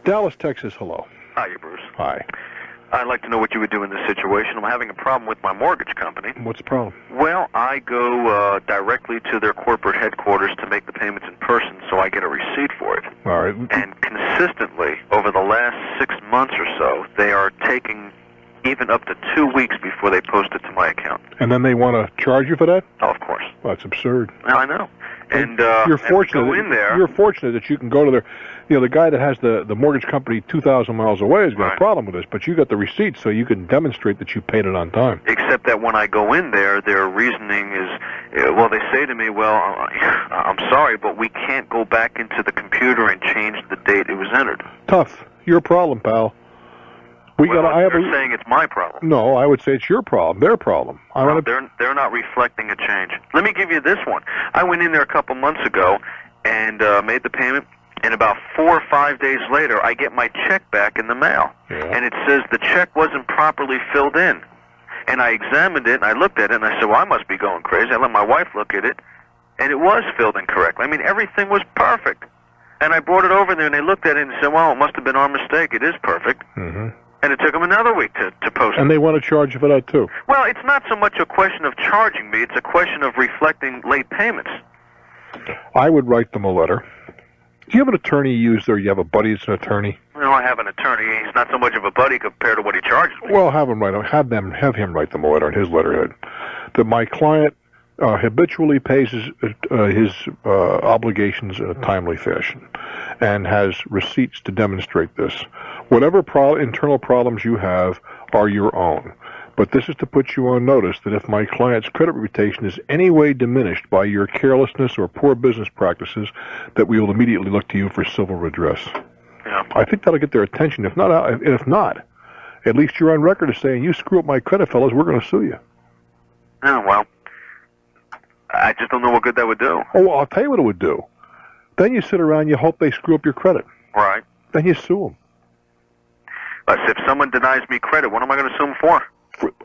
Dallas, Texas, hello. Hiya, Bruce. Hi. I'd like to know what you would do in this situation. I'm having a problem with my mortgage company. What's the problem? Well, I go directly to their corporate headquarters to make the payments in person, so I get a receipt for it. All right. And consistently, over the last 6 months or so, they are taking even up to 2 weeks before they post it to my account. And then they want to charge you for that? Oh, of course. Well, that's absurd. Well, I know. And you're fortunate. And we go in there. You're fortunate that you can go to their. You know, the guy that has the mortgage company 2,000 miles away has got a problem with this, but you got the receipt, so you can demonstrate that you paid it on time. Except that when I go in there, their reasoning is, well, they say to me, well, I'm sorry, but we can't go back into the computer and change the date it was entered. Tough. Your problem, pal. They're saying it's my problem. No, I would say it's your problem, their problem. They're not reflecting a change. Let me give you this one. I went in there a couple months ago and made the payment, and about 4 or 5 days later, I get my check back in the mail, and it says the check wasn't properly filled in. And I examined it, and I looked at it, and I said, well, I must be going crazy. I let my wife look at it, and it was filled in correctly. I mean, everything was perfect. And I brought it over there, and they looked at it and said, well, it must have been our mistake. It is perfect. Mm-hmm. And it took them another week to post it. And they want to charge you for that, too? Well, it's not so much a question of charging me. It's a question of reflecting late payments. I would write them a letter. Do you have an attorney you use there? You have a buddy that's an attorney? No, I have an attorney. He's not so much of a buddy compared to what he charges me. Well, have him write him write them a letter in his letterhead that my client habitually pays his obligations in a timely fashion and has receipts to demonstrate this. Whatever internal problems you have are your own. But this is to put you on notice that if my client's credit reputation is any way diminished by your carelessness or poor business practices, that we will immediately look to you for civil redress. Yeah. I think that'll get their attention. If not, at least you're on record as saying, you screw up my credit, fellas, we're going to sue you. Oh, well, I just don't know what good that would do. Oh, well, I'll tell you what it would do. Then you sit around, you hope they screw up your credit. Right. Then you sue them. If someone denies me credit, what am I going to sue them for?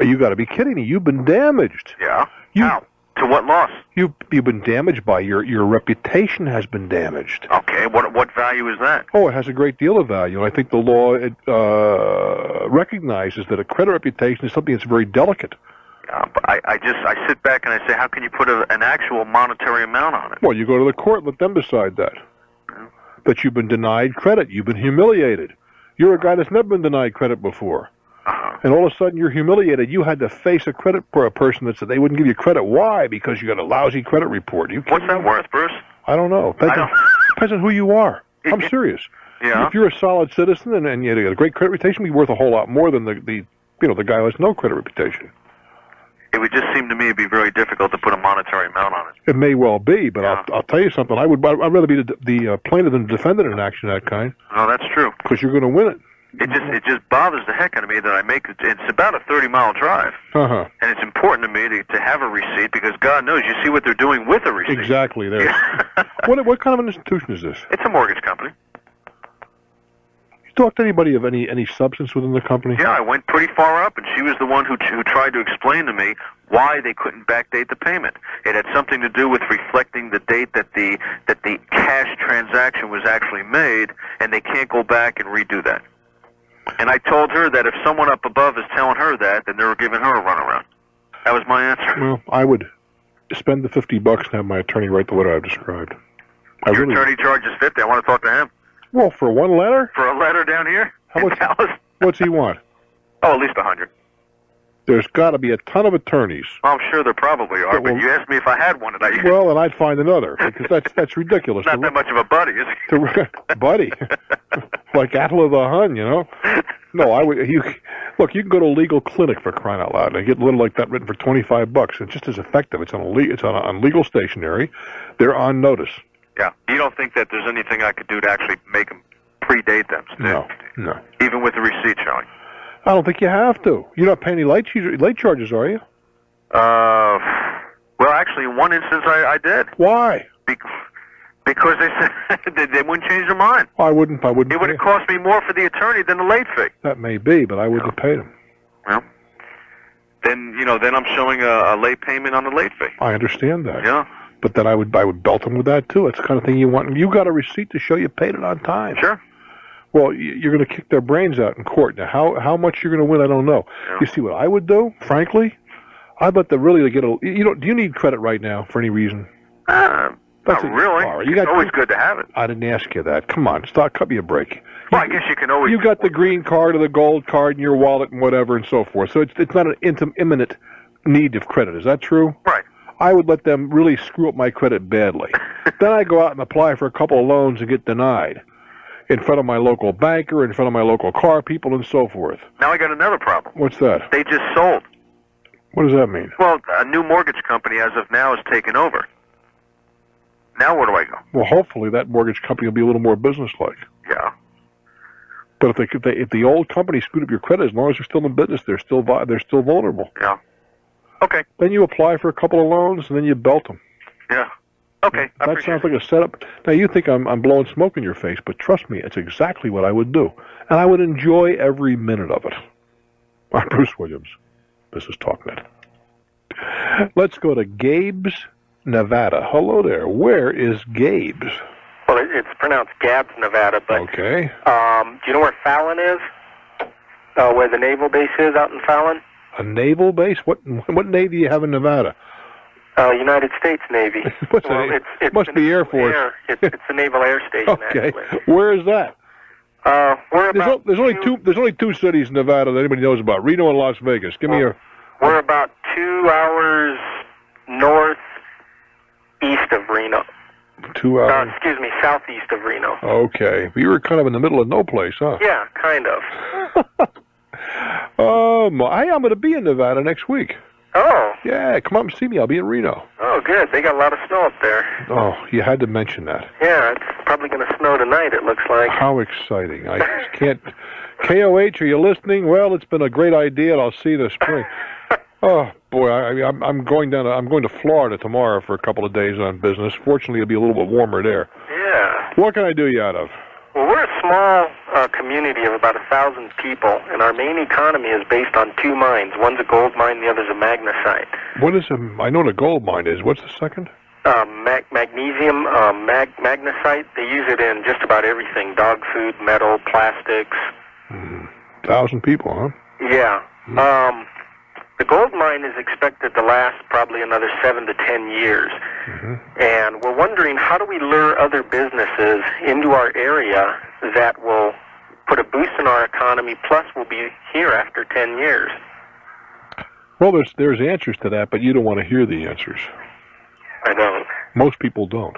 You got to be kidding me. You've been damaged. Yeah? How? To what loss? You've been damaged by your reputation has been damaged. Okay, what value is that? Oh, it has a great deal of value, and I think the law recognizes that a credit reputation is something that's very delicate. Yeah, but I sit back and I say, how can you put an actual monetary amount on it? Well, you go to the court, let them decide that. Yeah. That you've been denied credit, you've been humiliated. You're a guy that's never been denied credit before. And all of a sudden you're humiliated. You had to face a credit for a person that said they wouldn't give you credit. Why? Because you got a lousy credit report. What's that worth, Bruce? I don't know. Depends on who you are. I'm serious. Yeah. If you're a solid citizen and you got a great credit reputation, it'd be worth a whole lot more than the guy who has no credit reputation. It would just seem to me it'd be very difficult to put a monetary amount on it. It may well be, but I'll tell you something. I'd rather be the plaintiff than the defendant in an action of that kind. No, that's true. Because you're going to win it. It just bothers the heck out of me that I make it. It's about a 30-mile drive, and it's important to me to have a receipt because God knows you see what they're doing with a receipt. Exactly. There. What kind of an institution is this? It's a mortgage company. You talk to anybody of any substance within the company? Yeah, I went pretty far up, and she was the one who tried to explain to me why they couldn't backdate the payment. It had something to do with reflecting the date that the cash transaction was actually made, and they can't go back and redo that. And I told her that if someone up above is telling her that, then they're giving her a runaround. That was my answer. Well, I would spend the $50 and have my attorney write the letter I've described. Your attorney charges $50. I want to talk to him. Well, for one letter? For a letter down here in Dallas? What's he want? Oh, at least 100. There's got to be a ton of attorneys. Well, I'm sure there probably are, but you asked me if I had one, and I... Well, and I'd find another, because that's ridiculous. Not that much of a buddy, is he? Buddy. Like Attila the Hun, you know? No, look, you can go to a legal clinic for crying out loud and get a little like that written for $25. It's just as effective. It's on legal stationery. They're on notice. Yeah. You don't think that there's anything I could do to actually make them predate them? No. Even with the receipt showing? I don't think you have to. You're not paying any late charges, are you? Well, actually, in one instance, I did. Why? Because they said they wouldn't change their mind. I wouldn't. It would have cost me more for the attorney than the late fee. That may be, but I wouldn't have paid him. Well, then I'm showing a late payment on the late fee. I understand that. Yeah. But then I would belt him with that too. It's the kind of thing you want. You got a receipt to show you paid it on time. Sure. Well, you're going to kick their brains out in court. Now, how much you're going to win, I don't know. Yeah. You see what I would do, frankly? I'd let them really get a... do you need credit right now for any reason? Not really. All right, It's always good to have it. I didn't ask you that. Come on, cut me a break. Well, I guess you can always... You got the green card or the gold card in your wallet and whatever and so forth. So it's not an imminent need of credit. Is that true? Right. I would let them really screw up my credit badly. Then I go out and apply for a couple of loans and get denied in front of my local banker, in front of my local car people, and so forth. Now I got another problem. What's that? They just sold. What does that mean? Well, a new mortgage company as of now is taken over. Now where do I go? Well, hopefully that mortgage company will be a little more businesslike. Yeah. But if the old company screwed up your credit, as long as they're still in business, they're still vulnerable. Yeah. Okay. Then you apply for a couple of loans, and then you belt them. Yeah. Okay. That sounds like a setup. Now, you think I'm blowing smoke in your face, but trust me, it's exactly what I would do. And I would enjoy every minute of it. I'm Bruce Williams. This is Talknet. Let's go to Gabe's, Nevada. Hello there. Where is Gabe's? Well, it's pronounced Gabbs, Nevada, but... Okay. Do you know where Fallon is? Where the naval base is out in Fallon? A naval base? What Navy do you have in Nevada? United States Navy. It must be Air Force. It's the Naval Air Station. Okay. Actually. Where is that? We're about there's only two cities in Nevada that anybody knows about: Reno and Las Vegas. Give me We're about 2 hours northeast of Reno. 2 hours. Southeast of Reno. Okay, you were kind of in the middle of no place, huh? Yeah, kind of. I'm going to be in Nevada next week. Oh. Yeah, come up and see me. I'll be in Reno. Oh, good. They got a lot of snow up there. Oh, you had to mention that. Yeah, it's probably going to snow tonight, it looks like. How exciting. I just can't... KOH, are you listening? Well, it's been a great idea, and I'll see you this spring. Oh, boy, I'm going to Florida tomorrow for a couple of days on business. Fortunately, it'll be a little bit warmer there. Yeah. What can I do you out of? Well, we're a small community of about 1,000 people, and our main economy is based on two mines. One's a gold mine, the other's a magnesite. What is I know what a gold mine is. What's the second? Magnesium, magnesite. They use it in just about everything: dog food, metal, plastics. 1,000 people, huh? Yeah. The gold mine is expected to last probably another 7 to 10 years. And we're wondering, how do we lure other businesses into our area that will put a boost in our economy, plus we'll be here after 10 years? Well, there's answers to that, but you don't want to hear the answers. I don't. Most people don't.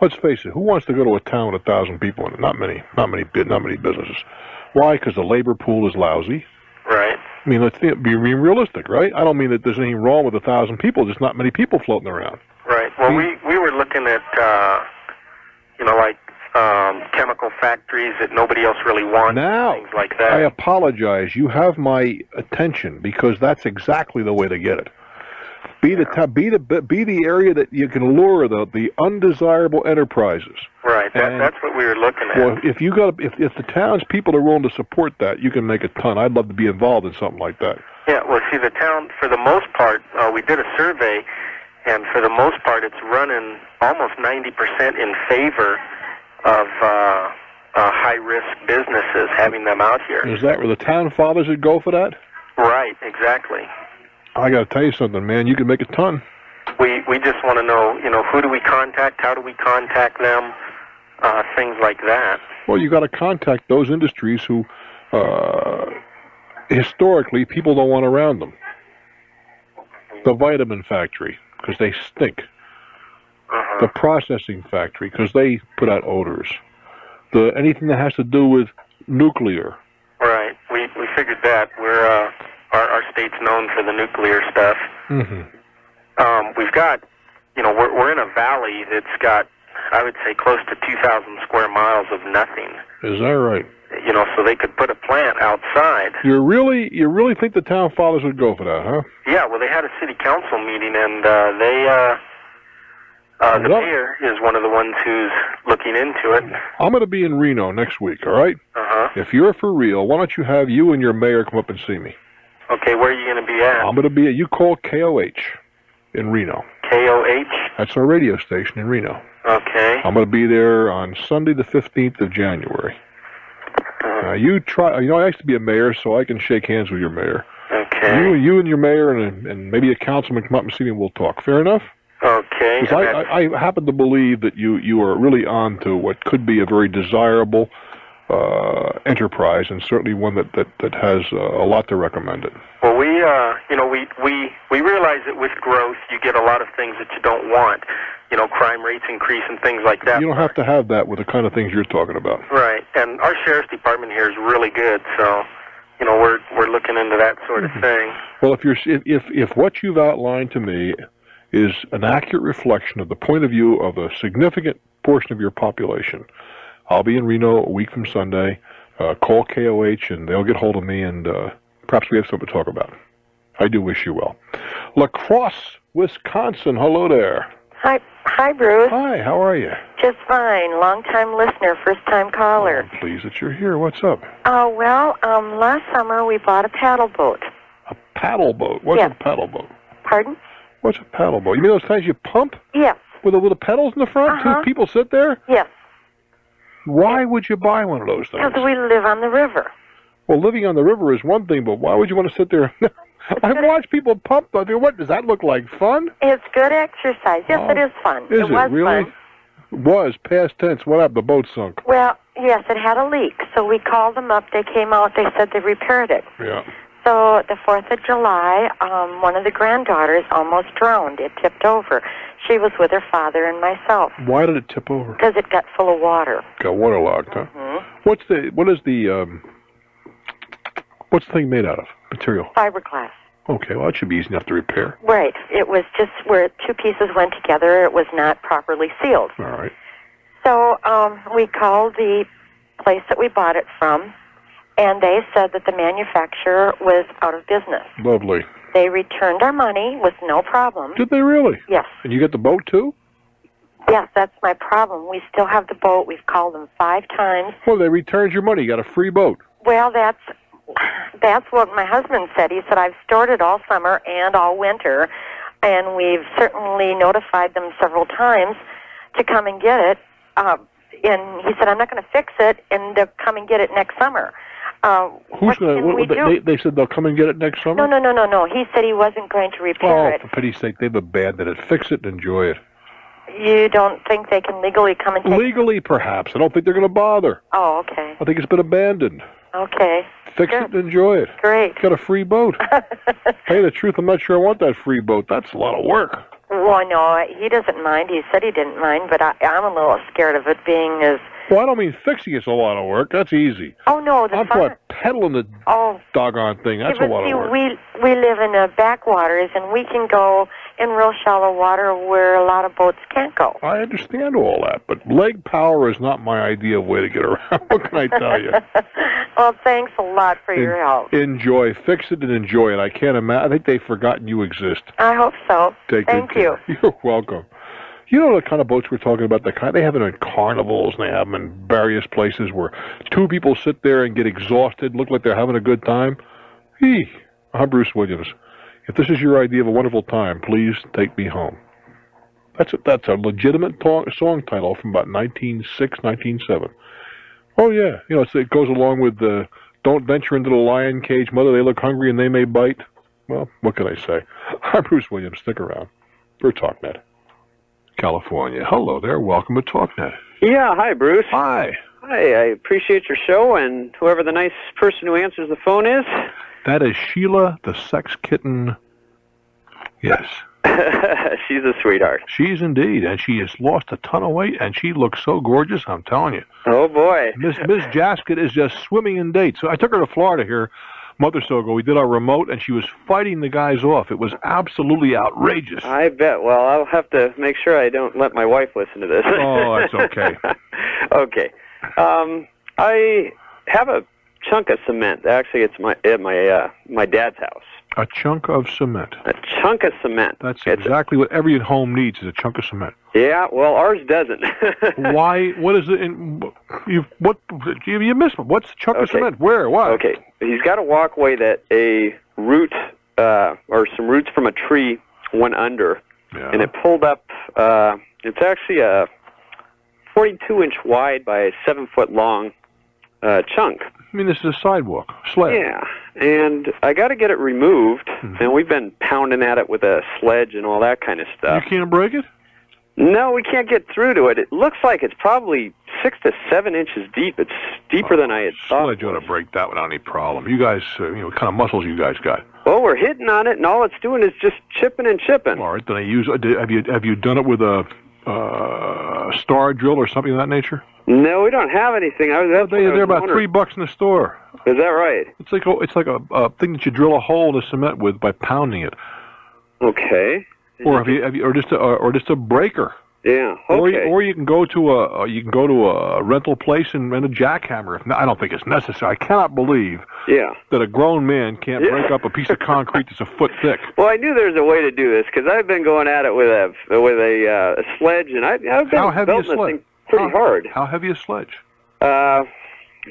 Let's face it, who wants to go to a town with 1,000 people in it? Not many businesses. Why? Because the labor pool is lousy. Right. I mean, let's be realistic, right? I don't mean that there's anything wrong with 1,000 people. There's not many people floating around. Right. Well, we were looking at, chemical factories that nobody else really wants, now, things like that. I apologize. You have my attention, because that's exactly the way to get it. Be the area that you can lure the undesirable enterprises. Right. That's what we were looking at. Well, if the town's people are willing to support that, you can make a ton. I'd love to be involved in something like that. Yeah. Well, see, the town, for the most part, we did a survey, and for the most part, it's running almost 90% in favor of high-risk businesses, having them out here. Is that where the town fathers would go for that? Right. Exactly. I got to tell you something, man. You can make a ton. We just want to know, who do we contact? How do we contact them? Things like that. Well, you got to contact those industries who, historically, people don't want around them. The vitamin factory, because they stink. The processing factory, because they put out odors. Anything that has to do with nuclear. Right. We figured that. Our state's known for the nuclear stuff. We've got, we're in a valley that's got, I would say, close to 2,000 square miles of nothing. Is that right? So they could put a plant outside. You really think the town fathers would go for that, huh? Yeah. Well, they had a city council meeting, and the mayor is one of the ones who's looking into it. I'm going to be in Reno next week. All right. If you're for real, why don't you and your mayor come up and see me? Okay, where are you going to be at? I'm going to be at, you call KOH in Reno. KOH? That's our radio station in Reno. Okay. I'm going to be there on Sunday the 15th of January. You try. You know, I used to be a mayor, so I can shake hands with your mayor. Okay. You and your mayor and maybe a councilman come up and see me and we'll talk. Fair enough? Okay. Because I happen to believe that you are really on to what could be a very desirable enterprise, and certainly one that has a lot to recommend it. Well, we realize that with growth, you get a lot of things that you don't want. You know, crime rates increase and things like that. You don't have to have that with the kind of things you're talking about. Right. And our sheriff's department here is really good, so you know we're looking into that sort of thing. Well, if what you've outlined to me is an accurate reflection of the point of view of a significant portion of your population, I'll be in Reno a week from Sunday. Call KOH and they'll get hold of me, and perhaps we have something to talk about. I do wish you well. La Crosse, Wisconsin. Hello there. Hi, Bruce. Hi, how are you? Just fine. Long-time listener, first-time caller. I'm pleased that you're here. What's up? Well, last summer we bought a paddle boat. A paddle boat? What's a paddle boat? Pardon? What's a paddle boat? You mean those things you pump? Yes. With the pedals in the front? Two people sit there? Yes. Why would you buy one of those things? Because we live on the river. Well, living on the river is one thing, but why would you want to sit there? I've watched people pump. I mean, what does that look like? Fun? It's good exercise. Yes, it is fun. Is it was really? Fun. Was past tense. What happened? The boat sunk. Well, yes, it had a leak. So we called them up. They came out. They said they repaired it. Yeah. So the 4th of July, one of the granddaughters almost drowned. It tipped over. She was with her father and myself. Why did it tip over? Because it got full of water. Got waterlogged, huh? Mm-hmm. What's the thing made out of? Material? Fiberglass. Okay, well, that should be easy enough to repair. Right. It was just where two pieces went together. It was not properly sealed. All right. So we called the place that we bought it from, and they said that the manufacturer was out of business. Lovely. They returned our money with no problem. Did they really? Yes. And you get the boat, too? Yes, that's my problem. We still have the boat. We've called them 5 times. Well, they returned your money. You got a free boat. Well, that's what my husband said. He said, I've stored it all summer and all winter, and we've certainly notified them several times to come and get it. And he said, I'm not going to fix it, and they'll come and get it next summer. Who's going to? They said they'll come and get it next summer? No. He said he wasn't going to repair it. Oh, for pity's sake, they've abandoned it. Fix it and enjoy it. You don't think they can legally come and take it? Legally, perhaps. I don't think they're going to bother. Oh, okay. I think it's been abandoned. Okay. Fix it and enjoy it. Great. Got a free boat. Tell you the truth, I'm not sure I want that free boat. That's a lot of work. Well, no, he doesn't mind. He said he didn't mind, but I'm a little scared of it being as... Well, I don't mean fixing it's a lot of work. That's easy. Oh, no, I'm talking pedaling the doggone thing. That's a lot of work. We live in the backwaters, and we can go in real shallow water where a lot of boats can't go. I understand all that, but leg power is not my ideal way to get around. What can I tell you? Well, thanks a lot for your help. Enjoy. Fix it and enjoy it. I can't imagine. I think they've forgotten you exist. I hope so. Thank you. You're welcome. You know the kind of boats we're talking about? They have them in carnivals, and they have them in various places where 2 people sit there and get exhausted, look like they're having a good time. I'm Bruce Williams. If this is your idea of a wonderful time, please take me home. That's a legitimate song title from about 1906, 1907. Oh, yeah. You know, it goes along with the Don't Venture into the Lion Cage, Mother, They Look Hungry and They May Bite. Well, what can I say? I'm Bruce Williams. Stick around for Talknet. California. Hello there. Welcome to Talknet. Yeah, hi, Bruce. Hi. Hi, I appreciate your show, and whoever the nice person who answers the phone is. That is Sheila, the sex kitten. Yes. She's a sweetheart. She's indeed, and she has lost a ton of weight, and she looks so gorgeous, I'm telling you. Oh, boy. Miss Jasket is just swimming in dates. So I took her to Florida here a month or so ago. We did our remote, and she was fighting the guys off. It was absolutely outrageous. I bet. Well, I'll have to make sure I don't let my wife listen to this. Oh, that's okay. Okay. I have a chunk of cement. Actually, it's my dad's house. A chunk of cement. A chunk of cement. That's exactly what every home needs, is a chunk of cement. Yeah, well, ours doesn't. Why? What is it? You missed one. What's the chunk of cement? Where? Why? Okay. He's got a walkway that a root or some roots from a tree went under, and it pulled up. It's actually a 42-inch wide by 7-foot long chunk. I mean, this is a sidewalk, slab. Yeah, and I got to get it removed, and we've been pounding at it with a sledge and all that kind of stuff. You can't break it? No, we can't get through to it. It looks like it's probably 6 to 7 inches deep. It's deeper than I had thought. Sledge ought to break that without any problem. You guys, what kind of muscles you guys got? Well, we're hitting on it, and all it's doing is just chipping and chipping. All right, then have you done it with a star drill or something of that nature? No, we don't have anything. They're about $3 in the store. Is that right? It's like a thing that you drill a hole in the cement with by pounding it. Okay. Or just a breaker. Yeah. Okay. Or you can go to a rental place and rent a jackhammer. I don't think it's necessary. I cannot believe that a grown man can't break up a piece of concrete that's a foot thick. Well, I knew there's a way to do this because I've been going at it with a sledge, and I've been building this thing pretty hard. How heavy a sledge?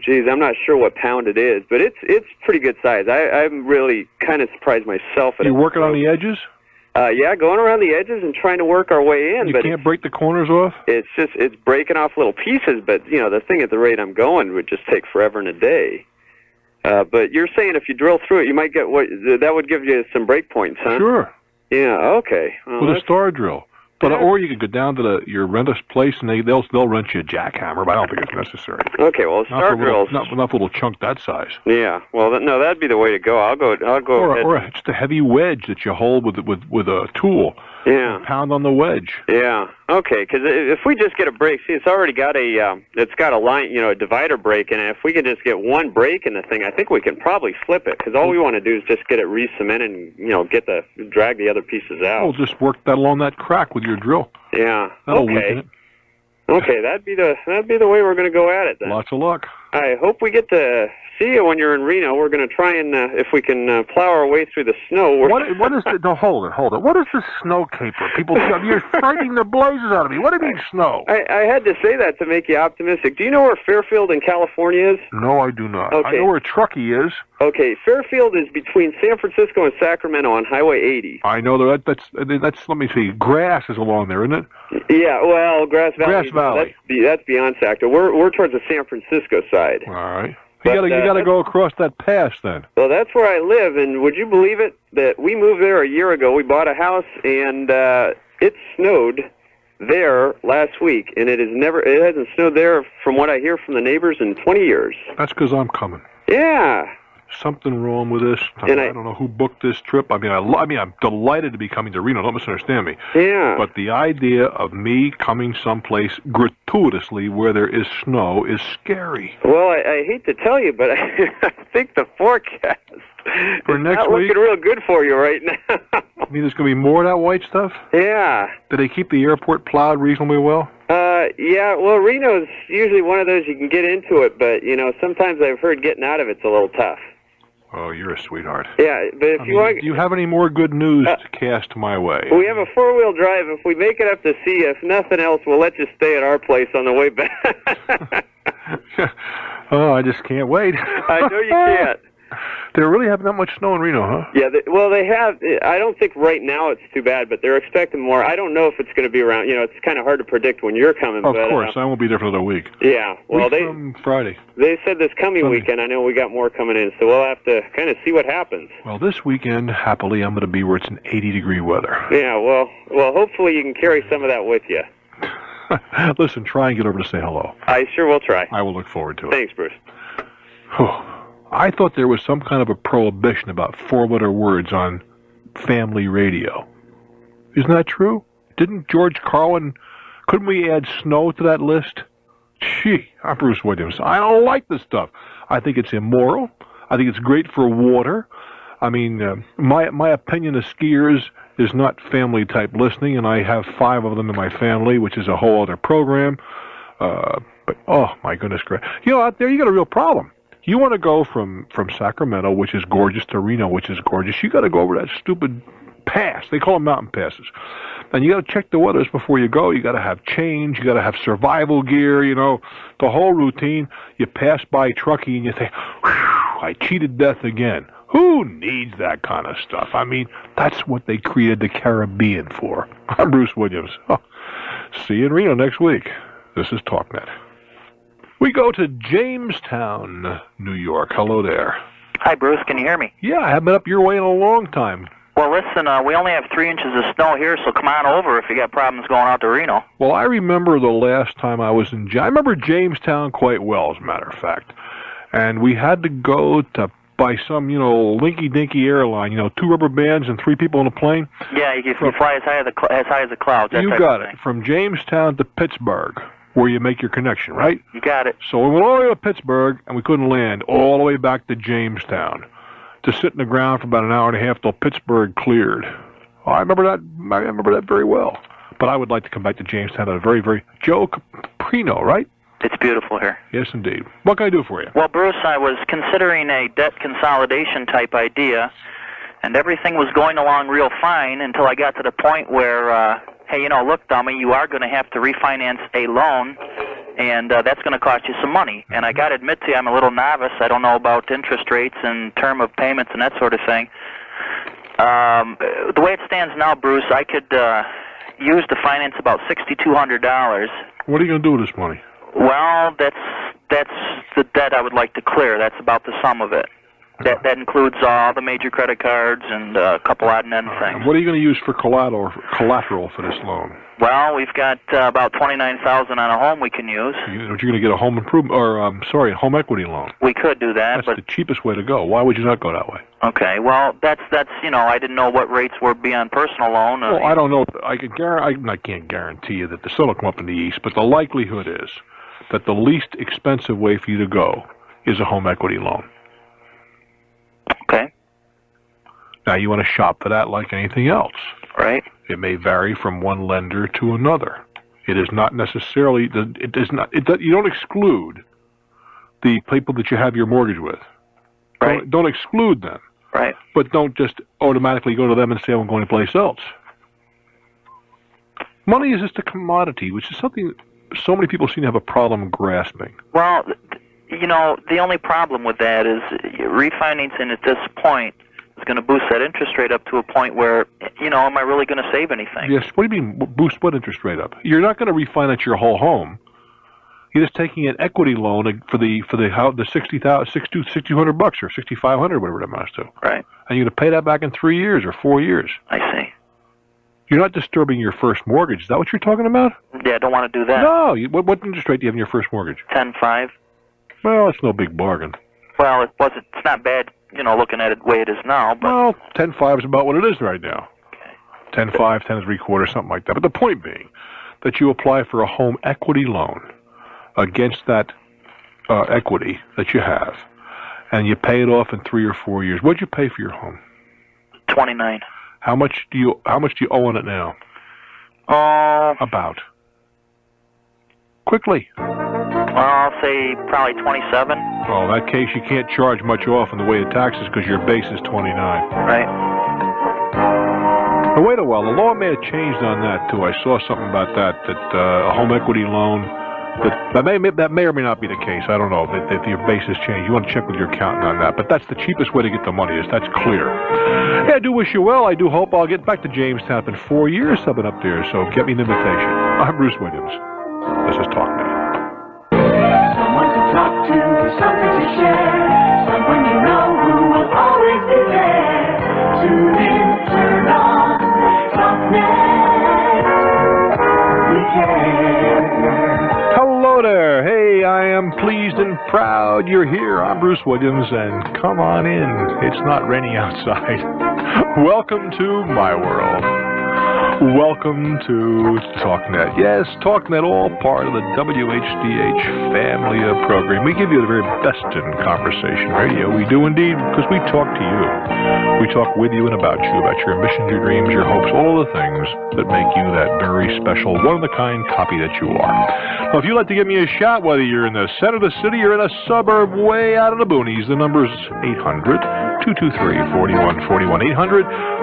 Geez, I'm not sure what pound it is, but it's pretty good size. I'm really kind of surprised myself at it. You working on the edges? Yeah, going around the edges and trying to work our way in. You can't break the corners off? It's breaking off little pieces, but, the thing at the rate I'm going would just take forever and a day. But you're saying if you drill through it, you might get that would give you some break points, huh? Sure. Yeah, okay. Well, with a star drill. But or you could go down to your renter's place and they'll rent you a jackhammer, but I don't think it's necessary. Okay, well, star drills. Not enough little chunk that size. Yeah, well, that'd be the way to go. I'll go. Or just a heavy wedge that you hold with a tool. Yeah. Pound on the wedge. Yeah. Okay. Because if we just get a break, see, it's already got it's got a line, a divider break in it. If we can just get one break in the thing, I think we can probably flip it. Because all we want to do is just get it re-cemented and drag the other pieces out. Oh, just work that along that crack with your drill. Yeah. That'll weaken it. Okay, that'd be the way we're going to go at it then. Lots of luck. I hope we get to see you when you're in Reno. We're going to try and if we can plow our way through the snow. What is the? No, hold it. What is the snow caper? People, you're frightening the blazes out of me. What do you mean snow? I had to say that to make you optimistic. Do you know where Fairfield in California is? No, I do not. Okay. I know where Truckee is. Okay, Fairfield is between San Francisco and Sacramento on Highway 80. I know that's. Let me see. Grass is along there, isn't it? Yeah, well, Grass Valley. Grass Valley. That's beyond Sac. We're towards the San Francisco side. All right. You gotta go across that pass then. Well, that's where I live, and would you believe it that we moved there a year ago? We bought a house, and it snowed there last week, and it hasn't snowed there, from what I hear from the neighbors, in 20 years. That's because I'm coming. Yeah. Something wrong with this. I don't know who booked this trip. I mean, I'm delighted to be coming to Reno. Don't misunderstand me. Yeah. But the idea of me coming someplace gratuitously where there is snow is scary. Well, I hate to tell you, but I think the forecast for is next not week, looking real good for you right now. I mean, there's going to be more of that white stuff? Yeah. Do they keep the airport plowed reasonably well? Yeah, well, Reno's usually one of those you can get into it, but, sometimes I've heard getting out of it's a little tough. Oh, you're a sweetheart. Yeah, but if you want... Do you have any more good news to cast my way? We have a four-wheel drive. If we make it up to see you, if nothing else, we'll let you stay at our place on the way back. Oh, I just can't wait. I know you can't. They really have not much snow in Reno, huh? Yeah, they have. I don't think right now it's too bad, but they're expecting more. I don't know if it's going to be around. It's kind of hard to predict when you're coming. Of course, I won't be there for another week. Yeah, well, from Friday. They said this coming weekend. I know we got more coming in, so we'll have to kind of see what happens. Well, this weekend, happily, I'm going to be where it's an 80-degree weather. Yeah, well, hopefully you can carry some of that with you. Listen, try and get over to say hello. I sure will try. I will look forward to it. Thanks, Bruce. I thought there was some kind of a prohibition about four-letter words on family radio. Isn't that true? Didn't George Carlin, couldn't we add snow to that list? Gee, I'm Bruce Williams. I don't like this stuff. I think it's immoral. I think it's great for water. I mean, my opinion of skiers is not family-type listening, and I have 5 of them in my family, which is a whole other program. But, oh, my goodness gracious. Out there, you got a real problem. You want to go from Sacramento, which is gorgeous, to Reno, which is gorgeous. You got to go over that stupid pass. They call them mountain passes. And you got to check the weathers before you go. You got to have change. You got to have survival gear. The whole routine. You pass by Truckee and you think, whew, I cheated death again. Who needs that kind of stuff? I mean, that's what they created the Caribbean for. I'm Bruce Williams. See you in Reno next week. This is Talknet. We go to Jamestown, New York. Hello there. Hi, Bruce. Can you hear me? Yeah, I haven't been up your way in a long time. Well, listen, we only have 3 inches of snow here, so come on over if you got problems going out to Reno. Well, I remember the last time I was in I remember Jamestown quite well, as a matter of fact. And we had to go to by some, linky-dinky airline, 2 rubber bands and 3 people on a plane. Yeah, you fly as high as the clouds. You got it. From Jamestown to Pittsburgh, where you make your connection, right? You got it. So we went all the way to Pittsburgh, and we couldn't land, all the way back to Jamestown, to sit in the ground for about an hour and a half till Pittsburgh cleared. Oh, I remember that very well. But I would like to come back to Jamestown at a very, very... Joe Caprino, right? It's beautiful here. Yes, indeed. What can I do for you? Well, Bruce, I was considering a debt consolidation type idea, and everything was going along real fine until I got to the point where, hey, look, dummy, you are going to have to refinance a loan, and that's going to cost you some money. And I got to admit to you, I'm a little novice. I don't know about interest rates and term of payments and that sort of thing. The way it stands now, Bruce, I could use to finance about $6,200. What are you going to do with this money? Well, that's the debt I would like to clear. That's about the sum of it. That includes all the major credit cards and a couple odd and end things. What are you going to use for collateral for this loan? Well, we've got about $29,000 on a home we can use. You're going to get a home improvement, a home equity loan. We could do that. That's the cheapest way to go. Why would you not go that way? Okay. Well, that's I didn't know what rates were beyond personal loan. Well, I don't know. I can't guarantee you that the sun will come up in the east, but the likelihood is that the least expensive way for you to go is a home equity loan. Okay. Now, you want to shop for that like anything else. Right. It may vary from one lender to another. It is not necessarily, you don't exclude the people that you have your mortgage with. Right. Don't exclude them. Right. But don't just automatically go to them and say, I'm going anyplace else. Money is just a commodity, which is something so many people seem to have a problem grasping. Well, the only problem with that is refinancing at this point is going to boost that interest rate up to a point where, am I really going to save anything? Yes. What do you mean, boost what interest rate up? You're not going to refinance your whole home. You're just taking an equity loan for the $6,200 or $6,500, whatever it amounts to. Right. And you're going to pay that back in 3 years or 4 years. I see. You're not disturbing your first mortgage. Is that what you're talking about? Yeah, I don't want to do that. No. What interest rate do you have in your first mortgage? 10.5. Well, it's no big bargain. Well, it's not bad, looking at it the way it is now. But well, 10.5 is about what it is right now. Okay. 10.5, 10 3/4, something like that. But the point being that you apply for a home equity loan against that equity that you have, and you pay it off in 3 or 4 years. What'd you pay for your home? $29,000. How much do you owe on it now? About. Quickly. Well, I'll say probably $27,000. Well, in that case, you can't charge much off in the way of taxes because your base is $29,000. Right. Now, wait a while. The law may have changed on that too. I saw something about that a home equity loan that may or may not be the case. I don't know if your base has changed. You want to check with your accountant on that. But that's the cheapest way to get the money. That's clear. Yeah, I do wish you well. I do hope I'll get back to Jamestown in 4 years. I've been up there, so get me an invitation. I'm Bruce Williams. This is Talknet. Someone to talk to, something to share, someone you know who will always be there. Tune in, turn on, Talknet. We care. Hello there. Hey, I am pleased and proud you're here. I'm Bruce Williams, and come on in. It's not raining outside. Welcome to my world. Welcome to Talknet. Yes, Talknet, all part of the WHDH family of program. We give you the very best in conversation radio. We do indeed, because we talk to you. We talk with you and about you, about your ambitions, your dreams, your hopes, all of the things that make you that very special, one-of-the-kind copy that you are. Well, if you'd like to give me a shot, whether you're in the center of the city or in a suburb way out of the boonies, the number is 800-223-4141.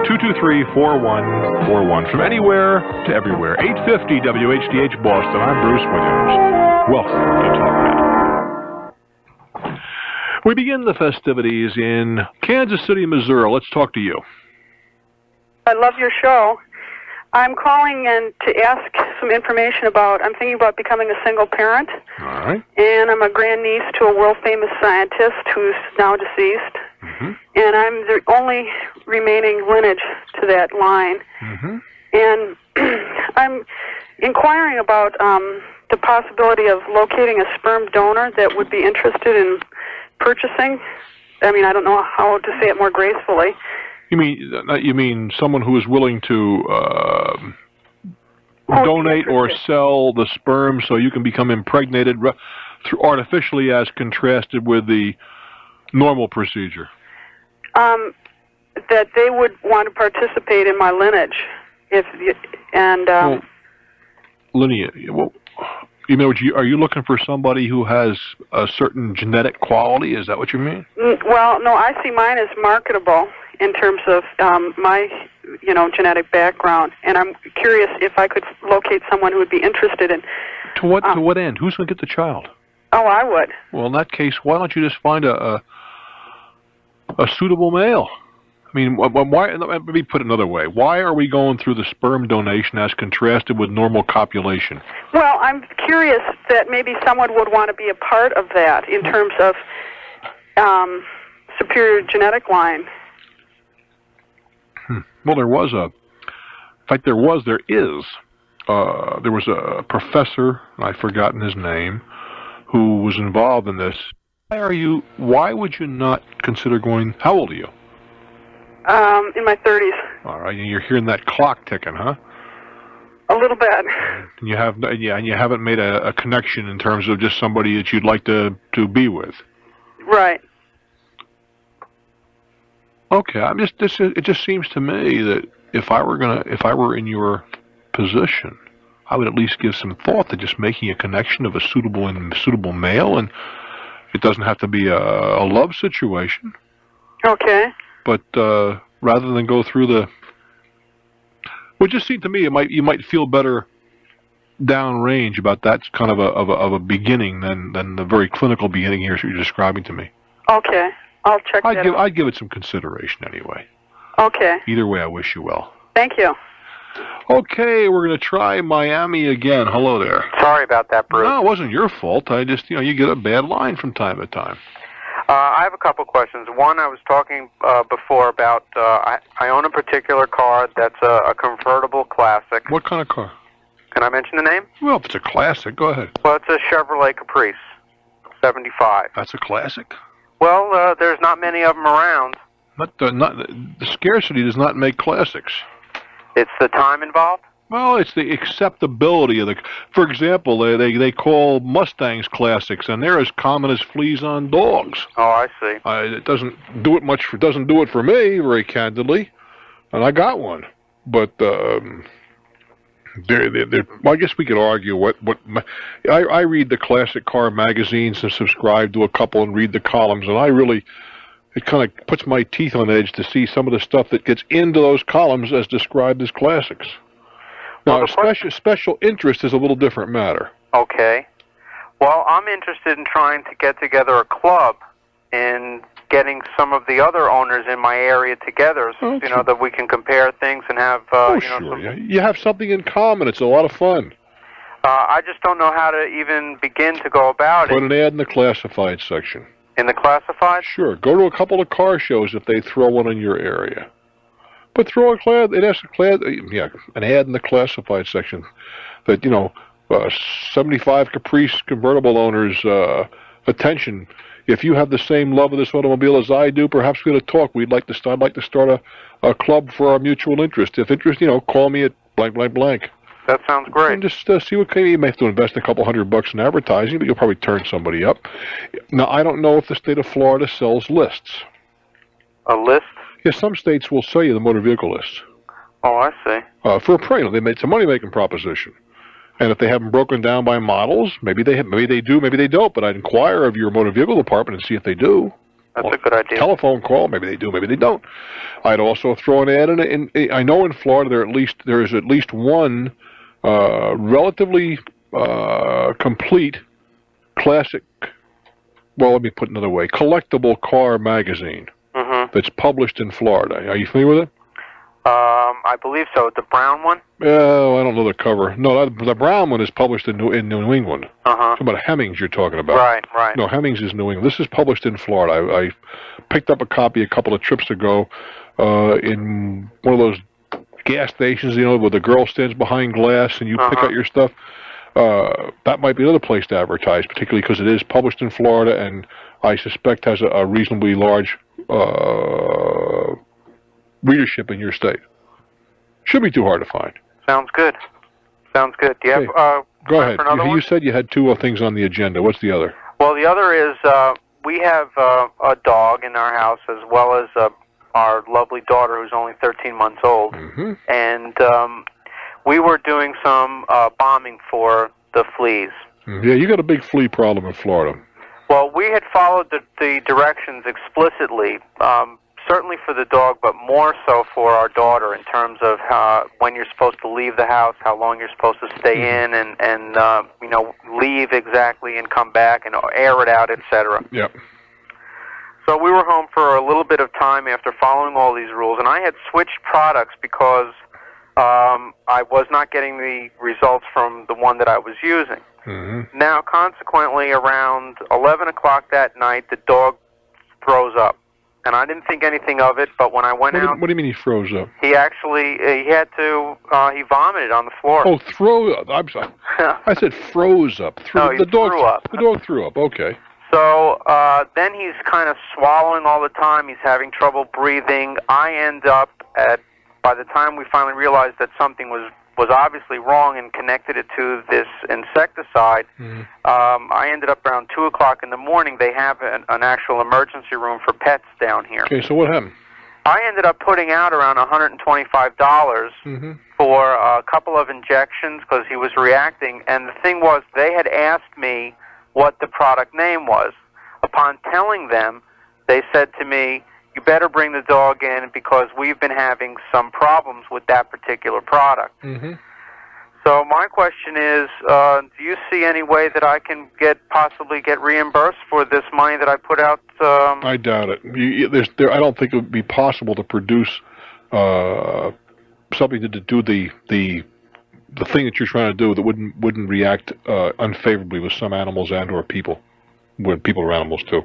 800-223-4141. From anywhere to everywhere. 850 WHDH Boston. I'm Bruce Williams. Welcome to Talknet. We begin the festivities in Kansas City, Missouri. Let's talk to you. I love your show. I'm calling in to ask some information about, I'm thinking about becoming a single parent. All right. And I'm a grandniece to a world-famous scientist who's now deceased. Mm-hmm. And I'm the only remaining lineage to that line. Mm-hmm. And I'm inquiring about the possibility of locating a sperm donor that would be interested in purchasing. I mean, I don't know how to say it more gracefully. You mean someone who is willing to donate or sell the sperm so you can become impregnated through artificially, as contrasted with the normal procedure? That they would want to participate in my lineage, lineage. Well, are you looking for somebody who has a certain genetic quality? Is that what you mean? Well, no, I see mine as marketable in terms of my, genetic background, and I'm curious if I could locate someone who would be interested in. To what end? Who's going to get the child? Oh, I would. Well, in that case, why don't you just find a suitable male? I mean, why? Let me put it another way. Why are we going through the sperm donation as contrasted with normal copulation? Well, I'm curious that maybe someone would want to be a part of that in terms of superior genetic line. Well, there was there was a professor, I've forgotten his name, who was involved in this. Why would you not consider going, how old are you? In my 30s. All right, and you're hearing that clock ticking, huh? A little bit. And you haven't made a connection in terms of just somebody that you'd like to be with. Right. Okay, it just seems to me that if I were in your position, I would at least give some thought to just making a connection of a suitable male, and it doesn't have to be a love situation. Okay. But rather than go through well, it just seemed to me you might feel better downrange about that kind of a beginning than the very clinical beginning here you're describing to me. Okay. I'll check that out. I'd give it some consideration anyway. Okay. Either way, I wish you well. Thank you. Okay, we're going to try Miami again. Hello there. Sorry about that, Bruce. No, it wasn't your fault. I just, you get a bad line from time to time. I have a couple questions. One, I was talking before about I own a particular car that's a convertible classic. What kind of car? Can I mention the name? Well, if it's a classic, go ahead. Well, it's a Chevrolet Caprice, 75. That's a classic? Well, there's not many of them around. The scarcity does not make classics. It's the time involved? Well, it's the acceptability of for example, they call Mustangs classics, and they're as common as fleas on dogs. Oh, I see. It doesn't do it for me, very candidly, and I got one. But I guess we could argue I read the classic car magazines and subscribe to a couple and read the columns, and it kind of puts my teeth on edge to see some of the stuff that gets into those columns as described as classics. Now, special interest is a little different matter. Okay. Well, I'm interested in trying to get together a club and getting some of the other owners in my area together, that we can compare things and have, sure. You have something in common. It's a lot of fun. I just don't know how to even begin to go about it. Put an ad in the classified section. In the classified? Sure. Go to a couple of car shows if they throw one in your area. But throw an ad in the classified section that, 75 Caprice convertible owners, attention. If you have the same love of this automobile as I do, perhaps we ought to talk. I'd like to start a club for our mutual interest. If interest, call me at blank, blank, blank. That sounds great. And just see what kind of, you may have to invest a couple $100 in advertising, but you'll probably turn somebody up. Now, I don't know if the state of Florida sells lists. A list? Yes, some states will sell you the motor vehicle list. Oh, I see. For a premium, it's a money-making proposition. And if they have them broken down by models, maybe they do, maybe they don't. But I'd inquire of your motor vehicle department and see if they do. That's a good idea. Telephone call, maybe they do, maybe they don't. I'd also throw an ad in. I know in Florida there is at least one relatively complete classic. Well, let me put it another way: collectible car magazine. That's published in Florida. Are you familiar with it? I believe so. The brown one? Oh, I don't know the cover. No, the brown one is published in New England. Uh-huh. It's about Hemmings you're talking about. Right. No, Hemmings is New England. This is published in Florida. I picked up a copy a couple of trips ago in one of those gas stations, where the girl stands behind glass and you pick out your stuff. That might be another place to advertise, particularly because it is published in Florida and I suspect has a reasonably large readership in your state. Should be too hard to find. Sounds good. Do you have go ahead. You said you had two things on the agenda. What's the other? Well, the other is we have a dog in our house as well as our lovely daughter who's only 13 months old. Mm-hmm. And we were doing some bombing for the fleas. Yeah, you got a big flea problem in Florida. Well, we had followed the directions explicitly, certainly for the dog, but more so for our daughter in terms of when you're supposed to leave the house, how long you're supposed to stay in, and leave exactly and come back and air it out, etc. Yep. So we were home for a little bit of time after following all these rules, and I had switched products because I was not getting the results from the one that I was using. Mm-hmm. Now, consequently, around 11 o'clock that night, the dog froze up. And I didn't think anything of it, but when I went out... What do you mean he froze up? He actually, he vomited on the floor. Oh, throw up. I'm sorry. I said froze up. No, he threw up. The dog threw up, okay. So then he's kind of swallowing all the time. He's having trouble breathing. I end up by the time we finally realized that something was obviously wrong and connected it to this insecticide, I ended up around 2 o'clock in the morning. They have an actual emergency room for pets down here. Okay, so what happened? I ended up putting out around $125 for a couple of injections because he was reacting. And the thing was, they had asked me what the product name was. Upon telling them, they said to me, you better bring the dog in because we've been having some problems with that particular product. Mm-hmm. So my question is, do you see any way that I can possibly get reimbursed for this money that I put out? I doubt it. I don't think it would be possible to produce something to do the thing that you're trying to do that wouldn't react unfavorably with some animals and or people, with people or animals too.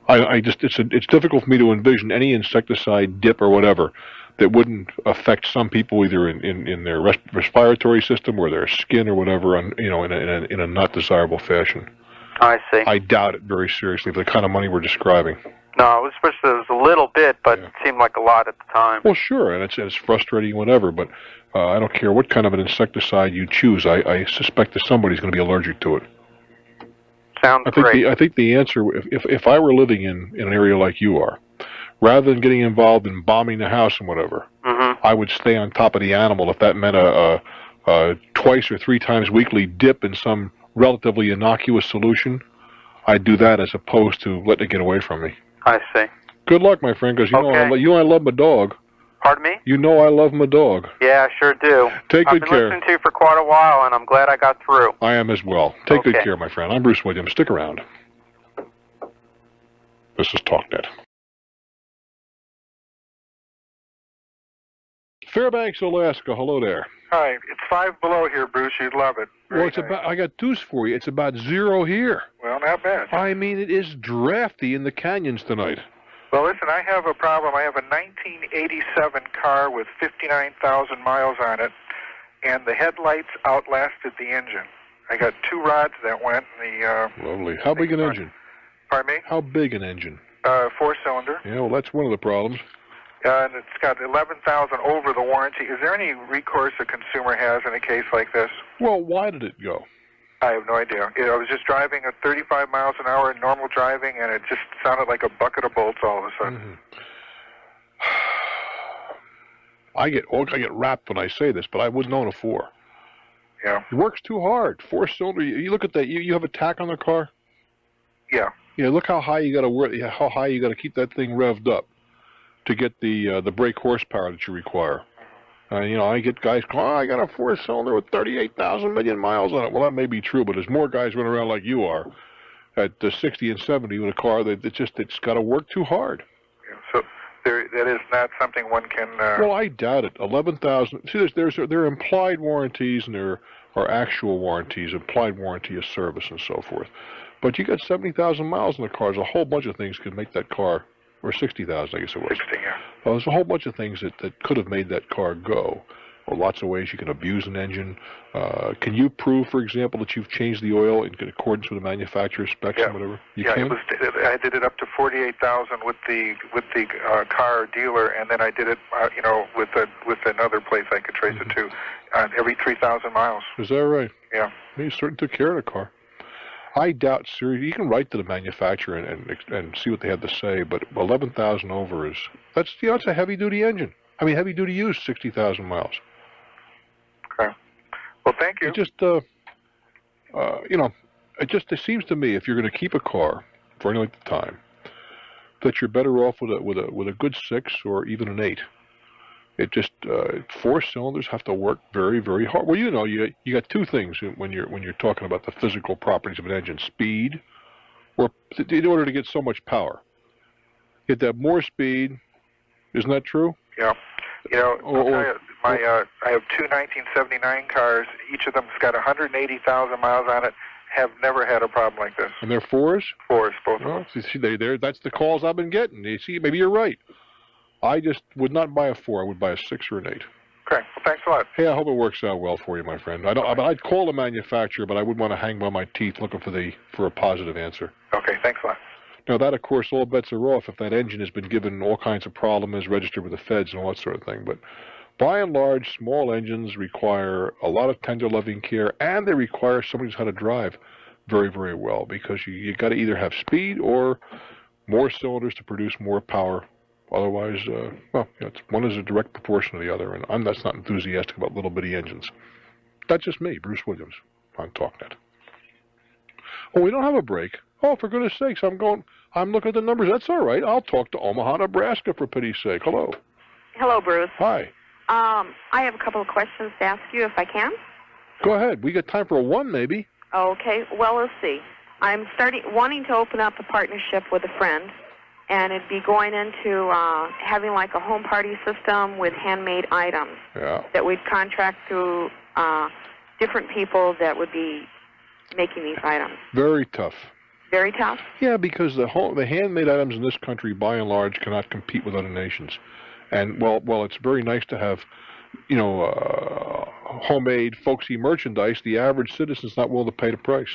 It's difficult for me to envision any insecticide dip or whatever that wouldn't affect some people either in their respiratory system or their skin or whatever, in a not desirable fashion. I see. I doubt it very seriously for the kind of money we're describing. No, it was a little bit, but it seemed like a lot at the time. Well, sure, and it's frustrating, whatever, but I don't care what kind of an insecticide you choose. I suspect that somebody's going to be allergic to it. Sounds great. I think the answer, if I were living in an area like you are, rather than getting involved in bombing the house and whatever, I would stay on top of the animal. If that meant a twice or three times weekly dip in some relatively innocuous solution, I'd do that as opposed to letting it get away from me. I see. Good luck, my friend, because you know I love my dog. Pardon me? You know I love my dog. Yeah, I sure do. Take good care. I've been listening to you for quite a while, and I'm glad I got through. I am as well. Take good care, my friend. I'm Bruce Williams. Stick around. This is Talknet. Fairbanks, Alaska. Hello there. Hi. It's 5 below here, Bruce. You'd love it. Well, I got news for you. It's about 0 here. Well, not bad. I mean, it is drafty in the canyons tonight. Well, listen, I have a problem. I have a 1987 car with 59,000 miles on it, and the headlights outlasted the engine. I got 2 rods that went. Lovely. How big an engine? Pardon me? How big an engine? 4-cylinder. Yeah, well, that's one of the problems. And it's got 11,000 over the warranty. Is there any recourse a consumer has in a case like this? Well, why did it go? I have no idea. I was just driving at 35 miles an hour, normal driving, and it just sounded like a bucket of bolts all of a sudden. I get wrapped when I say this, but I wouldn't own a 4. Yeah. It works too hard. 4-cylinder. You look at that. You have a tack on the car. Yeah. Yeah. Look how high you got to work. How high you got to keep that thing revved up to get the brake horsepower that you require. I get guys going, I got a 4-cylinder with 38,000 million miles on it. Well, that may be true, but there's more guys running around like you are at 60 and 70 with a car that it's got to work too hard. Yeah, so that is not something one can. Well, I doubt it. 11,000. See, there are implied warranties and there are actual warranties. Implied warranty is service and so forth. But you got 70,000 miles in the car. There's a whole bunch of things could make that car, or 60,000, I guess it was. 60, yeah. Well, there's a whole bunch of things that could have made that car go. Or lots of ways you can abuse an engine. Can you prove, for example, that you've changed the oil in accordance with the manufacturer's specs and whatever? You can? I did it up to 48,000 with the car dealer, and then I did it, with another place I could trace it to, every 3,000 miles. Is that right? Yeah. You certainly took care of the car. I doubt seriously. You can write to the manufacturer and see what they had to say, but 11,000 over that's a heavy duty engine. I mean, heavy duty use 60,000 miles. Okay. Well, thank you. It seems to me if you're going to keep a car for any length of time, that you're better off with a good 6 or even an 8. It just 4 cylinders have to work very, very hard. Well, you got two things when you're talking about the physical properties of an engine: speed, or in order to get so much power, you have to have more speed. Isn't that true? Yeah. I'll tell you, I have two 1979 cars. Each of them's got 180,000 miles on it. Have never had a problem like this. And they're 4s? 4s, both of them. See, that's the calls I've been getting. You see, maybe you're right. I just would not buy a 4. I would buy a 6 or an 8. Okay. Well, thanks a lot. Hey, I hope it works out well for you, my friend. I'd call the manufacturer, but I wouldn't want to hang by my teeth looking for a positive answer. Okay. Thanks a lot. Now, that, of course, all bets are off if that engine has been given all kinds of problems, registered with the feds and all that sort of thing. But by and large, small engines require a lot of tender loving care, and they require somebody who's how to drive very, very well, because you got to either have speed or more cylinders to produce more power. Otherwise, one is a direct proportion of the other, and I'm not enthusiastic about little bitty engines. That's just me, Bruce Williams, on Talknet. Oh, we don't have a break. Oh, for goodness sakes, I'm looking at the numbers. That's all right. I'll talk to Omaha, Nebraska, for pity's sake. Hello. Hello, Bruce. Hi. I have a couple of questions to ask you, if I can. Go ahead. We got time for one, maybe. Okay. Well, let's see. I'm wanting to open up a partnership with a friend, and it'd be going into having like a home party system with handmade items that we'd contract to different people that would be making these items. Very tough. Very tough? Yeah, because the handmade items in this country, by and large, cannot compete with other nations. And, well, it's very nice to have, homemade, folksy merchandise. The average citizen's not willing to pay the price.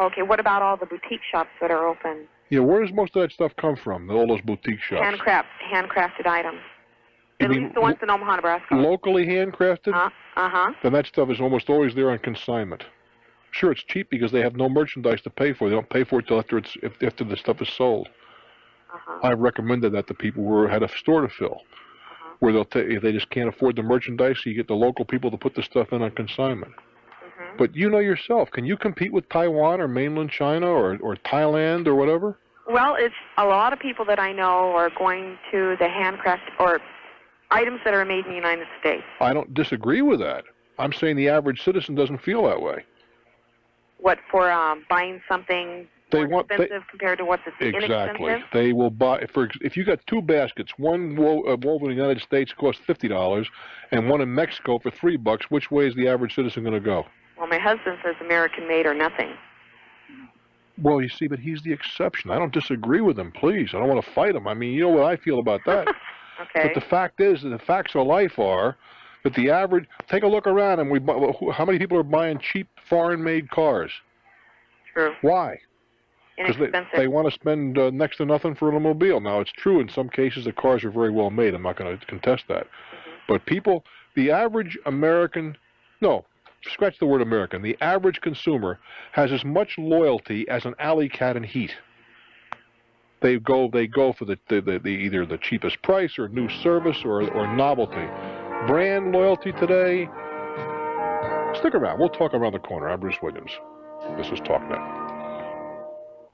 Okay, what about all the boutique shops that are open? Yeah, where does most of that stuff come from, all those boutique shops? Handcrafted items. At least the ones in Omaha, Nebraska. Locally handcrafted? Uh-huh. Then that stuff is almost always there on consignment. Sure, it's cheap because they have no merchandise to pay for. They don't pay for it till after the stuff is sold. I've recommended that to people who had a store to fill, where if they just can't afford the merchandise, so you get the local people to put the stuff in on consignment. But you know yourself, can you compete with Taiwan or mainland China or Thailand or whatever? Well, it's a lot of people that I know are going to the handcraft or items that are made in the United States. I don't disagree with that. I'm saying the average citizen doesn't feel that way. What, for buying something more expensive compared to what's inexpensive? Exactly. They will buy, if you got two baskets, one woven in the United States costs $50 and one in Mexico for $3, which way is the average citizen going to go? Well, my husband says American-made or nothing. Well, you see, but he's the exception. I don't disagree with him, please. I don't want to fight him. I mean, you know what I feel about that. Okay. But the fact is, the facts of life are that the average, take a look around, and how many people are buying cheap foreign-made cars? True. Why? Because they want to spend next to nothing for an automobile. Now, it's true in some cases the cars are very well made. I'm not going to contest that. But the average American, scratch the word American, the average consumer has as much loyalty as an alley cat in heat. They go for the either the cheapest price or new service or novelty. Brand loyalty today. Stick around. We'll talk around the corner. I'm Bruce Williams. This is Talknet.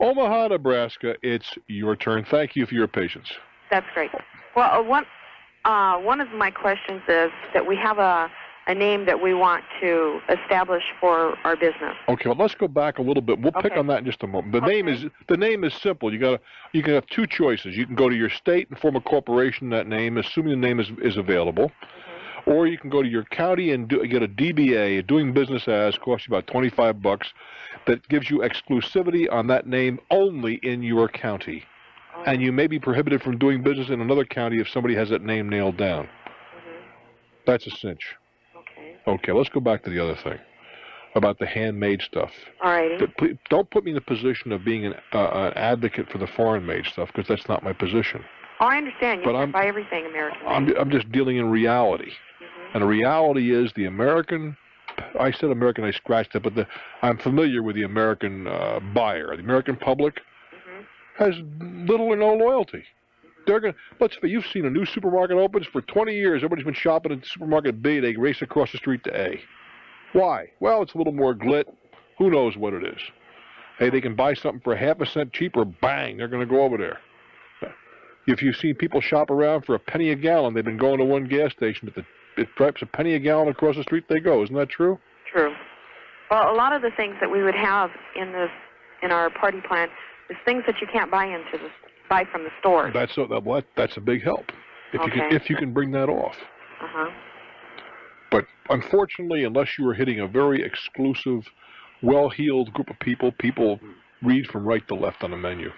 Omaha, Nebraska, it's your turn. Thank you for your patience. That's great. Well, one of my questions is that we have a a name that we want to establish for our business. Okay, well, let's go back a little bit. We'll pick on that in just a moment. The name is simple. You can have two choices. You can go to your state and form a corporation in that name, assuming the name is available, or you can go to your county and get a DBA, a doing business as, costs you about $25, that gives you exclusivity on that name only in your county, and you may be prohibited from doing business in another county if somebody has that name nailed down. That's a cinch. Okay, let's go back to the other thing about the handmade stuff. All righty. Don't put me in the position of being an advocate for the foreign-made stuff, because that's not my position. Oh, I understand. You can't buy everything American-made. I'm just dealing in reality. And the reality is the American, I said American, I scratched it, but I'm familiar with the American buyer. The American public has little or no loyalty. You've seen a new supermarket opens for 20 years. Everybody's been shopping at supermarket B. They race across the street to A. Why? Well, it's a little more glit. Who knows what it is? Hey, they can buy something for half a cent cheaper. Bang, they're going to go over there. If you've seen people shop around for a penny a gallon, they've been going to one gas station, but perhaps a penny a gallon across the street they go. Isn't that true? True. Well, a lot of the things that we would have in our party plan is things that you can't buy from the stores. That's a big help if you can bring that off. But unfortunately, unless you are hitting a very exclusive, well-heeled group of people read from right to left on the menu.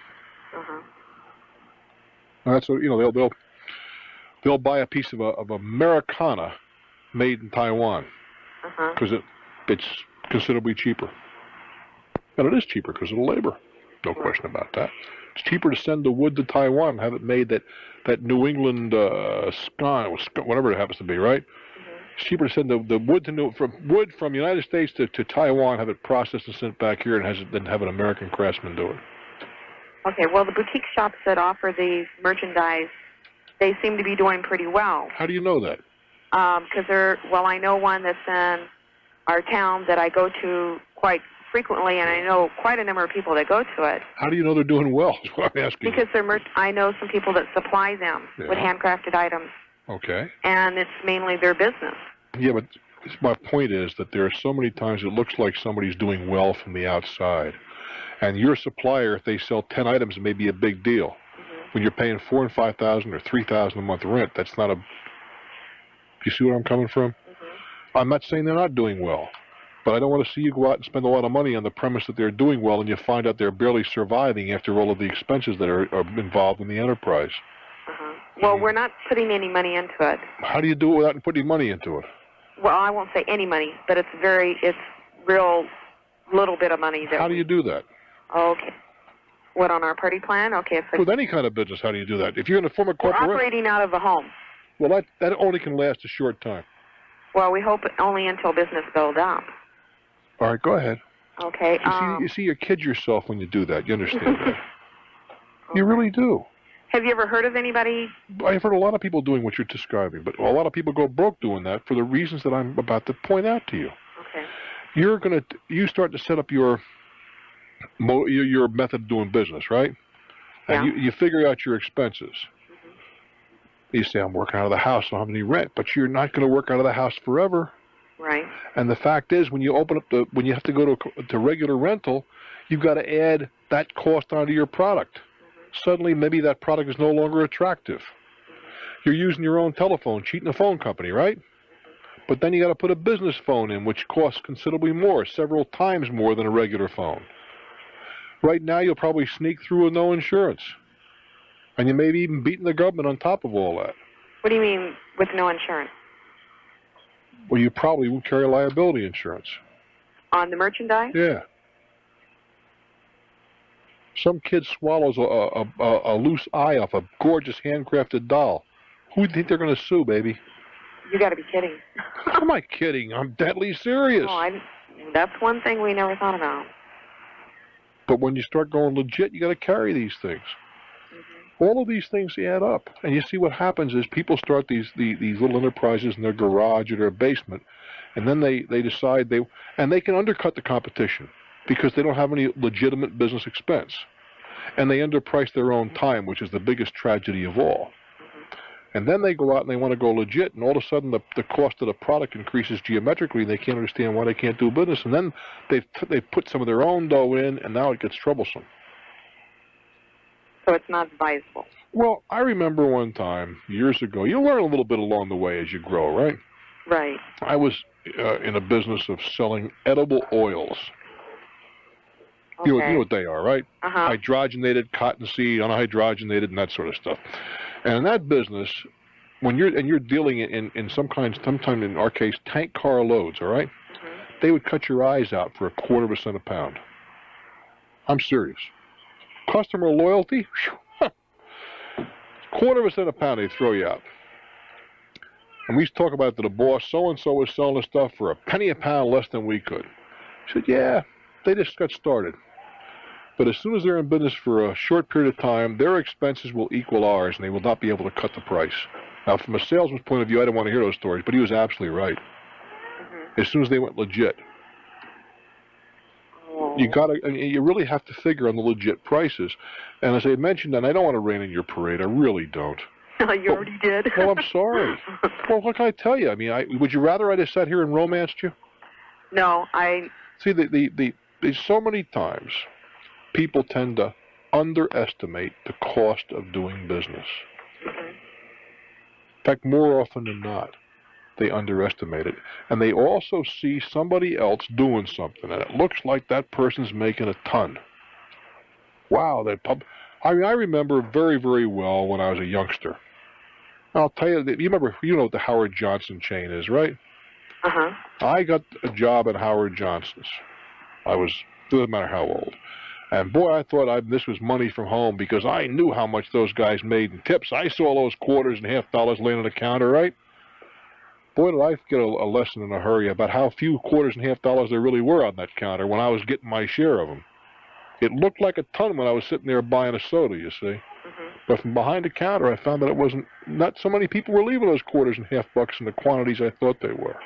That's they'll buy a piece of Americana made in Taiwan because it's considerably cheaper, and it is cheaper because of the labor. No question about that. It's cheaper to send the wood to Taiwan and have it made that New England scone, whatever it happens to be, right? It's cheaper to send the wood from the United States to Taiwan, have it processed and sent back here, than have an American craftsman do it. Okay, well, the boutique shops that offer these merchandise, they seem to be doing pretty well. How do you know that? Because I know one that's in our town that I go to quite frequently, and I know quite a number of people that go to it. How do you know they're doing well, is what I'm asking. Because I know some people that supply them with handcrafted items. Okay. And it's mainly their business. Yeah, but my point is that there are so many times it looks like somebody's doing well from the outside. And your supplier, if they sell 10 items, it may be a big deal. When you're paying $4,000 and $5,000 or $3,000 a month rent, that's not a... You see where I'm coming from? I'm not saying they're not doing well, but I don't want to see you go out and spend a lot of money on the premise that they're doing well, and you find out they're barely surviving after all of the expenses that are involved in the enterprise. Well, we're not putting any money into it. How do you do it without putting money into it? Well, I won't say any money, but it's real little bit of money. How do you do that? Okay. What, on our party plan? Okay. With any kind of business, how do you do that? If you're going to form a corporation... We're operating out of a home. Well, that only can last a short time. Well, we hope only until business builds up. All right, go ahead. Okay. You see, you kid yourself when you do that. You understand that? You really do. Have you ever heard of anybody? I've heard a lot of people doing what you're describing, but a lot of people go broke doing that for the reasons that I'm about to point out to you. Okay. You start to set up your method of doing business, right? And you figure out your expenses. You say, I'm working out of the house, I don't have any rent, but you're not going to work out of the house forever. Right. And the fact is, when you open up when you have to go to regular rental, you've got to add that cost onto your product. Suddenly, maybe that product is no longer attractive. You're using your own telephone, cheating the phone company, right? But then you got to put a business phone in, which costs considerably more, several times more than a regular phone. Right now, you'll probably sneak through with no insurance. And you may be even beating the government on top of all that. What do you mean with no insurance? Well, you probably won't carry liability insurance. On the merchandise? Yeah. Some kid swallows a loose eye off a gorgeous handcrafted doll. Who do you think they're going to sue, baby? You got to be kidding. How am I kidding? I'm deadly serious. That's one thing we never thought about. But when you start going legit, you got to carry these things. All of these things add up, and you see what happens is people start these little enterprises in their garage or their basement, and then they decide they can undercut the competition because they don't have any legitimate business expense, and they underprice their own time, which is the biggest tragedy of all. And then they go out and they want to go legit, and all of a sudden the cost of the product increases geometrically, and they can't understand why they can't do business. And then they put some of their own dough in, and now it gets troublesome. So it's not advisable. Well, I remember one time, years ago, you learn a little bit along the way as you grow, right? Right. I was in a business of selling edible oils. Okay. You know what they are, right? Uh-huh. Hydrogenated cottonseed, unhydrogenated, and that sort of stuff. And in that business, when you're dealing in sometimes in our case, tank car loads, all right? Mm-hmm. They would cut your eyes out for 1/4 cent a pound. I'm serious. Customer loyalty, 1/4 cent a pound, they throw you out. And we used to talk about it to the boss, so-and-so was selling the stuff for a penny a pound less than we could. He said, yeah, they just got started. But as soon as they're in business for a short period of time, their expenses will equal ours, and they will not be able to cut the price. Now, from a salesman's point of view, I didn't want to hear those stories, but he was absolutely right. Mm-hmm. As soon as they went legit. Oh. You really have to figure on the legit prices. And as I mentioned, and I don't want to rain on your parade, I really don't. You already did. Well, I'm sorry. Well, what can I tell you? I mean, would you rather I just sat here and romanced you? No, I... See, there's so many times people tend to underestimate the cost of doing business. Mm-hmm. In fact, more often than not, they underestimate it. And they also see somebody else doing something, and it looks like that person's making a ton. Wow, I remember very, very well when I was a youngster. I'll tell you, you know what the Howard Johnson chain is, right? Uh-huh. I got a job at Howard Johnson's. Doesn't matter how old. And boy, I thought this was money from home because I knew how much those guys made in tips. I saw those quarters and $half laying on the counter, right? Boy, did I get a lesson in a hurry about how few quarters and $half there really were on that counter when I was getting my share of them. It looked like a ton when I was sitting there buying a soda, you see. Mm-hmm. But from behind the counter, I found that not so many people were leaving those quarters and $half in the quantities I thought they were.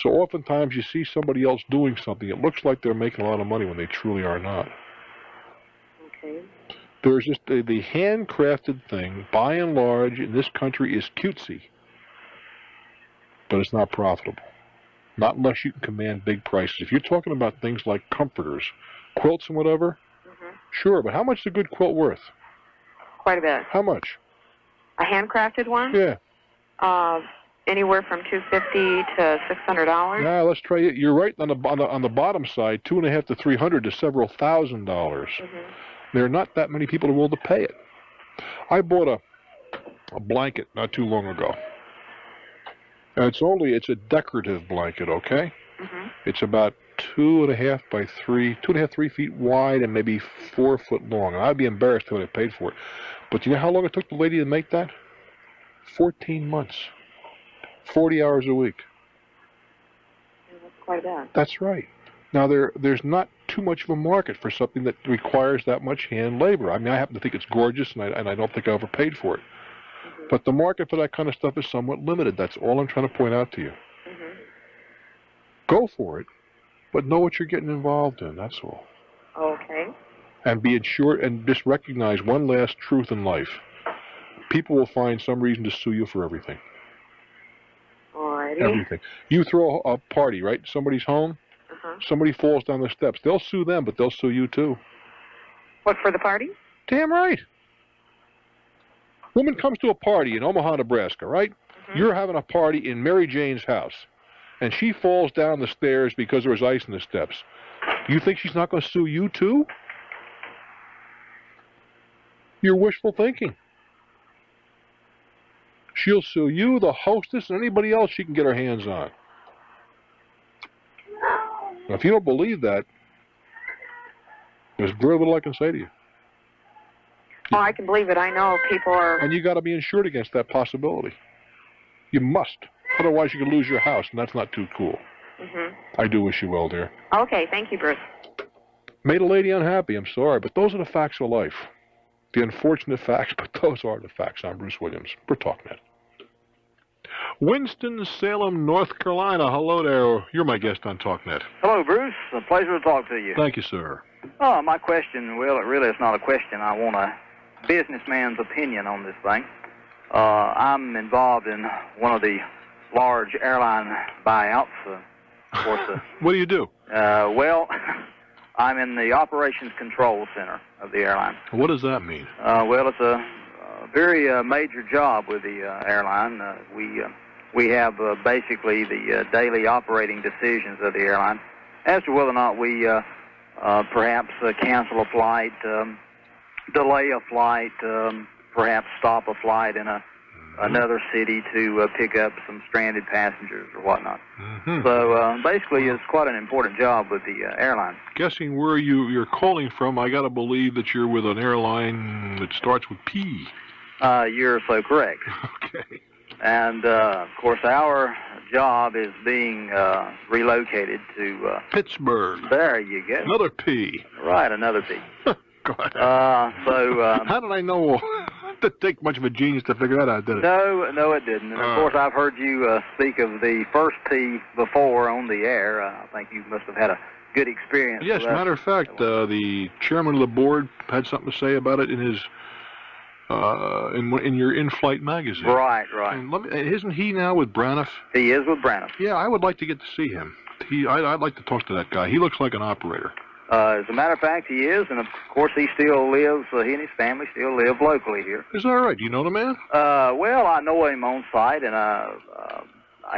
So oftentimes you see somebody else doing something, it looks like they're making a lot of money when they truly are not. Okay. There's just the handcrafted thing, by and large, in this country is cutesy. But it's not profitable. Not unless you can command big prices. If you're talking about things like comforters, quilts and whatever, mm-hmm. Sure, but how much is a good quilt worth? Quite a bit. How much? A handcrafted one? Yeah. Anywhere from $250 to $600. Yeah, let's try it. You're right on the bottom side, $250 to $300 to several $1,000s. Mm-hmm. There are not that many people who are willing to pay it. I bought a blanket not too long ago. And it's a decorative blanket, okay? Mm-hmm. It's about 2.5 by 3 feet wide and maybe 4 foot long. And I'd be embarrassed when I paid for it. But do you know how long it took the lady to make that? 14 months. 40 hours a week. Yeah, that's quite a bit. That's right. Now, there's not too much of a market for something that requires that much hand labor. I mean, I happen to think it's gorgeous, and I don't think I overpaid for it. Mm-hmm. But the market for that kind of stuff is somewhat limited. That's all I'm trying to point out to you. Mm-hmm. Go for it, but know what you're getting involved in, that's all. Okay. And be insured, and just recognize one last truth in life. People will find some reason to sue you for everything. Alrighty. Everything. You throw a party, right? Somebody's home. Uh-huh. Somebody falls down the steps. They'll sue them, but they'll sue you too. What, for the party? Damn right. Woman comes to a party in Omaha, Nebraska, right? Mm-hmm. You're having a party in Mary Jane's house, and she falls down the stairs because there was ice in the steps. You think she's not going to sue you too? You're wishful thinking. She'll sue you, the hostess, and anybody else she can get her hands on. Now, if you don't believe that, there's very little I can say to you. Oh, I can believe it. I know people are... And you got to be insured against that possibility. You must. Otherwise, you could lose your house, and that's not too cool. Mm-hmm. I do wish you well, dear. Okay, thank you, Bruce. Made a lady unhappy, I'm sorry, but those are the facts of life. The unfortunate facts, but those are the facts. I'm Bruce Williams for Talknet. Winston-Salem, North Carolina. Hello there. You're my guest on Talknet. Hello, Bruce. A pleasure to talk to you. Thank you, sir. Oh, my question, well, it really is not a question. I want a businessman's opinion on this thing. I'm involved in one of the large airline buyouts. Of course. What do you do? Well, I'm in the operations control center of the airline. What does that mean? Well, it's a very major job with the airline. We have basically the daily operating decisions of the airline as to whether or not we perhaps cancel a flight, delay a flight, perhaps stop a flight in another city to pick up some stranded passengers or whatnot. So basically, it's quite an important job with the airline. Guessing where you're calling from, I got to believe that you're with an airline that starts with P. You're so correct. Okay. And, of course, our job is being relocated to... Pittsburgh. There you go. Another P. Right, another P. Go ahead. How did I know? It didn't take much of a genius to figure that out, did it? No, it didn't. And, of course, I've heard you speak of the first P before on the air. I think you must have had a good experience. Yes, matter of fact, the chairman of the board had something to say about it in his... in your in-flight magazine. Right. And isn't he now with Braniff? He is with Braniff. Yeah, I would like to get to see him. I'd like to talk to that guy. He looks like an operator. As a matter of fact, he is, and of course he still lives, he and his family still live locally here. Is that right? Do you know the man? Well, I know him on site, and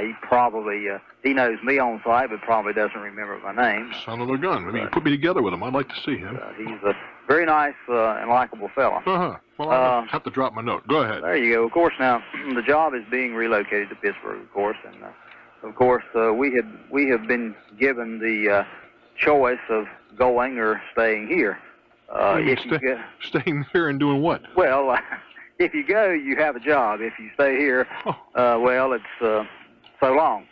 he probably, he knows me on site, but probably doesn't remember my name. Son of a gun. Maybe you put me together with him. I'd like to see him. He's a very nice and likable fellow. Well, I'll have to drop my note. Go ahead. There you go. Of course, now, the job is being relocated to Pittsburgh, of course, and of course, we have been given the choice of going or staying here. Staying here and doing what? Well, if you go, you have a job. If you stay here, well, it's so long.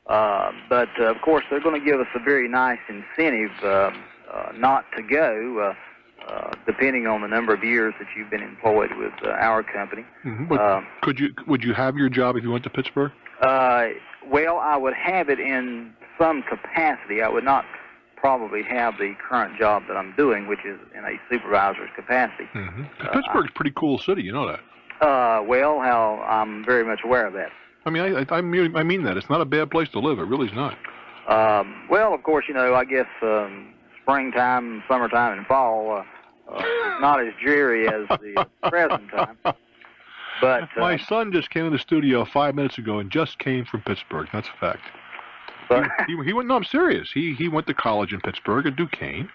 But, of course, they're going to give us a very nice incentive not to go, depending on the number of years that you've been employed with our company. But would you have your job if you went to Pittsburgh? Well, I would have it in some capacity. I would not probably have the current job that I'm doing, which is in a supervisor's capacity. Pittsburgh's a pretty cool city, you know that. Well, I'm very much aware of that. I mean, I mean that. It's not a bad place to live. It really is not. Well, of course, I guess springtime, summertime, and fall not as dreary as the present time. But my son just came in the studio 5 minutes ago and just came from Pittsburgh. That's a fact. He went. No, I'm serious. He went to college in Pittsburgh at Duquesne,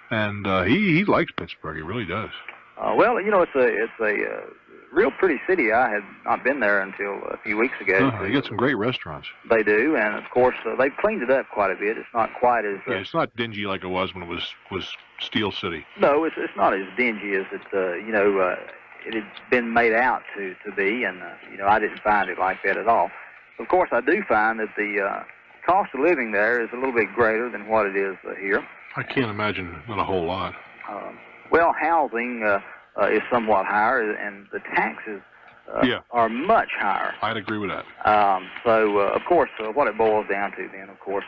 and he likes Pittsburgh. He really does. Well, it's a real pretty city. I had not been there until a few weeks ago. They got some great restaurants. They do, and of course they've cleaned it up quite a bit. It's not quite as it's not dingy like it was when it was Steel City. No, it's not as dingy as it it had been made out to be, and I didn't find it like that at all. Of course, I do find that the cost of living there is a little bit greater than what it is here. I can't imagine not a whole lot. Well, housing is somewhat higher, and the taxes are much higher. I'd agree with that. So, of course, what it boils down to then, of course,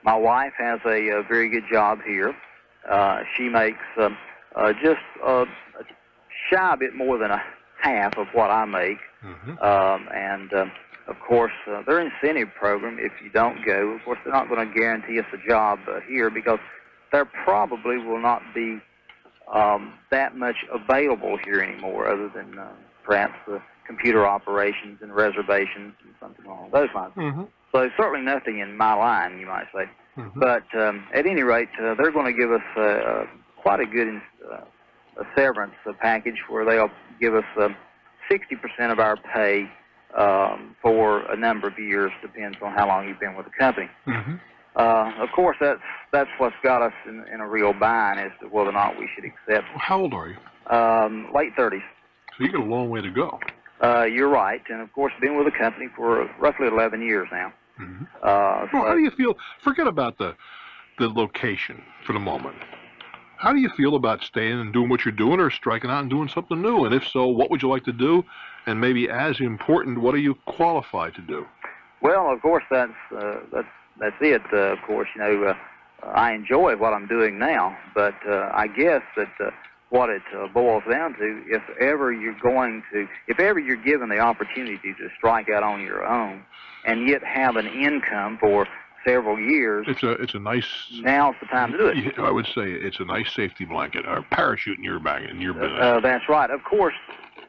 my wife has a very good job here. She makes just shy a bit more than a half of what I make. And, of course, their incentive program, if you don't go, of course, they're not going to guarantee us a job here because there probably will not be that much available here anymore other than perhaps computer operations and reservations and something along those lines. So certainly nothing in my line, you might say. But at any rate, they're going to give us quite a good a severance package where they'll give us 60% of our pay for a number of years, depends on how long you've been with the company. Of course, that's what's got us in a real bind as to whether or not we should accept. How old are you? Late 30s. So you got a long way to go. You're right, and of course, been with the company for roughly 11 years now. Well, how do you feel? Forget about the location for the moment. How do you feel about staying and doing what you're doing, or striking out and doing something new? And if so, what would you like to do? And maybe as important, what are you qualified to do? Well, of course, that's it. Of course, I enjoy what I'm doing now, but I guess that what it boils down to. If ever you're given the opportunity to strike out on your own, and yet have an income for several years, it's a nice. Now's the time to do it. I would say it's a nice safety blanket, or parachute in your bag, in your business. That's right. Of course,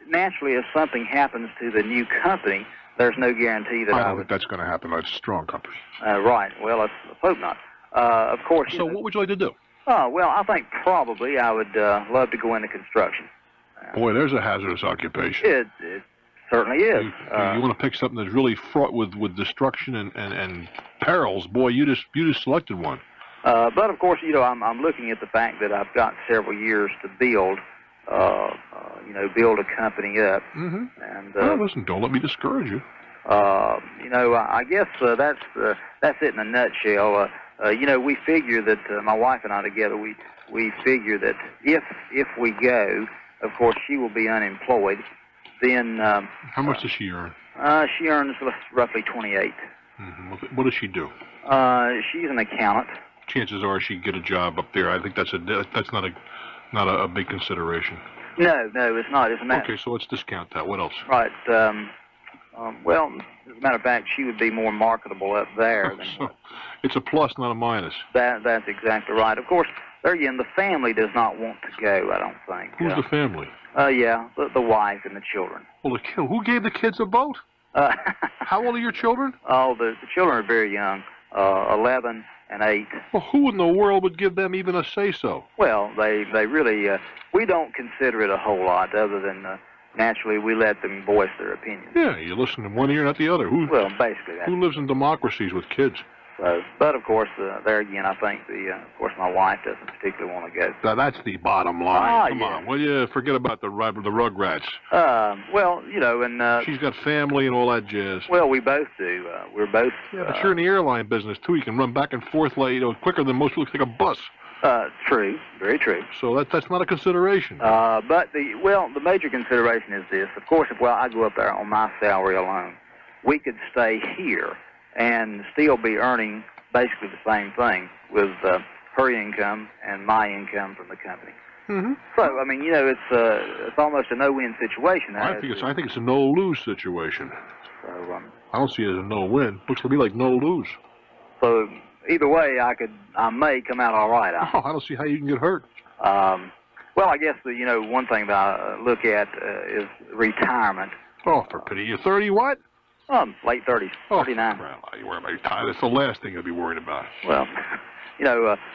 naturally, if something happens to the new company, there's no guarantee that I don't think that's going to happen. It's a strong company. Right. Well, let's hope not. Of course. So, what would you like to do? Oh, well, I think probably I would love to go into construction. Boy, there's a hazardous occupation. It certainly is. You want to pick something that's really fraught with destruction and perils. Boy, you just selected one. But of course, I'm looking at the fact that I've got several years to build a company up. Mm-hmm. And well, listen, don't let me discourage you. I guess that's it in a nutshell. We figure that my wife and I together, we figure that if we go, of course, she will be unemployed. Then how much does she earn? She earns roughly 28. Mm-hmm. What does she do? She's an accountant. Chances are she'd get a job up there. I think that's not a big consideration. No, it's not. It's not. Okay, so let's discount that. What else? Right. Well, as a matter of fact, she would be more marketable up there. So it's a plus, not a minus. That's exactly right. Of course, there again, the family does not want to go, I don't think. Who's the family? Yeah, the wife and the children. Well, who gave the kids a boat? How old are your children? Oh, the children are very young, 11 and 8. Well, who in the world would give them even a say-so? Well, they really, we don't consider it a whole lot, other than naturally we let them voice their opinions. Yeah, you listen to one ear, not the other. Well, basically that. Who lives in democracies with kids? But of course, there again, I think of course, my wife doesn't particularly want to go. Now, that's the bottom line. Come on, will you forget about the Rugrats? Well, and she's got family and all that jazz. Well, we both do. We're both. Yeah, but you're in the airline business too. You can run back and forth, quicker than most people take a bus. True, very true. So that's not a consideration. But the major consideration is this. Of course, if I go up there on my salary alone, we could stay here and still be earning basically the same thing with her income and my income from the company. Mm-hmm. So, I mean, it's almost a no-win situation. I think it's a no-lose situation. So, I don't see it as a no-win. Looks to me like no-lose. So, either way, I may come out all right. I don't see how you can get hurt. Well, I guess one thing that I look at is retirement. Oh, for pity! You're 30 what? Late 30s, 39. Well, you worry about your time. That's the last thing I'd be worried about. Well,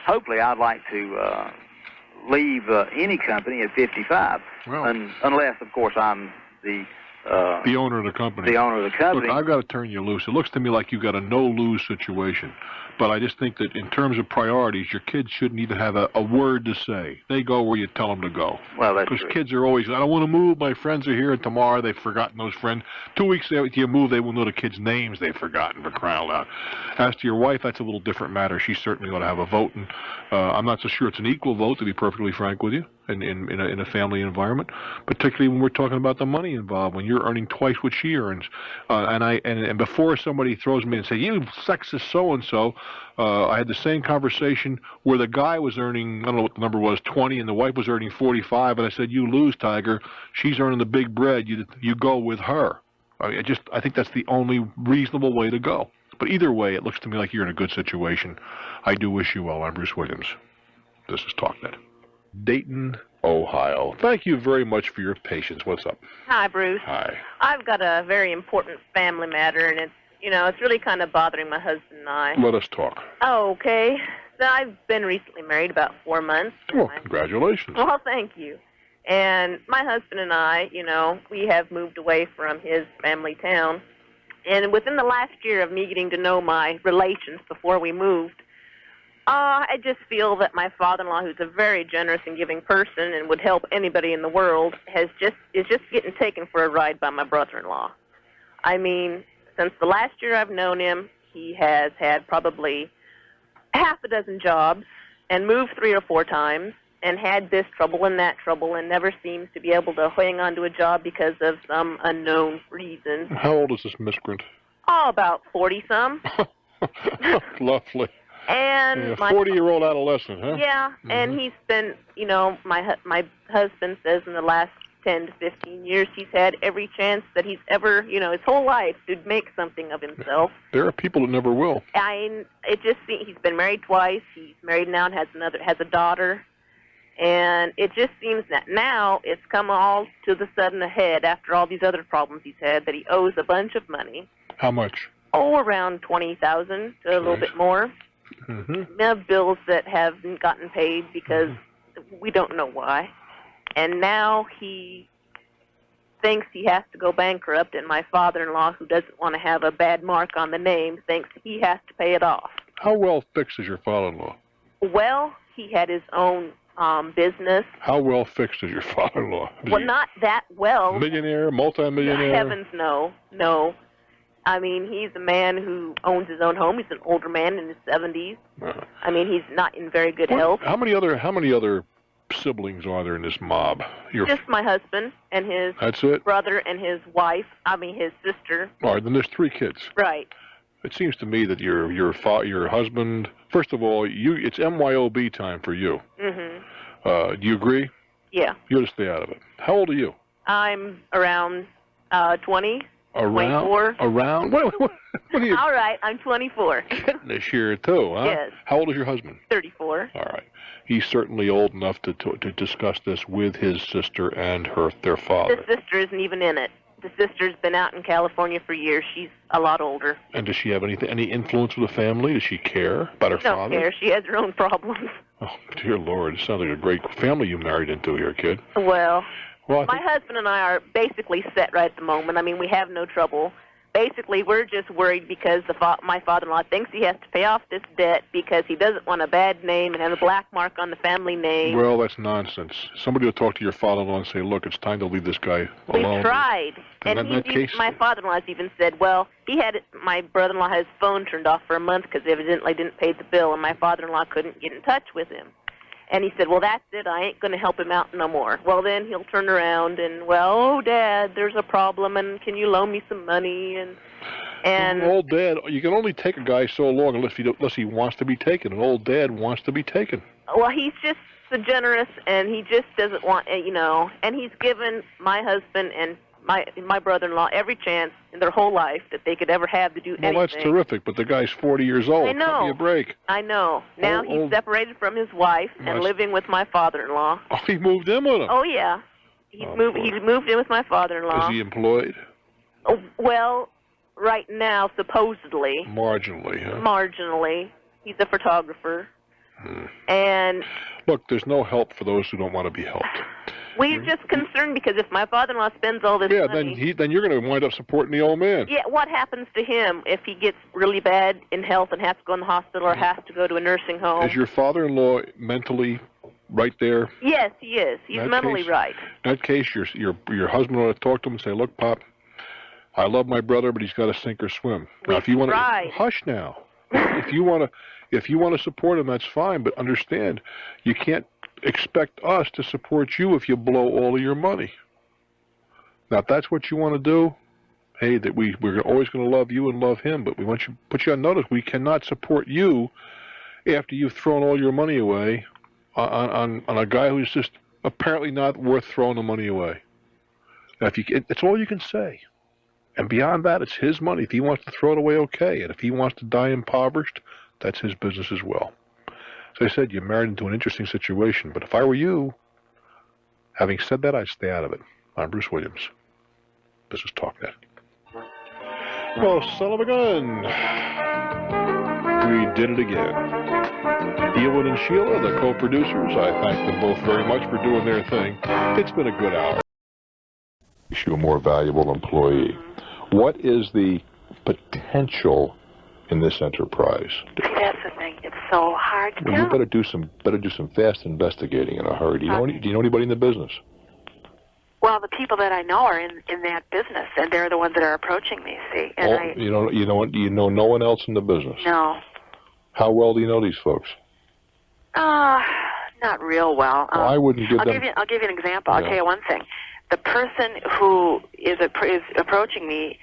hopefully I'd like to leave any company at 55. Well, unless, of course, I'm the owner of the company. The owner of the company. Look, I've got to turn you loose. It looks to me like you've got a no-lose situation. But I just think that in terms of priorities, your kids shouldn't even have a word to say. They go where you tell them to go. Well, that's true. Because kids are always, I don't want to move, my friends are here, and tomorrow they've forgotten those friends. 2 weeks after you move, they will know the kids' names they've forgotten, for crying out. As to your wife, that's a little different matter. She certainly ought to have a vote, and I'm not so sure it's an equal vote, to be perfectly frank with you, in a family environment, particularly when we're talking about the money involved, when you're earning twice what she earns. And before somebody throws me and says, you sexist so-and-so, I had the same conversation where the guy was earning, I don't know what the number was, 20, and the wife was earning 45, and I said, you lose, Tiger. She's earning the big bread. You go with her. I think that's the only reasonable way to go. But either way, it looks to me like you're in a good situation. I do wish you well. I'm Bruce Williams. This is Talknet. Dayton, Ohio. Thank you very much for your patience. What's up? Hi, Bruce. Hi. I've got a very important family matter, and it's really kind of bothering my husband and I. Let us talk. Oh, okay. So I've been recently married, about 4 months. Well, congratulations. Well, thank you. And my husband and I, we have moved away from his family town. And within the last year of me getting to know my relations before we moved, I just feel that my father-in-law, who's a very generous and giving person and would help anybody in the world, is just getting taken for a ride by my brother-in-law. I mean, since the last year I've known him, he has had probably half a dozen jobs and moved 3 or 4 times and had this trouble and that trouble and never seems to be able to hang on to a job because of some unknown reason. How old is this miscreant? Oh, about 40-some. Lovely. And a 40-year-old adolescent, huh? Yeah, and he's been, you know, my husband says in the last 10 to 15 years he's had every chance that he's ever, you know, his whole life to make something of himself. There are people that never will. He's been married twice. He's married now and has a daughter. And it just seems that now it's come all to the sudden ahead after all these other problems he's had that he owes a bunch of money. How much? Oh, around $20,000 to a little bit more. We have bills that haven't gotten paid because we don't know why. And now he thinks he has to go bankrupt, and my father-in-law, who doesn't want to have a bad mark on the name, thinks he has to pay it off. How well fixed is your father-in-law? Well, he had his own business. How well fixed is your father-in-law? Well, not that well. Millionaire, multi-millionaire? Heavens, no. I mean, he's a man who owns his own home. He's an older man in his 70s. I mean, he's not in very good health. How many other siblings are there in this mob? Just my husband and his brother and his wife. I mean, his sister. All right, then there's 3 kids. Right. It seems to me that your husband. First of all, it's MYOB time for you. Do you agree? Yeah. You got to stay out of it. How old are you? I'm around 20. Around? 24. Around? What are you? All right, I'm 24. This year, too, huh? Yes. How old is your husband? 34. All right. He's certainly old enough to discuss this with his sister and their father. The sister isn't even in it. The sister's been out in California for years. She's a lot older. And does she have any influence with the family? Does she care about her father? She don't care. She has her own problems. Oh, dear Lord. It sounds like a great family you married into here, kid. Well, my husband and I are basically set right at the moment. I mean, we have no trouble. Basically, we're just worried because my father-in-law thinks he has to pay off this debt because he doesn't want a bad name and have a black mark on the family name. Well, that's nonsense. Somebody will talk to your father-in-law and say, look, it's time to leave this guy alone. We tried. My father-in-law has even said, well, my brother-in-law had his phone turned off for a month because evidently didn't pay the bill, and my father-in-law couldn't get in touch with him. And he said, well, that's it. I ain't going to help him out no more. Well, then he'll turn around and, oh, Dad, there's a problem, and can you loan me some money? And old Dad, you can only take a guy so long unless he wants to be taken. An old dad wants to be taken. Well, he's just so generous, and he just doesn't want, and he's given my husband and my brother-in-law every chance in their whole life that they could ever have to do anything. Well, that's terrific, but the guy's 40 years old. I know. Cut me a break. I know. Now he's separated from his wife and living with my father-in-law. Oh, he moved in with him? Oh, yeah. He moved in with my father-in-law. Is he employed? Oh, well, right now, supposedly. Marginally, huh? Marginally. He's a photographer. And look, there's no help for those who don't want to be helped. We're just concerned because if my father-in-law spends all this money... then you're going to wind up supporting the old man. Yeah, what happens to him if he gets really bad in health and has to go in the hospital or has to go to a nursing home? Is your father-in-law mentally right there? Yes, he is. He's mentally right. In that case, your husband ought to talk to him and say, look, Pop, I love my brother, but he's got to sink or swim. Now, if you want to... Hush now. If you want to support him, that's fine, but understand, you can't expect us to support you if you blow all of your money. Now, if that's what you want to do, hey, we're always going to love you and love him, but we want you put you on notice. We cannot support you after you've thrown all your money away on a guy who's just apparently not worth throwing the money away. Now, it's all you can say. And beyond that, it's his money. If he wants to throw it away, okay. And if he wants to die impoverished, that's his business as well. As I said, you're married into an interesting situation. But if I were you, having said that, I'd stay out of it. I'm Bruce Williams. This is Talknet. Well, son of a gun. We did it again. Ewan and Sheila, the co-producers, I thank them both very much for doing their thing. It's been a good hour. Makes you a more valuable employee. What is the potential in this enterprise? See, that's the thing. It's so hard to tell. You better do some fast investigating in a hurry. Do you know anybody in the business? Well, the people that I know are in that business, and they're the ones that are approaching me. See, and you know no one else in the business. No. How well do you know these folks? Not real well. I wouldn't give them. I'll give you an example. Yeah. I'll tell you one thing. The person who is approaching me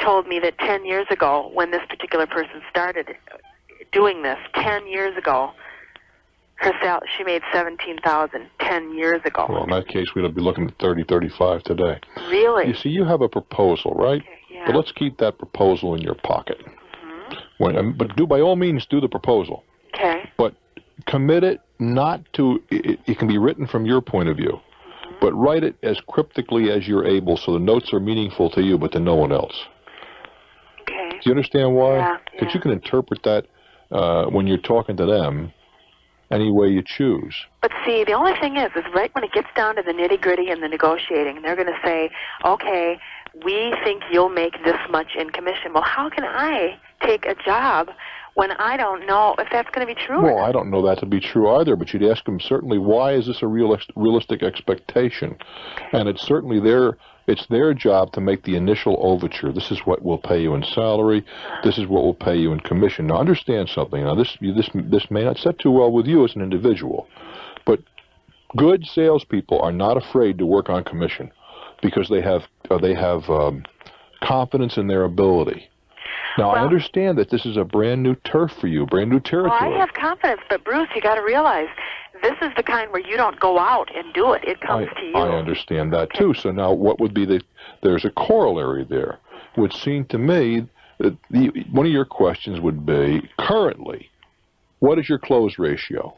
told me that 10 years ago, when this particular person started doing this 10 years ago. She made $17,000 10 years ago. Well, in that case, we'd be looking at 30, 35 today. Really? You see, you have a proposal, right? Okay, yeah. But let's keep that proposal in your pocket. But by all means, do the proposal. Okay. But commit it not to. It can be written from your point of view, but write it as cryptically as you're able, so the notes are meaningful to you, but to no one else. Okay. Do you understand why? Yeah. Because you can interpret that when you're talking to them any way you choose. But see, the only thing is right when it gets down to the nitty-gritty and the negotiating, they're going to say, okay, we think you'll make this much in commission. Well, how can I take a job when I don't know if that's going to be true? Well, I don't know that to be true either, but you'd ask them certainly, why is this a realistic expectation? And it's certainly their job to make the initial overture. This is what we'll pay you in salary. This is what we'll pay you in commission. Now, understand something. Now, this may not set too well with you as an individual, but good salespeople are not afraid to work on commission because they have confidence in their ability. Now, I understand that this is a brand new turf for you, brand new territory. Well, I have confidence, but Bruce, you got to realize this is the kind where you don't go out and do it. It comes to you. I understand that too. So now, what would be there's a corollary there. It would seem to me that one of your questions would be, currently, what is your close ratio?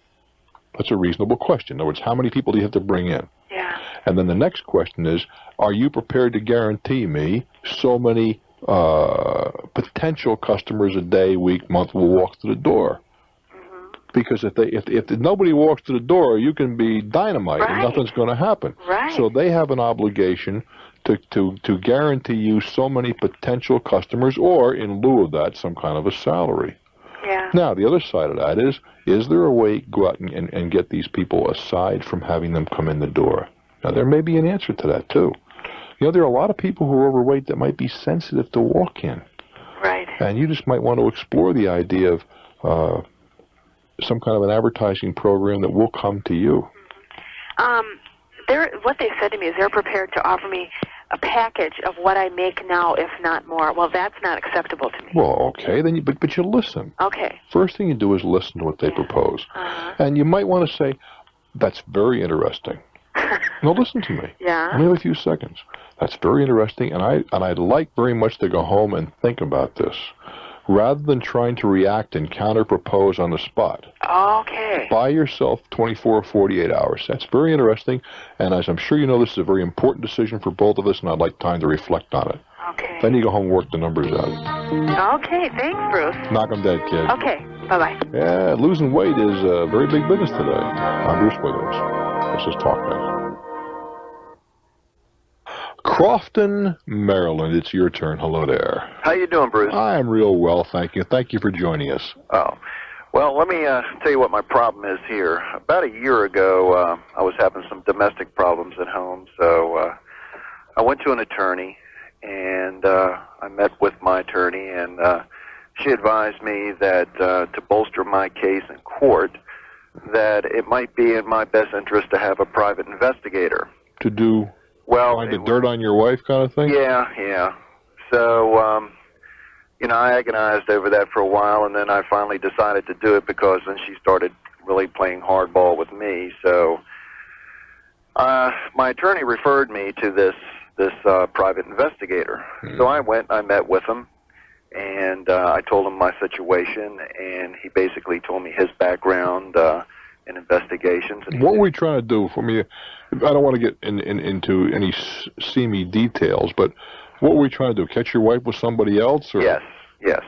That's a reasonable question. In other words, how many people do you have to bring in? Yeah. And then the next question is, are you prepared to guarantee me so many potential customers a day, week, month will walk through the door? Because if nobody walks through the door, you can be dynamite and nothing's going to happen. Right. So they have an obligation to guarantee you so many potential customers, or in lieu of that, some kind of a salary. Yeah. Now, the other side of that is there a way to go out and get these people aside from having them come in the door? Now, there may be an answer to that, too. You know, there are a lot of people who are overweight that might be sensitive to walk-in. Right. And you just might want to explore the idea of some kind of an advertising program that will come to you. What they said to me is they're prepared to offer me a package of what I make now, if not more. Well, that's not acceptable to me. Well, okay, then but you listen. Okay. First thing you do is listen to what they propose. And you might want to say, that's very interesting. No, listen to me. Yeah. Only have a few seconds. That's very interesting, and I'd like very much to go home and think about this, rather than trying to react and counter-propose on the spot. Okay. Buy yourself 24 or 48 hours. That's very interesting, and as I'm sure you know, this is a very important decision for both of us, and I'd like time to reflect on it. Okay. Then you go home and work the numbers out. Okay, thanks, Bruce. Knock 'em dead, kid. Okay, bye-bye. Yeah, losing weight is a very big business today. I'm Bruce Williams. This is Talknet. Crofton, Maryland, it's your turn. Hello there. How you doing, Bruce? I am real well, thank you. Thank you for joining us. Oh, well, let me tell you what my problem is here. About a year ago, I was having some domestic problems at home, so I went to an attorney, and I met with my attorney, and she advised me that to bolster my case in court, that it might be in my best interest to have a private investigator. To do... find the dirt on your wife kind of thing? Yeah. So, I agonized over that for a while, and then I finally decided to do it because then she started really playing hardball with me. So, my attorney referred me to this private investigator. So I went, I met with him, and I told him my situation, and he basically told me his background in investigations. And what were we trying to do? For me, I don't want to get into any seamy details, but what were we trying to do? Catch your wife with somebody else? Or? Yes.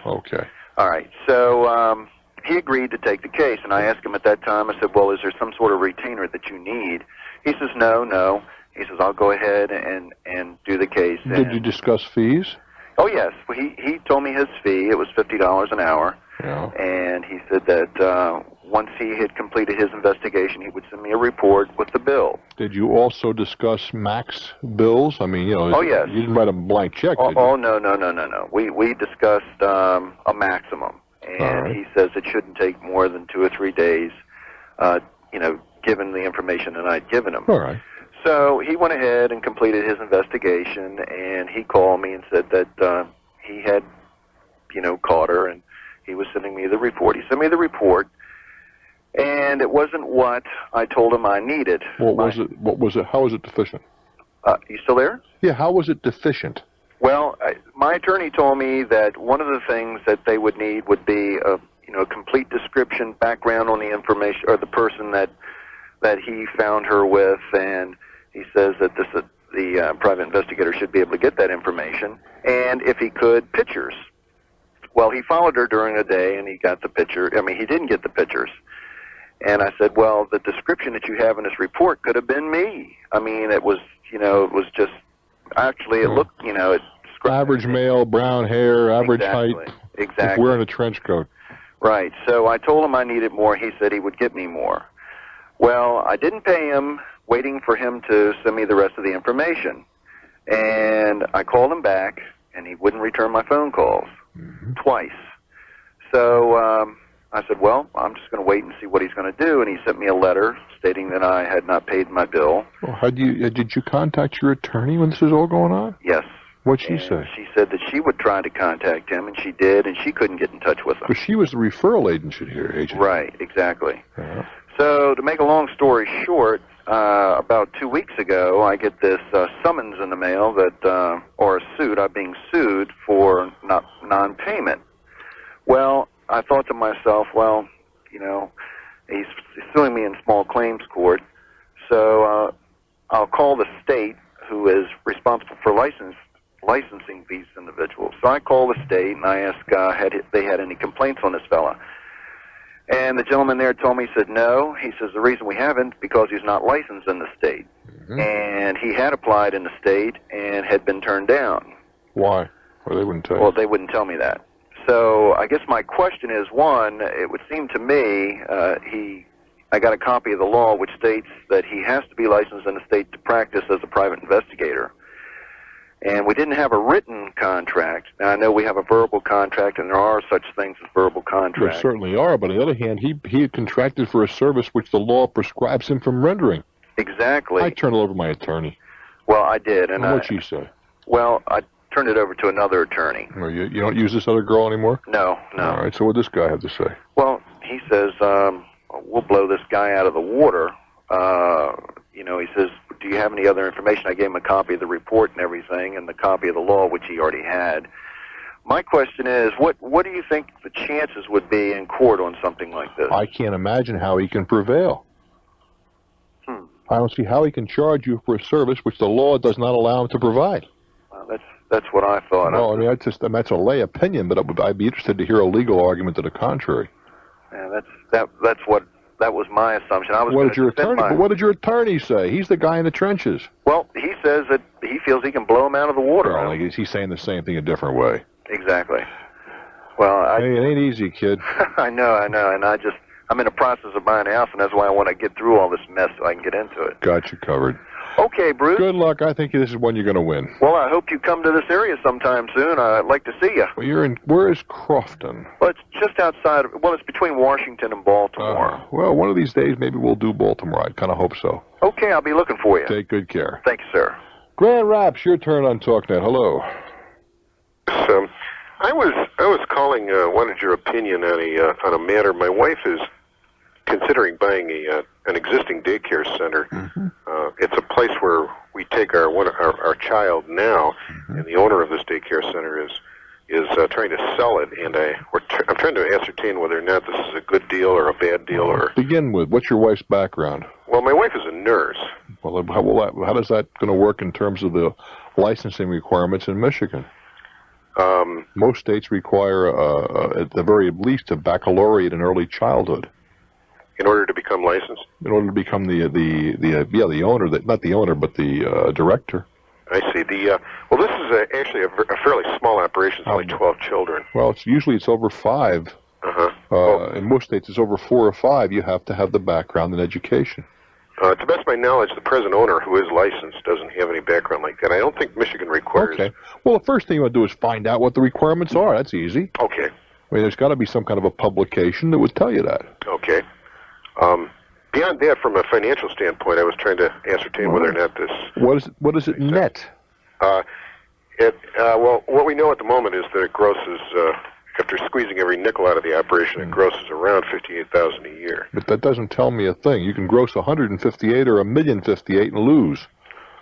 Okay. All right. So he agreed to take the case, and I asked him at that time, I said, well, is there some sort of retainer that you need? He says, no. He says, I'll go ahead and do the case. Did you discuss fees? Oh, yes. Well, he told me his fee. It was $50 an hour. Yeah. And he said that once he had completed his investigation, he would send me a report with the bill. Did you also discuss max bills? I mean, Oh, yes. You didn't write a blank check, did you? Oh, no. We discussed a maximum. And he says it shouldn't take more than 2 or 3 days, given the information that I'd given him. All right. So he went ahead and completed his investigation, and he called me and said that he had, caught her, and he was sending me the report. He sent me the report, and it wasn't what I told him I needed. What was it? How was it deficient? You still there? Yeah, how was it deficient? Well, my attorney told me that one of the things that they would need would be a complete description, background on the information or the person that he found her with, and he says that the private investigator should be able to get that information, and if he could, pictures. Well, he followed her during the day, and he got the picture. I mean, he didn't get the pictures. And I said, well, the description that you have in this report could have been me. I mean, it was, it was just, actually, it looked, it average male, brown hair, average height. Exactly. Wearing a trench coat. Right. So I told him I needed more. He said he would get me more. Well, I didn't pay him, waiting for him to send me the rest of the information. And I called him back, and he wouldn't return my phone calls twice. So I said, well, I'm just going to wait and see what he's going to do. And he sent me a letter stating that I had not paid my bill. Well, did you contact your attorney when this was all going on? Yes. What'd she say? She said that she would try to contact him, and she did, and she couldn't get in touch with him. Because she was the referral agent here, Right, exactly. Uh-huh. So to make a long story short, about 2 weeks ago, I get this summons in the mail that, or a suit. I'm being sued for non-payment. Well, I thought to myself, well, he's suing me in small claims court, so I'll call the state who is responsible for licensing these individuals. So I call the state and I ask if they had any complaints on this fella. And the gentleman there told me, he said, no. He says, the reason we haven't, because he's not licensed in the state. And he had applied in the state and had been turned down. Why? Or they wouldn't tell you? Well, they wouldn't tell me that. So I guess my question is, one, it would seem to me I got a copy of the law which states that he has to be licensed in the state to practice as a private investigator. And we didn't have a written contract. Now, I know we have a verbal contract, and there are such things as verbal contracts. There certainly are, but on the other hand, he had contracted for a service which the law prescribes him from rendering. Exactly. I turned it over to my attorney. Well, I did. And what'd she say? Well, I turned it over to another attorney. Well, you don't use this other girl anymore? No. All right, so what does this guy have to say? Well, he says, we'll blow this guy out of the water. He says, do you have any other information? I gave him a copy of the report and everything, and the copy of the law, which he already had. My question is, what do you think the chances would be in court on something like this? I can't imagine how he can prevail. I don't see how he can charge you for a service which the law does not allow him to provide. That's what I thought. Well, I mean, that's a lay opinion, but I'd be interested to hear a legal argument to the contrary. Yeah, that was my assumption. What did your attorney say? He's the guy in the trenches. Well, he says that he feels he can blow him out of the water. Well, he's saying the same thing a different way. Exactly. Well, hey, it ain't easy, kid. I know, and I'm in the process of buying a house, and that's why I want to get through all this mess so I can get into it. Got you covered. Okay, Bruce. Good luck. I think this is one you're going to win. Well, I hope you come to this area sometime soon. I'd like to see you. Well, where is Crofton? Well, it's just outside it's between Washington and Baltimore. Well, one of these days, maybe we'll do Baltimore. I kind of hope so. Okay, I'll be looking for you. Take good care. Thank you, sir. Grand Raps, your turn on Talknet. Hello. I was calling, wanted your opinion on a matter. My wife is considering buying an existing daycare center. It's a place where we take our child now, and the owner of this daycare center is trying to sell it, and I'm trying to ascertain whether or not this is a good deal or a bad deal. Or begin with, what's your wife's background? Well, my wife is a nurse. Well, how does that going to work in terms of the licensing requirements in Michigan? Most states require, at the very least, a baccalaureate in early childhood. In order to become licensed? In order to become the owner, not the owner, but the director. I see. Well, this is actually a fairly small operation. It's only 12 children. Well, usually it's over 5. In most states, it's over 4 or 5. You have to have the background in education. To the best of my knowledge, the present owner, who is licensed, doesn't have any background like that. I don't think Michigan requires... Okay. Well, the first thing you want to do is find out what the requirements are. That's easy. Okay. I mean, there's got to be some kind of a publication that would tell you that. Okay. Beyond that, from a financial standpoint, I was trying to ascertain whether or not this... What does it net? Well, what we know at the moment is that it grosses after squeezing every nickel out of the operation, it grosses around $58,000 a year. But that doesn't tell me a thing. You can gross 158 or $1,058,000 and lose.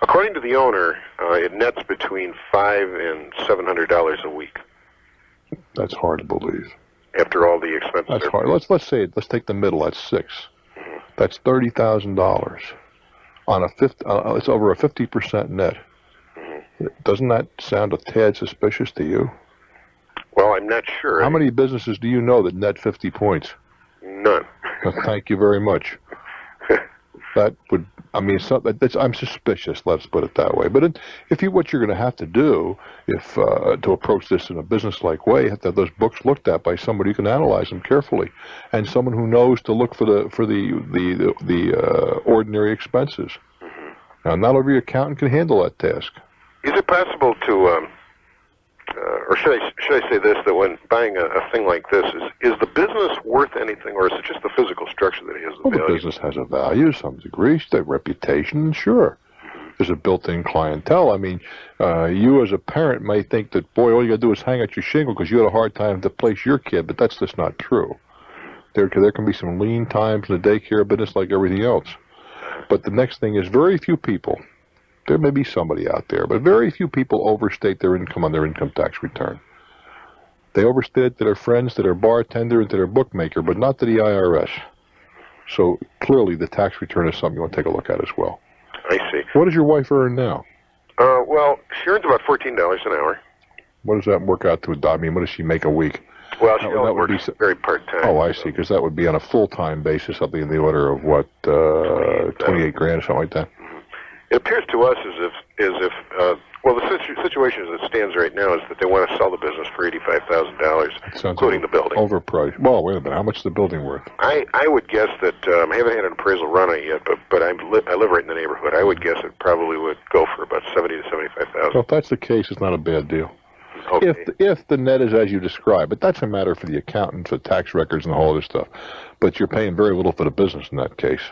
According to the owner, it nets between $500 and $700 a week. That's hard to believe. After all the expenses. That's hard. Let's take the middle. That's 6. That's $30,000 on a it's over a 50% net. Doesn't that sound a tad suspicious to you? Well, I'm not sure. How many businesses do you know that net 50 points? None. Thank you very much. That would, I mean, I'm suspicious. Let's put it that way. But what you're going to have to do, to approach this in a business-like way, you have to have those books looked at by somebody who can analyze them carefully, and someone who knows to look for the ordinary expenses. Now, not every accountant can handle that task. Is it possible to, or should I say this, that when buying a thing like this, is the business worth anything, or is it just the physical structure that has the value? The business has a value to some degree, their reputation, sure. There's a built-in clientele. I mean, you as a parent may think that, boy, all you got to do is hang out your shingle because you had a hard time to place your kid, but that's just not true. There can be some lean times in the daycare business like everything else. But the next thing is very few people, there may be somebody out there, but very few people overstate their income on their income tax return. They overstate it to their friends, to their bartender, and to their bookmaker, but not to the IRS. So clearly the tax return is something you want to take a look at as well. I see. What does your wife earn now? Well, she earns about $14 an hour. What does that work out to? I mean, what does she make a week? Well, she only works very part-time. Oh, I see, because that would be on a full-time basis, something in the order of, what, 28 grand or something like that? It appears to us as if the situation as it stands right now is that they want to sell the business for $85,000, including the building. Overpriced. Well, wait a minute. How much is the building worth? I would guess that, I haven't had an appraisal run on it yet, but I live right in the neighborhood. I would guess it probably would go for about $70,000 to $75,000. Well, if that's the case, it's not a bad deal. Okay. If the net is as you describe, but that's a matter for the accountants, the tax records, and all other stuff. But you're paying very little for the business in that case.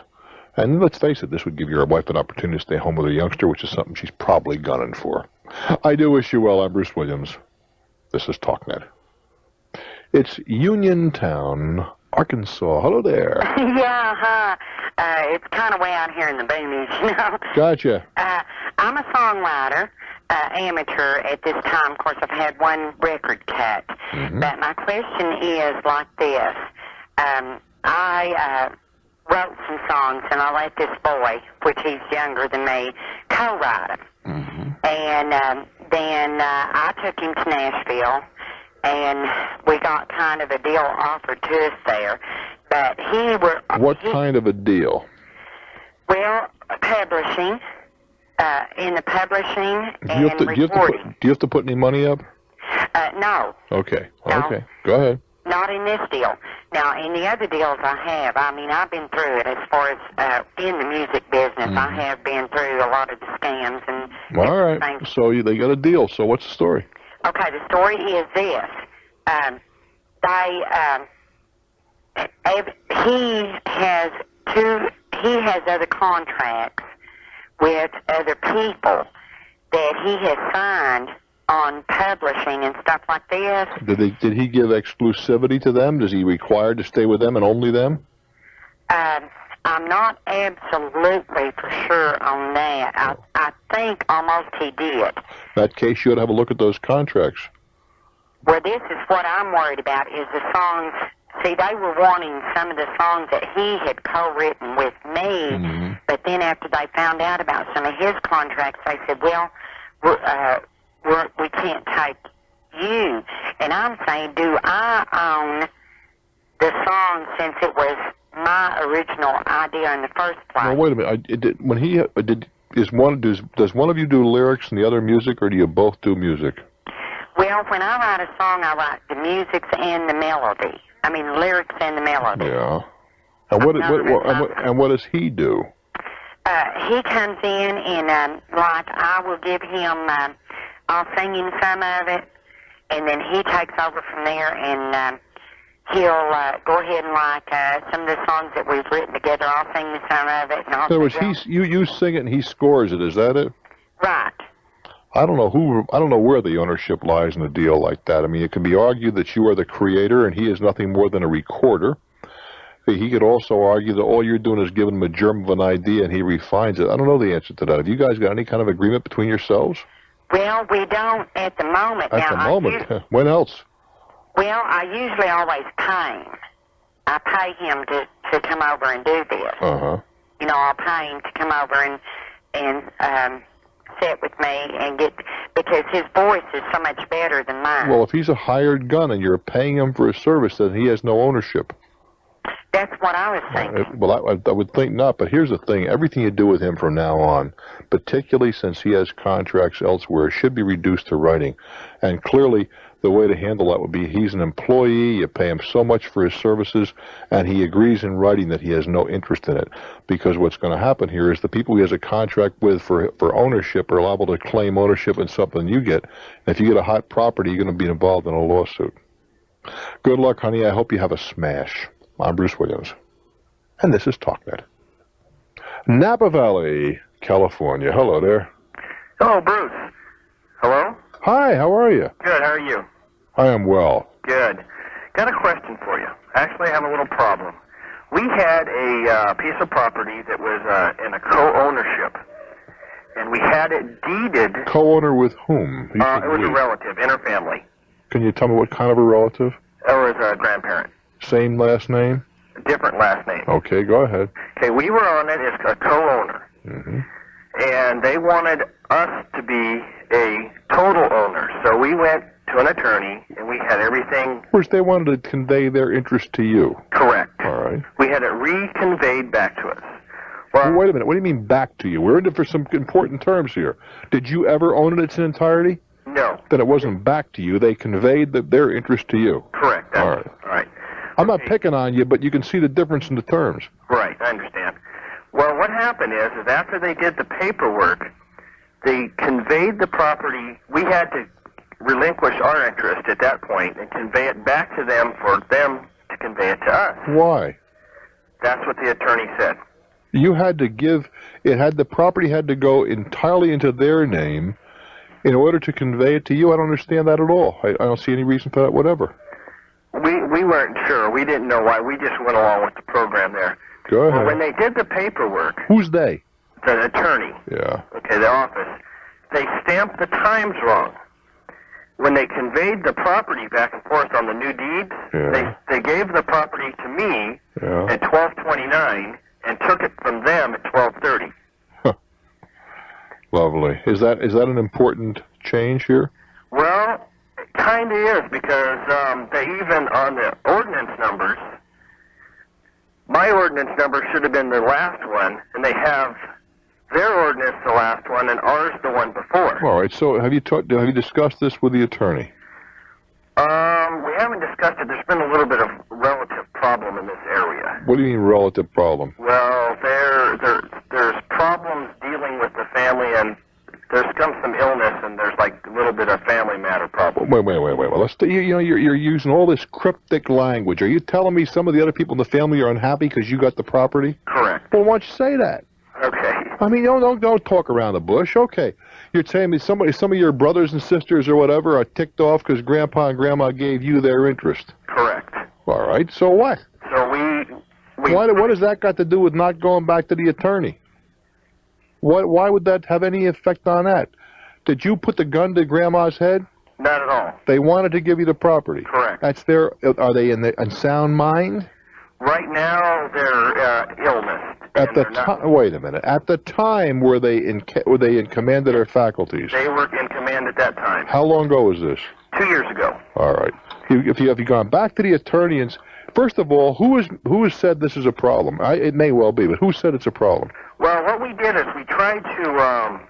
And let's face it, this would give your wife an opportunity to stay home with her youngster, which is something she's probably gunning for. I do wish you well. I'm Bruce Williams. This is Talknet. It's Uniontown, Arkansas. Hello there. Yeah, it's kind of way out here in the boonies, you know. Gotcha. I'm a songwriter, amateur at this time. Of course, I've had one record cut. But my question is like this. I wrote some songs, and I let this boy, which he's younger than me, co-write them. And then I took him to Nashville, and we got kind of a deal offered to us there. But What kind of a deal? Well, publishing, in the publishing Do you have to put any money up? No. Okay. No. Okay. Go ahead. Not in this deal. Now, in the other deals I have, I mean, I've been through it as far as in the music business. I have been through a lot of the scams and All right. things. So they got a deal. So what's the story? Okay, the story is this. He has other contracts with other people that he has signed on publishing and stuff like this. Did he give exclusivity to them? Is he required to stay with them and only them? I'm not absolutely for sure on that. I think almost he did. In that case, you ought to have a look at those contracts. Well, this is what I'm worried about is the songs. See, they were wanting some of the songs that he had co-written with me, but then after they found out about some of his contracts, they said, well, we can't take you. And I'm saying, do I own the song since it was my original idea in the first place? Well, wait a minute. Does one of you do lyrics and the other music, or do you both do music? Well, when I write a song, I write the music and the melody. I mean, the lyrics and the melody. Yeah. And what does he do? He comes in and, like, I will give him, I'll sing him some of it, and then he takes over from there, and he'll go ahead and, like, some of the songs that we've written together, I'll sing some of it. And In other words, you sing it and he scores it, is that it? Right. I don't know where the ownership lies in a deal like that. I mean, it can be argued that you are the creator and he is nothing more than a recorder. He could also argue that all you're doing is giving him a germ of an idea and he refines it. I don't know the answer to that. Have you guys got any kind of agreement between yourselves? Well, we don't at the moment. At the moment? When else? Well, I usually always pay him. I pay him to come over and do this. Uh-huh. You know, I'll pay him to come over and sit with me and because his voice is so much better than mine. Well, if he's a hired gun and you're paying him for a service, then he has no ownership. That's what I was thinking. Well, I would think not, but here's the thing. Everything you do with him from now on, particularly since he has contracts elsewhere, should be reduced to writing. And clearly, the way to handle that would be he's an employee, you pay him so much for his services, and he agrees in writing that he has no interest in it. Because what's going to happen here is the people he has a contract with for ownership are liable to claim ownership in something you get. And if you get a hot property, you're going to be involved in a lawsuit. Good luck, honey. I hope you have a smash. I'm Bruce Williams, and this is Talknet. Napa Valley, California. Hello there. Hello, Bruce. Hello? Hi, how are you? Good, how are you? I am well. Good. Got a question for you. Actually, I have a little problem. We had a piece of property that was in a co-ownership, and we had it deeded. Co-owner with whom? It was a relative, interfamily. Can you tell me what kind of a relative? It was a grandparent. Same last name? Different last name. Okay, go ahead. Okay, we were on it as a co-owner. Mm-hmm. And they wanted us to be a total owner. So we went to an attorney, and we had everything. Of course, they wanted to convey their interest to you. Correct. All right. We had it reconveyed back to us. Well, wait a minute. What do you mean back to you? We're in it for some important terms here. Did you ever own it in its entirety? No. Then it wasn't back to you. They conveyed their interest to you. Correct. All right. All right. I'm not picking on you, but you can see the difference in the terms. Right, I understand. Well, what happened is after they did the paperwork, they conveyed the property. We had to relinquish our interest at that point and convey it back to them for them to convey it to us. Why? That's what the attorney said. You had to give, the property had to go entirely into their name in order to convey it to you. I don't understand that at all. I don't see any reason for that whatever. We weren't sure. We didn't know why. We just went along with the program there. Go ahead. Well, when they did the paperwork, who's they? The attorney. Yeah. Okay, the office. They stamped the times wrong. When they conveyed the property back and forth on the new deeds, they gave the property to me at 12:29 and took it from them at 12:30. Huh. Lovely. Is that an important change here? Well, it kind of is, because they even on the ordinance numbers, my ordinance number should have been the last one, and they have their ordinance the last one and ours the one before. All right. So have you discussed this with the attorney? We haven't discussed it. There's been a little bit of relative problem in this area. What do you mean relative problem? Well, there's problems dealing with the family, and there's some illness, and there's like a little bit of family matter problem. Wait. Well, you're using all this cryptic language. Are you telling me some of the other people in the family are unhappy because you got the property? Correct. Well, why don't you say that? Okay. I mean, don't talk around the bush. Okay. You're telling me some of your brothers and sisters or whatever are ticked off because Grandpa and Grandma gave you their interest. Correct. All right. So what? So what has that got to do with not going back to the attorney? Why would that have any effect on that? Did you put the gun to Grandma's head? Not at all. They wanted to give you the property. Correct. Are they in sound mind? Right now, they're illness. At the time, wait a minute. At the time, were they in command of their faculties? They were in command at that time. How long ago was this? 2 years ago. All right. If you gone back to the attorney and first of all, who has said this is a problem? It may well be, but who said it's a problem? Well, what we did is we tried to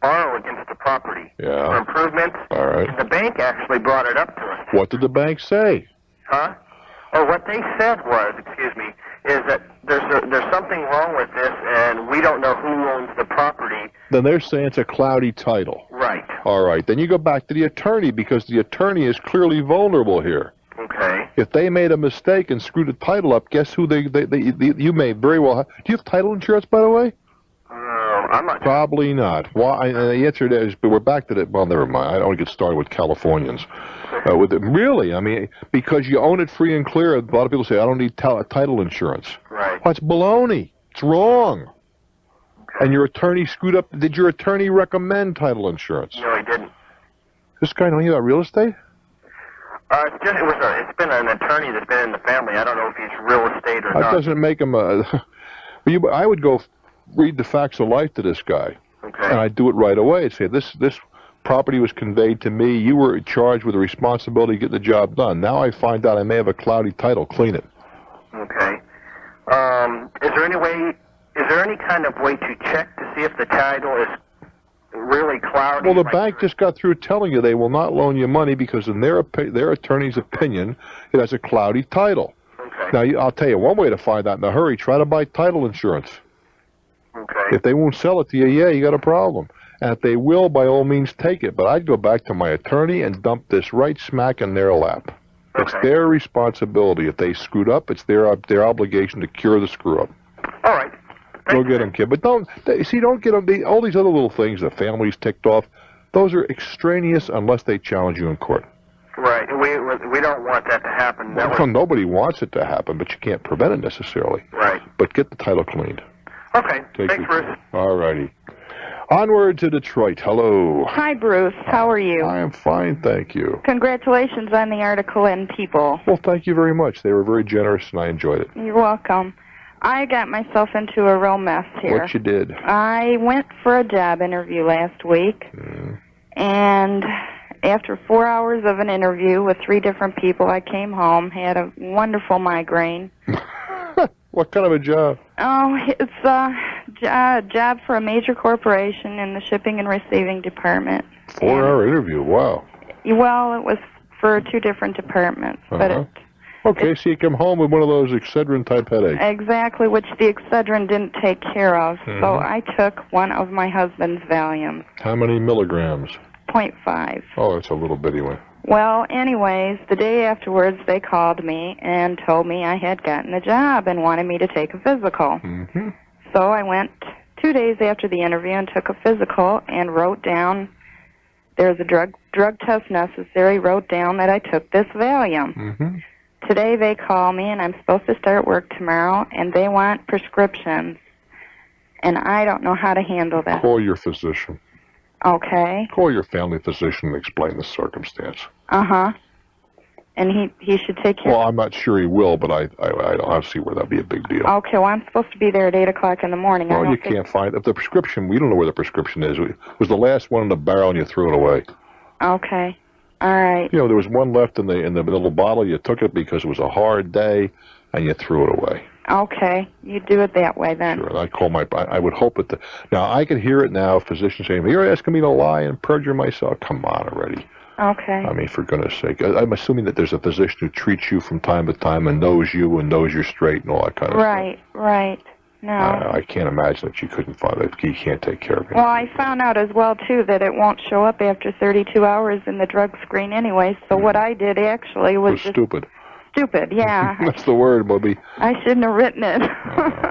borrow against the property for improvements. All right. And the bank actually brought it up to us. What did the bank say? Huh? Oh, what they said was, is that there's something wrong with this, and we don't know who owns the property. Then they're saying it's a cloudy title. Right. All right. Then you go back to the attorney because the attorney is clearly vulnerable here. Okay. If they made a mistake and screwed the title up, guess who you may very well have. Do you have title insurance, by the way? I'm not. Probably not. Why? The answer is, but we're back to that. Well, never mind. I don't want to get started with Californians. With it, really, I mean, because you own it free and clear. A lot of people say, I don't need title insurance. Right. Well, it's baloney. It's wrong. Okay. And your attorney screwed up. Did your attorney recommend title insurance? No, he didn't. This guy know anything about real estate? It's been an attorney that's been in the family. I don't know if he's real estate or not. That doesn't make him a... I would go read the facts of life to this guy. Okay. And I'd do it right away. I'd say, this property was conveyed to me. You were charged with the responsibility to get the job done. Now I find out I may have a cloudy title. Clean it. Okay. Is there any kind of way to check to see if the title is really cloudy? Well, the bank just got through telling you they will not loan you money because in their attorney's opinion, it has a cloudy title. Okay. Now, I'll tell you one way to find out in a hurry. Try to buy title insurance. Okay. If they won't sell it to you, you got a problem. And if they will, by all means, take it. But I'd go back to my attorney and dump this right smack in their lap. Okay. It's their responsibility. If they screwed up, it's their obligation to cure the screw-up. All right. Go get them, kid. But don't get them. All these other little things, the family's ticked off, those are extraneous unless they challenge you in court. Right. We don't want that to happen. Well, nobody wants it to happen, but you can't prevent it necessarily. Right. But get the title cleaned. Okay. Thanks, Bruce. All righty. Onward to Detroit. Hello. Hi, Bruce. How are you? I am fine, thank you. Congratulations on the article in People. Well, thank you very much. They were very generous, and I enjoyed it. You're welcome. I got myself into a real mess here. What you did? I went for a job interview last week, and after 4 hours of an interview with 3 different people, I came home, had a wonderful migraine. What kind of a job? Oh, it's a job for a major corporation in the shipping and receiving department. 4-hour interview, wow. Well, it was for 2 different departments, but Okay, so you come home with one of those Excedrin-type headaches. exactly, which the Excedrin didn't take care of. So I took one of my husband's Valiums. How many milligrams? 0.5. Oh, that's a little bitty one. Well, anyways, the day afterwards, they called me and told me I had gotten the job and wanted me to take a physical. So I went 2 days after the interview and took a physical and wrote down there's a drug test necessary, wrote down that I took this Valium. Today they call me, and I'm supposed to start work tomorrow, and they want prescriptions. And I don't know how to handle that. Call your physician. Okay. Call your family physician and explain the circumstance. And he should take care Well, I'm not sure he will, but I don't see where that'd be a big deal. Okay, well, I'm supposed to be there at 8 o'clock in the morning. Well, you can't find... If the prescription... We don't know where the prescription is. It was the last one in the barrel, and you threw it away. Okay. All right. You know, there was one left in the little bottle. You took it because it was a hard day, and you threw it away. Okay. You do it that way, then. Sure. I would hope that now, I can hear it now, physicians saying, you're asking me to lie and perjure myself. Come on already. Okay. I mean, for goodness sake. I'm assuming that there's a physician who treats you from time to time and knows you and knows you're straight and all that kind of stuff. Right. No. I can't imagine that you couldn't find that he can't take care of you. Well, I found out as well, too, that it won't show up after 32 hours in the drug screen anyway, so what I did actually was just stupid. Stupid, yeah. That's the word, Bobby. I shouldn't have written it.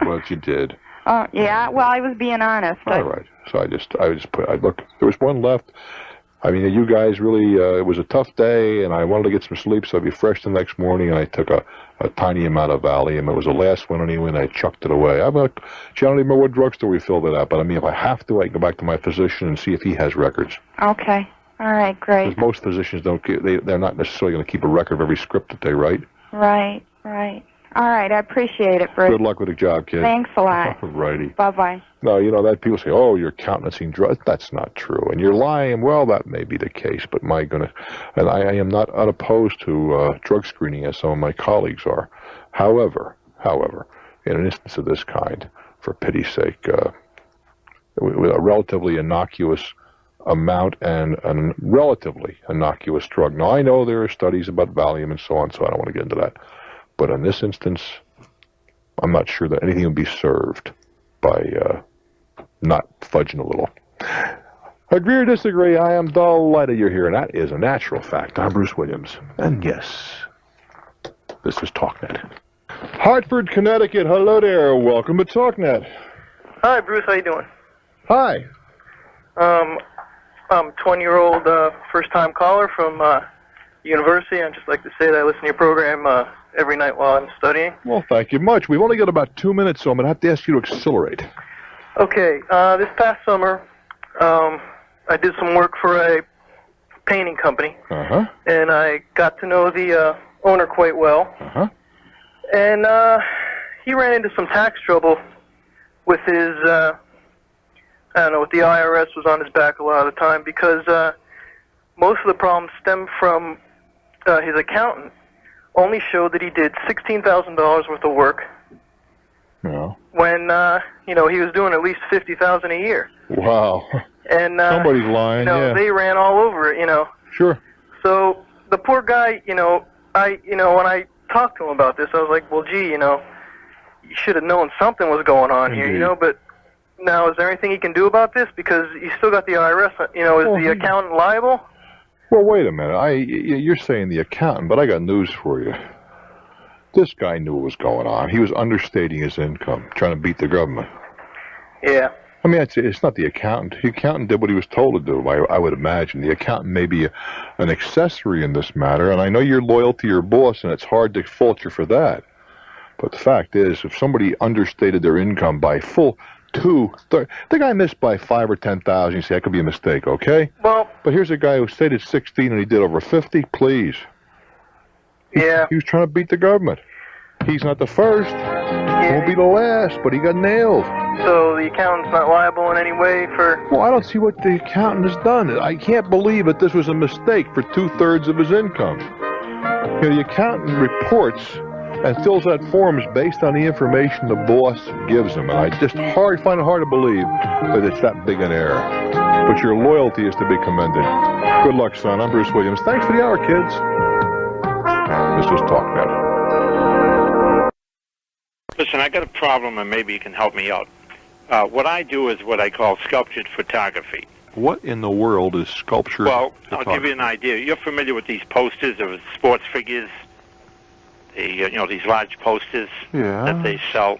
But you did. Yeah, well, I was being honest. All right. So I look, there was one left. I mean, you guys really, it was a tough day, and I wanted to get some sleep, so I'd be fresh the next morning, and I took a tiny amount of Valium. It was the last one anyway, and I chucked it away. I don't even remember what drugstore we filled it at, but I mean, if I have to, I can go back to my physician and see if he has records. Okay. All right, great. Because most physicians they're not necessarily going to keep a record of every script that they write. Right. All right, I appreciate it, Bruce. Good luck with the job, kid. Thanks a lot. All righty. Bye-bye. No, you know, that people say, oh, you're countenancing drugs. That's not true. And you're lying. Well, that may be the case, but and I am not unopposed to drug screening as some of my colleagues are. However, in an instance of this kind, for pity's sake, with a relatively innocuous amount and a relatively innocuous drug. Now, I know there are studies about Valium and so on, so I don't want to get into that. But in this instance, I'm not sure that anything would be served by not fudging a little. Agree or disagree, I am delighted you're here, and that is a natural fact. I'm Bruce Williams. And yes, this is Talknet. Hartford, Connecticut. Hello there. Welcome to Talknet. Hi, Bruce. How you doing? Hi. I'm a 20-year-old first-time caller from university. I'd just like to say that I listen to your program every night while I'm studying. Well, thank you much. We've only got about 2 minutes, so I'm going to have to ask you to accelerate. Okay, this past summer, I did some work for a painting company, and I got to know the owner quite well. And he ran into some tax trouble with his, I don't know, with the IRS was on his back a lot of the time because most of the problems stemmed from his accountant only showed that he did $16,000 worth of work. Yeah. When he was doing at least $50,000 a year. Wow. And somebody's lying. Yeah. They ran all over it. Sure. So the poor guy, when I talked to him about this, I was like, well, gee, you should have known something was going on here, But now, is there anything he can do about this? Because you still got the IRS. Is the accountant liable? Well, wait a minute. You're saying the accountant, but I got news for you. This guy knew what was going on. He was understating his income, trying to beat the government. Yeah. I mean, it's not the accountant. The accountant did what he was told to do, I would imagine. The accountant may be an accessory in this matter, and I know you're loyal to your boss, and it's hard to fault you for that. But the fact is, if somebody understated their income by full 2/3, the guy missed by 5 or 10,000, you say that could be a mistake, okay? Well, but here's a guy who stated 16 and he did over 50. Please. Yeah. He was trying to beat the government. He's not the first. He won't be the last, but he got nailed. So the accountant's not liable in any way for... Well, I don't see what the accountant has done. I can't believe that this was a mistake for 2/3 of his income. The accountant reports and fills out forms based on the information the boss gives him. And I just find it hard to believe that it's that big an error. But your loyalty is to be commended. Good luck, son. I'm Bruce Williams. Thanks for the hour, kids. This is Talknet. Listen, I got a problem, and maybe you can help me out. What I do is what I call sculptured photography. What in the world is sculpture? Well, I'll give you an idea. You're familiar with these posters of sports figures, these large posters that they sell.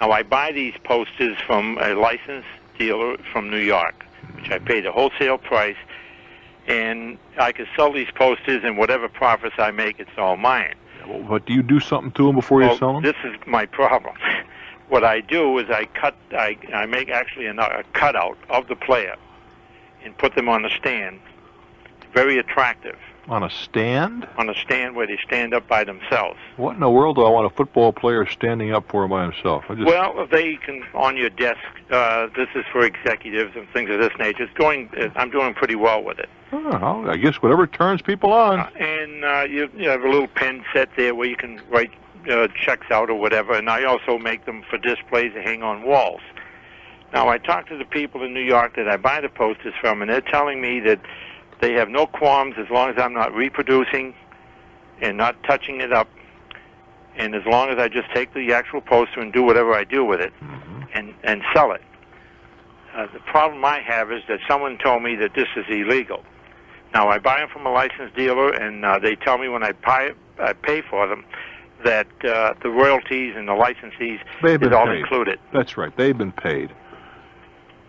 Now, I buy these posters from a licensed dealer from New York, which I pay the wholesale price, and I can sell these posters, and whatever profits I make, it's all mine. But do you do something to them before you sell them? This is my problem. What I do is I make actually a cutout of the player and put them on the stand. Very attractive. On a stand? On a stand where they stand up by themselves. What in the world do I want a football player standing up for by himself? Well, they can, on your desk, this is for executives and things of this nature. I'm doing pretty well with it. Oh, I guess whatever turns people on. And you have a little pen set there where you can write checks out or whatever, and I also make them for displays to hang on walls. Now, I talk to the people in New York that I buy the posters from, and they're telling me that they have no qualms as long as I'm not reproducing and not touching it up, and as long as I just take the actual poster and do whatever I do with it and sell it. The problem I have is that someone told me that this is illegal. Now, I buy them from a licensed dealer, and they tell me when I pay for them that the royalties and the licensees is all included. That's right. They've been paid.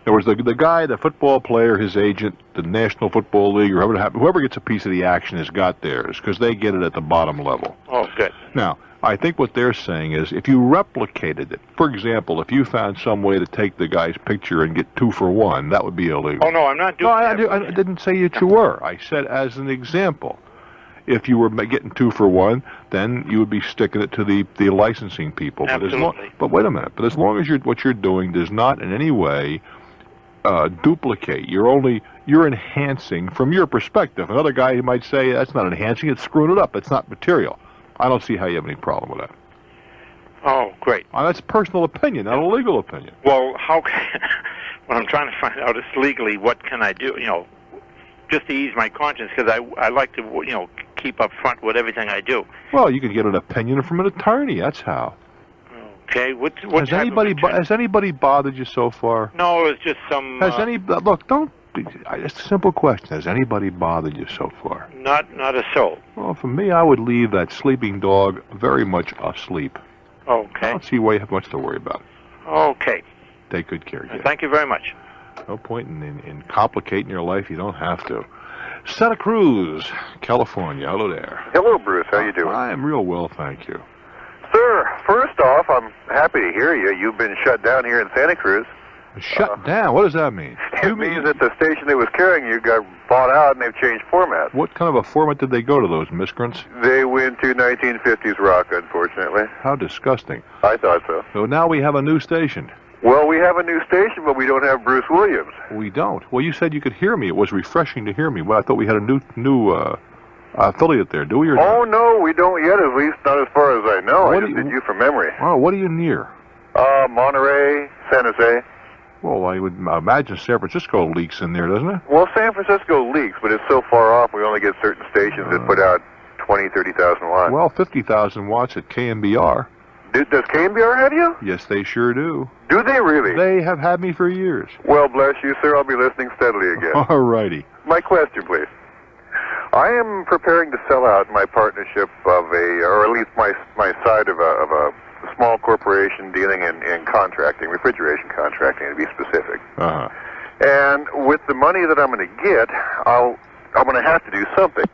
There was the guy, the football player, his agent, the National Football League, or whoever gets a piece of the action has got theirs, because they get it at the bottom level. Oh, good. Now, I think what they're saying is if you replicated it, for example, if you found some way to take the guy's picture and get 2 for 1, that would be illegal. Oh, no, I'm not doing that. I didn't say that you were. I said as an example. If you were getting 2 for 1, then you would be sticking it to the licensing people. Absolutely. But wait a minute. But as long as what you're doing does not in any way duplicate, you're enhancing from your perspective. Another guy might say that's not enhancing; it's screwing it up. It's not material. I don't see how you have any problem with that. Oh, great. That's personal opinion, not a legal opinion. Well, how can, what I'm trying to find out is legally what can I do, just to ease my conscience, because I like to, keep up front with everything I do. Well, you could get an opinion from an attorney, that's how. Okay, what has anybody bothered you so far? No, it's just some... It's a simple question. Has anybody bothered you so far? Not a soul. Well, for me, I would leave that sleeping dog very much asleep. Okay. I don't see why you have much to worry about. Okay. Take good care of you. Thank you very much. No point in complicating your life. You don't have to. Santa Cruz, California. Hello there. Hello, Bruce. How you doing? I am real well, thank you. Sir, first off, I'm happy to hear you. You've been shut down here in Santa Cruz. Shut down? What does that mean? It means that the station that was carrying you got bought out and they've changed format. What kind of a format did they go to, those miscreants? They went to 1950s rock, unfortunately. How disgusting. I thought so. So now we have a new station. Well, we have a new station, but we don't have Bruce Williams. We don't. Well, you said you could hear me. It was refreshing to hear me. Well, I thought we had a new affiliate there. Do we or Oh, no, we don't yet, at least not as far as I know. I just did you from memory. Oh, what are you near? Monterey, San Jose. Well, I would imagine San Francisco leaks in there, doesn't it? Well, San Francisco leaks, but it's so far off, we only get certain stations that put out 20, 30,000 watts. Well, 50,000 watts at KMBR. Does KMBR have you? Yes, they sure do. Do they really? They have had me for years. Well, bless you, sir. I'll be listening steadily again. All righty. My question, please. I am preparing to sell out my partnership of or at least my side of a small corporation dealing in contracting, refrigeration contracting, to be specific. Uh-huh. And with the money that I'm going to get, I'm going to have to do something.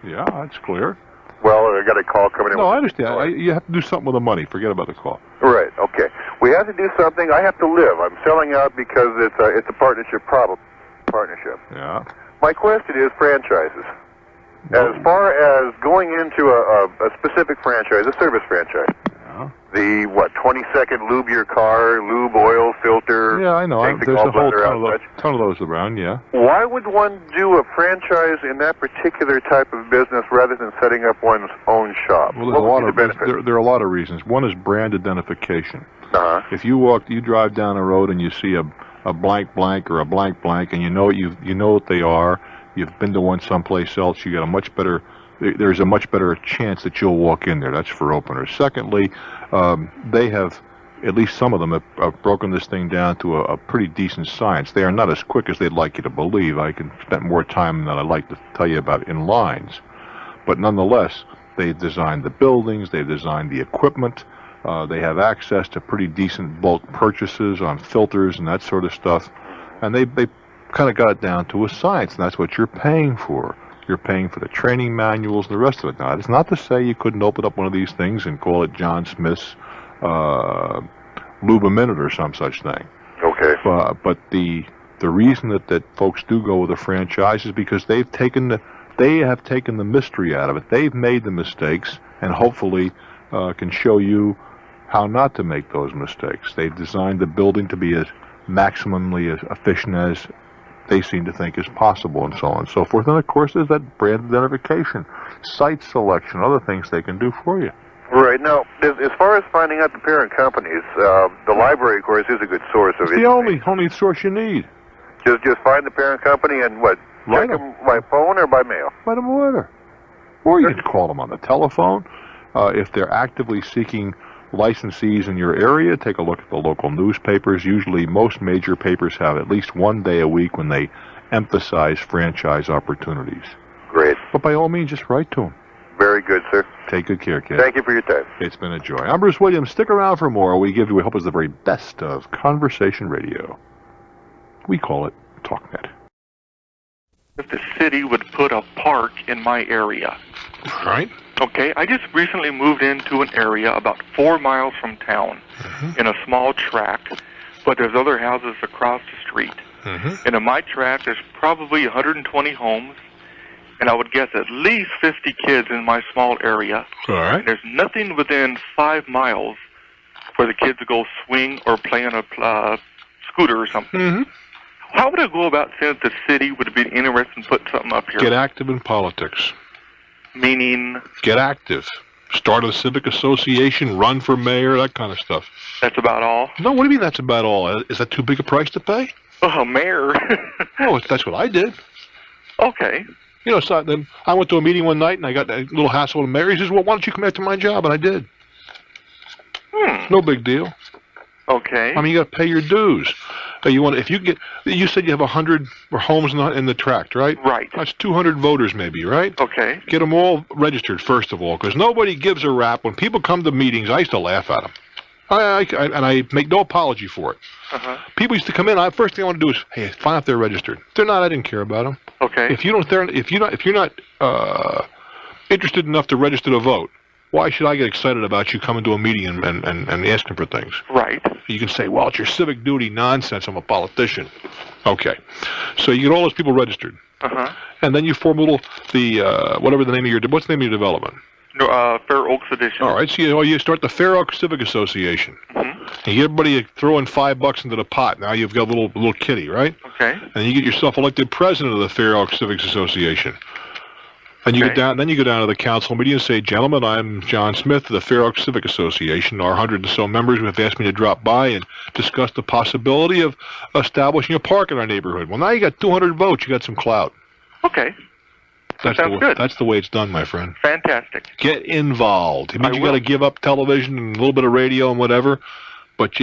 Yeah, that's clear. Well, I got a call coming in. No, I understand. You have to do something with the money. Forget about the call. Right. Okay. We have to do something. I have to live. I'm selling out because it's a partnership partnership. Yeah. My question is franchises. As far as going into a specific franchise, a service franchise. Yeah. The 20-second lube your car, lube oil filter. Yeah, I know. Take the There's a whole gallbladder ton of those around. Yeah. Why would one do a franchise in that particular type of business rather than setting up one's own shop? Well, there are a lot of reasons. One is brand identification. Uh-huh. If you drive down a road and you see a blank blank or a blank blank, and you know what they are, you've been to one someplace else, you got there's a much better chance that you'll walk in there. That's for openers. Secondly, they have, at least some of them have broken this thing down to a pretty decent science. They are not as quick as they'd like you to believe. I can spend more time than I'd like to tell you about in lines. But nonetheless, they've designed the buildings, they've designed the equipment, they have access to pretty decent bulk purchases on filters and that sort of stuff. And they kind of got it down to a science, and that's what you're paying for. You're paying for the training manuals and the rest of it. Now, it's not to say you couldn't open up one of these things and call it John Smith's Lube a Minute or some such thing. Okay. But the reason that folks do go with a franchise is because they have taken the mystery out of it. They've made the mistakes, and hopefully can show you how not to make those mistakes. They've designed the building to be as maximally as efficient as they seem to think is possible, and so on and so forth. And of course, there's that brand identification, site selection, other things they can do for you. Right. Now, as far as finding out the parent companies, the library, of course, is a good source of it. It's the only source you need. Just find the parent company and check them by phone or by mail? Write them a letter. Or you can call them on the telephone. If they're actively seeking licensees in your area, take a look at the local newspapers. Usually most major papers have at least one day a week when they emphasize franchise opportunities. Great. But by all means, just write to them. Very good, sir. Take good care, kid. Thank you for your time. It's been a joy. I'm Bruce Williams. Stick around for more. We hope it's the very best of conversation radio. We call it Talknet. If the city would put a park in my area. Right. Okay, I just recently moved into an area about 4 miles from town in a small tract, but there's other houses across the street. And in my tract, there's probably 120 homes, and I would guess at least 50 kids in my small area. All right. And there's nothing within 5 miles for the kids to go swing or play on a scooter or something. How would I go about saying that the city would be interested in putting something up here? Get active in politics. Meaning? Get active. Start a civic association, run for mayor, that kind of stuff. That's about all? No, what do you mean that's about all? Is that too big a price to pay? Oh, mayor. Oh, that's what I did. Okay. You know, so then I went to a meeting one night and I got a little hassle with the mayor. He says, well, why don't you come back to my job? And I did. No big deal. Okay. I mean, you got to pay your dues. You said you have 100 homes in the tract, right? Right. That's 200 voters maybe, right? Okay. Get them all registered, first of all, because nobody gives a rap. When people come to meetings, I used to laugh at them. And I make no apology for it. People used to come in. First thing I want to do is, hey, find out if they're registered. If they're not, I didn't care about them. Okay. If you're not interested enough to register to vote, why should I get excited about you coming to a meeting and asking for things? Right. You can say, well, it's your civic duty nonsense. I'm a politician. Okay. So you get all those people registered. And then you form whatever the name of what's the name of your development? No, Fair Oaks Edition. All right. So you start the Fair Oaks Civic Association. And you get everybody throwing $5 into the pot. Now you've got a little kitty, right? Okay. And you get yourself elected president of the Fair Oaks Civics Association. And you then you go down to the council meeting and say, gentlemen, I'm John Smith of the Fair Oaks Civic Association. Our 100 and so members have asked me to drop by and discuss the possibility of establishing a park in our neighborhood. Well, now you got 200 votes. You got some clout. Okay. Sounds good. That's the way it's done, my friend. Fantastic. Get involved. It means you got to give up television and a little bit of radio and whatever, but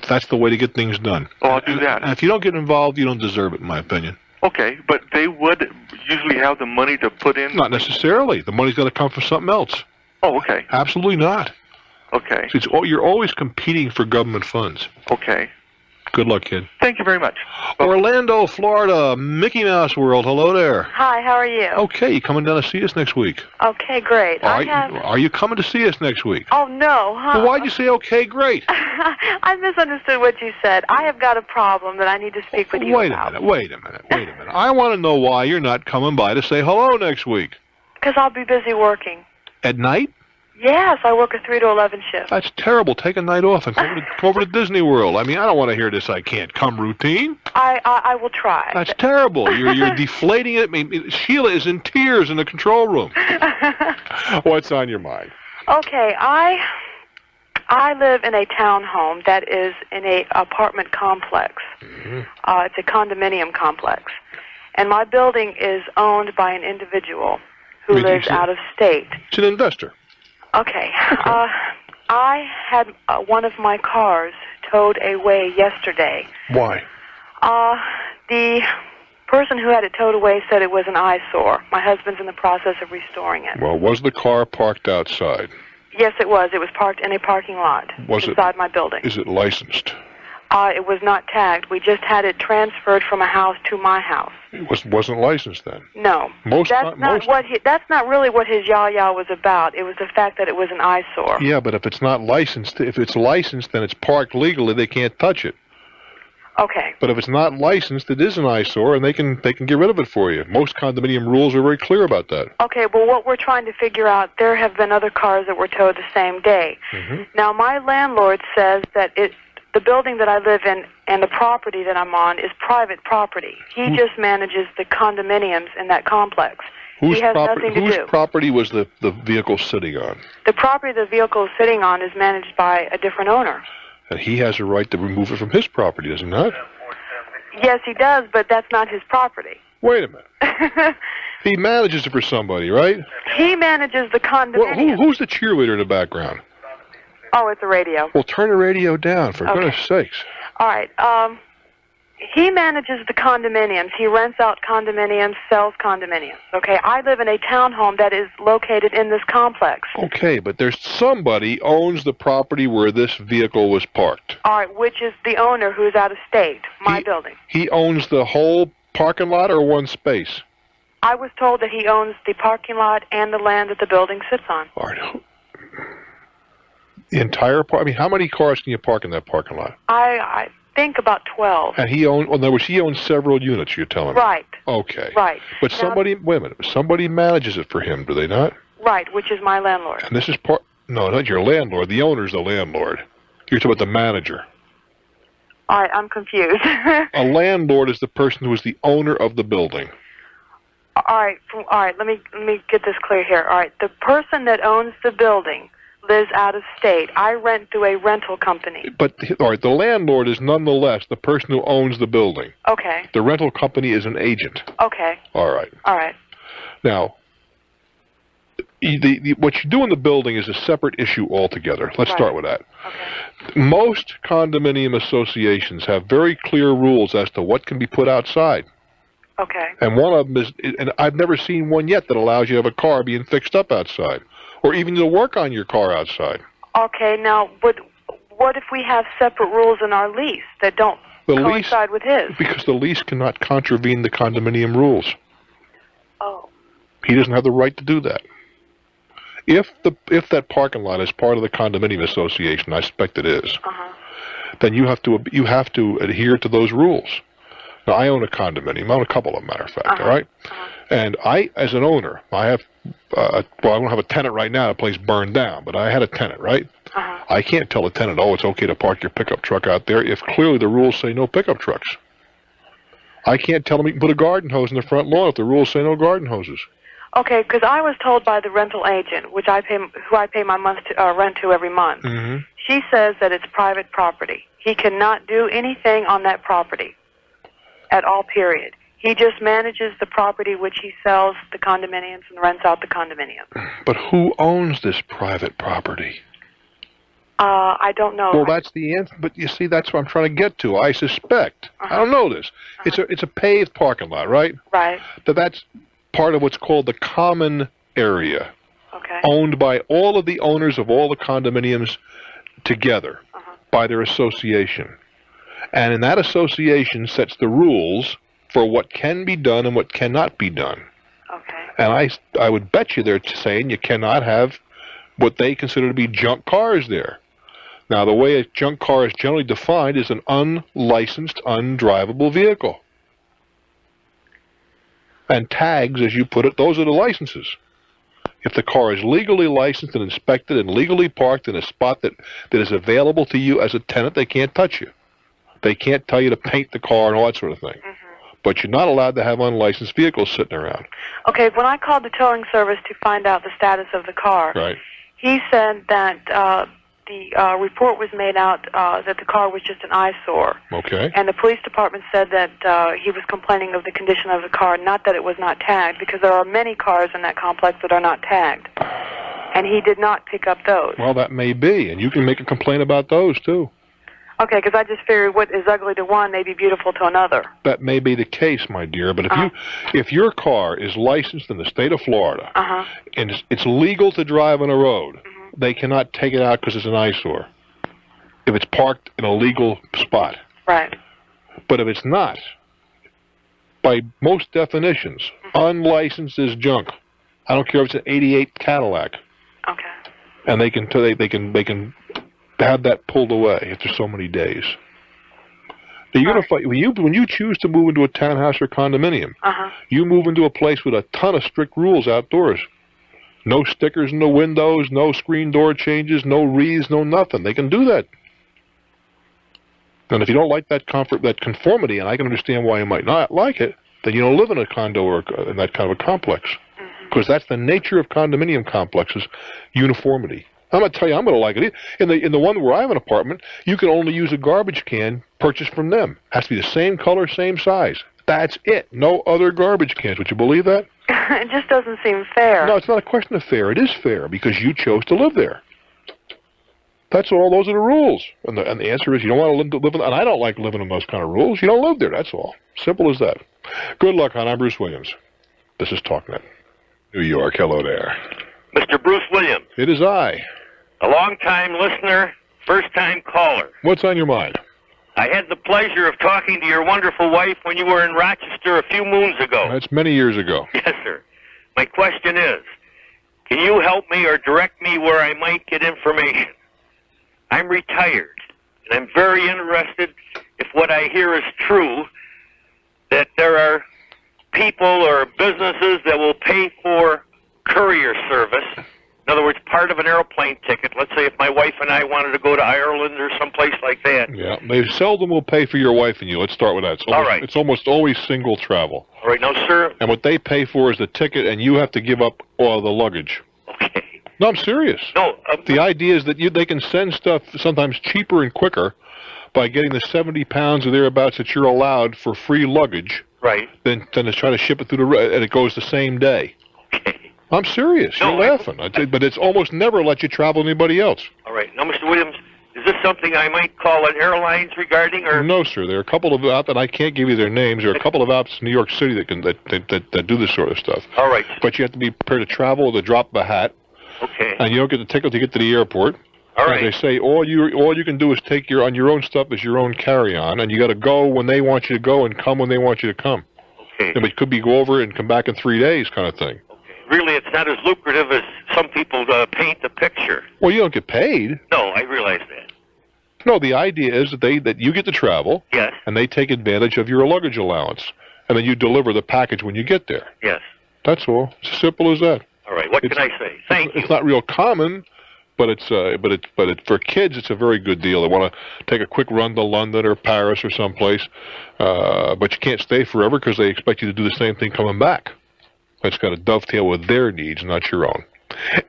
that's the way to get things done. Oh, I'll do that. And if you don't get involved, you don't deserve it, in my opinion. Okay, but they would usually have the money to put in? Not necessarily. The money's got to come from something else. Oh, okay. Absolutely not. Okay. You're always competing for government funds. Okay. Good luck, kid. Thank you very much. Orlando, Florida, Mickey Mouse World. Hello there. Hi, how are you? Okay, you coming down to see us next week? Okay, great. Are you coming to see us next week? Oh, no, huh? Well, why'd you say okay, great? I misunderstood what you said. I have got a problem that I need to speak with you about. Wait a minute. I want to know why you're not coming by to say hello next week. Because I'll be busy working. At night? Yes, I work a 3 to 11 shift. That's terrible. Take a night off and come over to Disney World. I mean, I don't want to hear this I can't come routine. I will try. That's terrible. You're deflating it. I mean, Sheila is in tears in the control room. What's on your mind? Okay, I live in a townhome that is in a apartment complex. It's a condominium complex. And my building is owned by an individual who lives out of state. It's an investor. Okay. I had one of my cars towed away yesterday. Why? The person who had it towed away said it was an eyesore. My husband's in the process of restoring it. Well, was the car parked outside? Yes, it was. It was parked in a parking lot beside my building. Is it licensed? It was not tagged. We just had it transferred from a house to my house. It wasn't licensed then? No. That's not really what his yah-yah was about. It was the fact that it was an eyesore. Yeah, but if it's not licensed, if it's licensed, then it's parked legally. They can't touch it. Okay. But if it's not licensed, it is an eyesore, and they can get rid of it for you. Most condominium rules are very clear about that. Okay, well, what we're trying to figure out, there have been other cars that were towed the same day. Now, my landlord says that the building that I live in and the property that I'm on is private property. He just manages the condominiums in that complex. He has nothing to do. Whose property was the vehicle sitting on? The property the vehicle is sitting on is managed by a different owner. And he has a right to remove it from his property, does he not? Yes, he does, but that's not his property. Wait a minute. He manages it for somebody, right? He manages the condominium. Who's the cheerleader in the background? Oh, it's a radio. Well, turn the radio down, for goodness sakes. All right. He manages the condominiums. He rents out condominiums, sells condominiums. Okay, I live in a townhome that is located in this complex. Okay, but there's somebody owns the property where this vehicle was parked. All right, which is the owner who's out of state, my building. He owns the whole parking lot or one space? I was told that he owns the parking lot and the land that the building sits on. All right. The entire park? I mean, how many cars can you park in that parking lot? I think about 12. And he owns, in other words, he owns several units, you're telling me? Right. Okay. Right. But somebody, wait a minute, somebody manages it for him, do they not? Right, which is my landlord. And this is no, not your landlord. The owner's the landlord. You're talking about the manager. All right, I'm confused. A landlord is the person who is the owner of the building. All right, let me get this clear here. All right, the person that owns the building lives out of state. I rent through a rental company. But, all right, the landlord is nonetheless the person who owns the building. Okay. The rental company is an agent. Okay. All right. All right. Now, what you do in the building is a separate issue altogether. Let's start with that. Okay. Most condominium associations have very clear rules as to what can be put outside. Okay. And one of them is, and I've never seen one yet that allows you to have a car being fixed up outside, or even to work on your car outside. Okay, now, what if we have separate rules in our lease that don't coincide with his? Because the lease cannot contravene the condominium rules. Oh. He doesn't have the right to do that. If that parking lot is part of the condominium association, I suspect it is, then you have to adhere to those rules. Now, I own a condominium. I own a couple of them, matter of fact, all right? And I, as an owner, I have, well, I don't have a tenant right now. The place burned down, but I had a tenant, right? I can't tell a tenant, oh, it's okay to park your pickup truck out there if clearly the rules say no pickup trucks. I can't tell them you can put a garden hose in the front lawn if the rules say no garden hoses. Okay, because I was told by the rental agent, who I pay my rent to every month, she says that it's private property. He cannot do anything on that property at all, period. He just manages the property which he sells the condominiums and rents out the condominium. But who owns this private property? I don't know. Well, that's the answer. But you see, that's what I'm trying to get to. I suspect. I don't know this. It's a paved parking lot, right? Right. That's part of what's called the common area. Okay. Owned by all of the owners of all the condominiums together by their association. And in that association sets the rules for what can be done and what cannot be done. Okay. And I would bet you they're saying you cannot have what they consider to be junk cars there. Now, the way a junk car is generally defined is an unlicensed, undrivable vehicle. And tags, as you put it, those are the licenses. If the car is legally licensed and inspected and legally parked in a spot that is available to you as a tenant, they can't touch you. They can't tell you to paint the car and all that sort of thing. But you're not allowed to have unlicensed vehicles sitting around. Okay, when I called the towing service to find out the status of the car, he said that the report was made out that the car was just an eyesore. Okay. And the police department said that he was complaining of the condition of the car, not that it was not tagged, because there are many cars in that complex that are not tagged. And he did not pick up those. Well, that may be, and you can make a complaint about those, too. Okay, because I just figured what is ugly to one may be beautiful to another. That may be the case, my dear, but if your car is licensed in the state of Florida, and it's legal to drive on a road, they cannot take it out because it's an eyesore if it's parked in a legal spot. Right. But if it's not, by most definitions, unlicensed is junk. I don't care if it's an '88 Cadillac. Okay. And they can have that pulled away after so many days. Now, you're gonna fight when you choose to move into a townhouse or condominium. You move into a place with a ton of strict rules outdoors. No stickers in the windows, no screen door changes, no wreaths, no nothing. They can do that. And if you don't like that conformity, and I can understand why you might not like it, then you don't live in a condo or in that kind of a complex. Because that's the nature of condominium complexes, uniformity. I'm going to tell you, I'm going to like it. In the one where I have an apartment, you can only use a garbage can purchased from them. Has to be the same color, same size. That's it. No other garbage cans. Would you believe that? It just doesn't seem fair. No, it's not a question of fair. It is fair because you chose to live there. That's all. Those are the rules. And the answer is you don't want to live in, and I don't like living in those kind of rules. You don't live there. That's all. Simple as that. Good luck, hon. I'm Bruce Williams. This is Talknet. New York. Hello there. Mr. Bruce Williams. It is I. A long-time listener, first-time caller. What's on your mind? I had the pleasure of talking to your wonderful wife when you were in Rochester a few moons ago. That's many years ago. Yes, sir. My question is, can you help me or direct me where I might get information? I'm retired, and I'm very interested, if what I hear is true, that there are people or businesses that will pay for courier service. In other words, part of an airplane ticket. Let's say if my wife and I wanted to go to Ireland or someplace like that. Yeah, they seldom will pay for your wife and you. Let's start with that. All right. It's almost always single travel. All right, now, sir. And what they pay for is the ticket, and you have to give up all the luggage. Okay. No, I'm serious. No. The idea is that they can send stuff sometimes cheaper and quicker by getting the 70 pounds or thereabouts that you're allowed for free luggage. Right. Than to try to ship it through and it goes the same day. Okay. I'm serious. You're laughing. But it's almost never let you travel anybody else. All right. Now, Mr. Williams, is this something I might call an airlines regarding, or? No, sir. There are a couple of outfits, I can't give you their names. There are a couple of outfits in New York City that do this sort of stuff. All right. But you have to be prepared to travel or to drop the hat. Okay. And you don't get the ticket to get to the airport. All right. They say all you can do is take on your own stuff as your own carry-on, and you got to go when they want you to go and come when they want you to come. Okay. And it could be go over and come back in 3 days kind of thing. Really, it's not as lucrative as some people paint the picture. Well, you don't get paid. No, I realize that. No, the idea is that you get to travel. Yes. And they take advantage of your luggage allowance, and then you deliver the package when you get there. Yes. That's all. It's as simple as that. All right. What can I say? Thank you. It's not real common, but it's for kids. It's a very good deal. They want to take a quick run to London or Paris or someplace, but you can't stay forever because they expect you to do the same thing coming back. It's got to dovetail with their needs, not your own.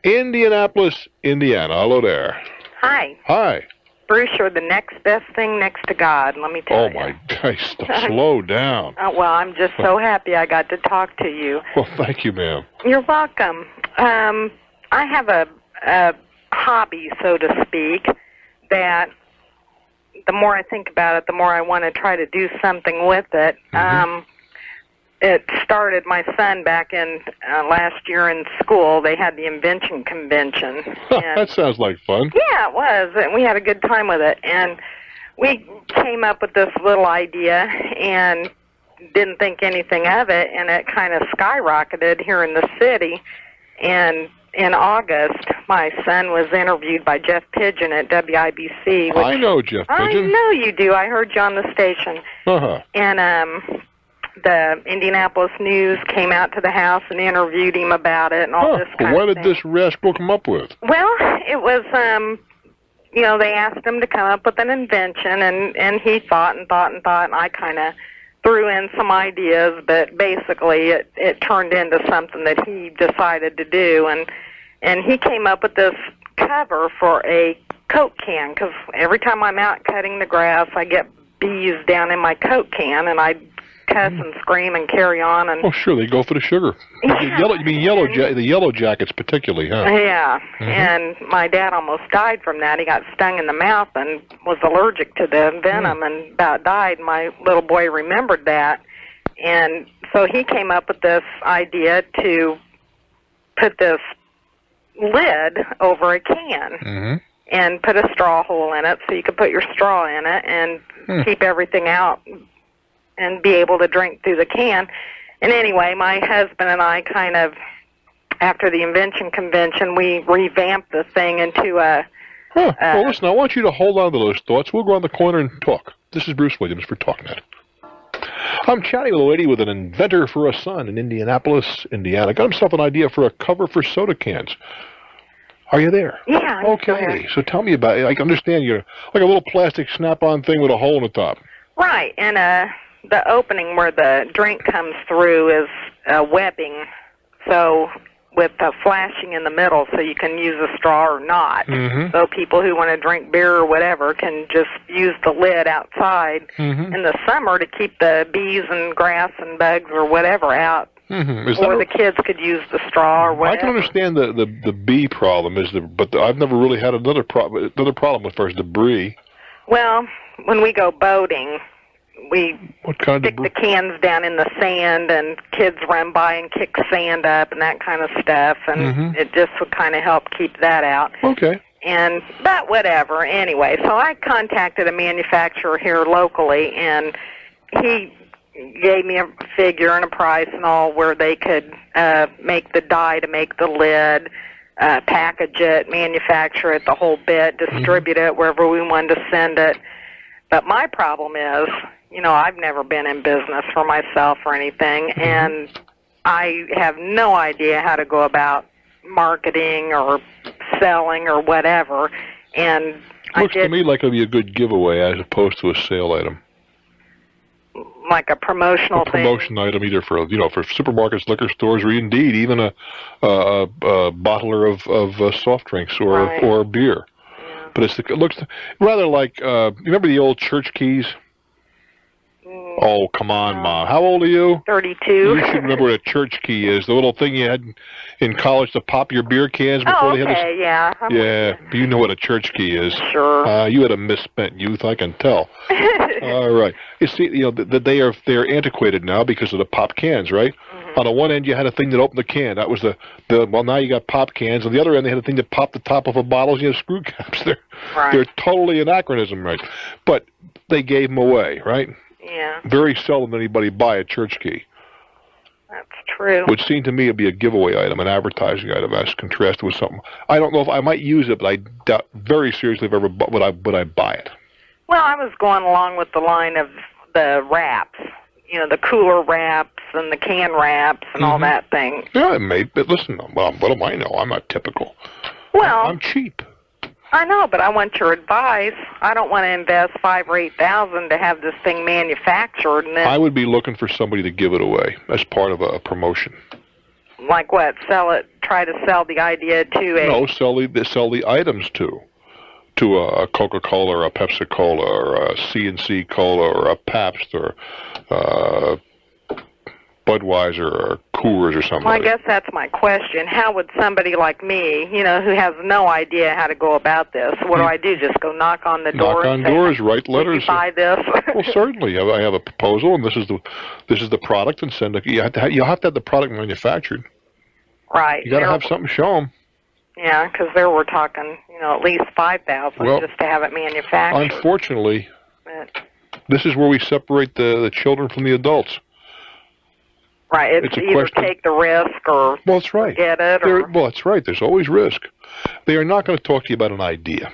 Indianapolis, Indiana. Hello there. Hi. Hi. Bruce, you're the next best thing next to God, let me tell you. Oh, my God. Slow down. Well, I'm just so happy I got to talk to you. Well, thank you, ma'am. You're welcome. I have a hobby, so to speak, that the more I think about it, the more I want to try to do something with it. It started my son back in last year in school. They had the invention convention. That sounds like fun. Yeah, it was. And we had a good time with it. And we came up with this little idea and didn't think anything of it, and it kind of skyrocketed here in the city. And in August, my son was interviewed by Jeff Pigeon at WIBC. I know Jeff Pigeon. I know you do. I heard you on the station. And the Indianapolis News came out to the house and interviewed him about it and all this kind of thing. What did this rascal come up with? Well, it was, they asked him to come up with an invention, and he thought and thought and thought, and I kind of threw in some ideas, but basically it turned into something that he decided to do, and he came up with this cover for a Coke can, because every time I'm out cutting the grass, I get bees down in my Coke can, and I cuss and scream and carry on. And sure, they go for the sugar. The yellow jackets particularly, huh? Yeah, and my dad almost died from that. He got stung in the mouth and was allergic to the venom and about died. My little boy remembered that, and so he came up with this idea to put this lid over a can and put a straw hole in it so you could put your straw in it and keep everything out and be able to drink through the can. And anyway, my husband and I kind of, after the invention convention, we revamped the thing into a... Well, listen, I want you to hold on to those thoughts. We'll go on the corner and talk. This is Bruce Williams for Talknet. I'm chatting with a lady with an inventor for a son in Indianapolis, Indiana. Got himself an idea for a cover for soda cans. Are you there? Yeah. Okay, so tell me about it. I can understand you're like a little plastic snap-on thing with a hole in the top. Right, and the opening where the drink comes through is webbing, so with the flashing in the middle, so you can use a straw or not. So people who want to drink beer or whatever can just use the lid outside in the summer to keep the bees and grass and bugs or whatever out. Or the kids could use the straw or whatever. I can understand the bee problem, but I've never really had another problem as far as debris. Well, when we go boating, we stick the cans down in the sand, and kids run by and kick sand up and that kind of stuff, and it just would kind of help keep that out. Okay. But whatever. Anyway, so I contacted a manufacturer here locally, and he gave me a figure and a price and all where they could make the dye to make the lid, package it, manufacture it, the whole bit, distribute it wherever we wanted to send it. But my problem is, I've never been in business for myself or anything, and I have no idea how to go about marketing or selling or whatever. And looks to me like it'll be a good giveaway as opposed to a sale item. Like a promotional thing. Promotion item, either for for supermarkets, liquor stores, or indeed even a bottler of soft drinks or beer. Yeah. But it looks rather like remember the old church keys? Oh, come on, Mom. How old are you? 32. You should remember what a church key is. The little thing you had in college to pop your beer cans before they had this. Yeah. Yeah, you know what a church key is. Sure. You had a misspent youth, I can tell. All right. You see, they're antiquated now because of the pop cans, right? On the one end, you had a thing that opened the can. That was the well, now you got pop cans. On the other end, they had a thing that popped the top of a bottle. You have screw caps. They're totally anachronism, right? But they gave them away, right? Yeah. Very seldom did anybody buy a church key. That's true. Would seem to me to be a giveaway item, an advertising item, as contrasted with something. I don't know if I might use it, but I doubt very seriously if ever would I buy it. Well, I was going along with the line of the wraps, the cooler wraps and the can wraps and all that thing. Yeah, but listen, well, what do I know? I'm not typical. Well, I'm cheap. I know, but I want your advice. I don't want to invest $5,000 or $8,000 to have this thing manufactured, and then I would be looking for somebody to give it away as part of a promotion. Like what? Sell it? Try to sell the idea to a? No, sell the items to a Coca-Cola or a Pepsi-Cola or a C&C Cola or a Pabst or Budweiser or Coors or something. Well, I guess that's my question. How would somebody like me, who has no idea how to go about this, what do I do? Just go knock on the door? Knock on doors, write letters. Did you buy this? Well, certainly. I have a proposal, and this is the product, and send it. You have to have the product manufactured. Right. You got to have something to show them. Yeah, because there we're talking, at least $5,000 just to have it manufactured. Unfortunately, this is where we separate the children from the adults. Right, it's either take the risk or that's right. Get it. Well, that's right. There's always risk. They are not going to talk to you about an idea.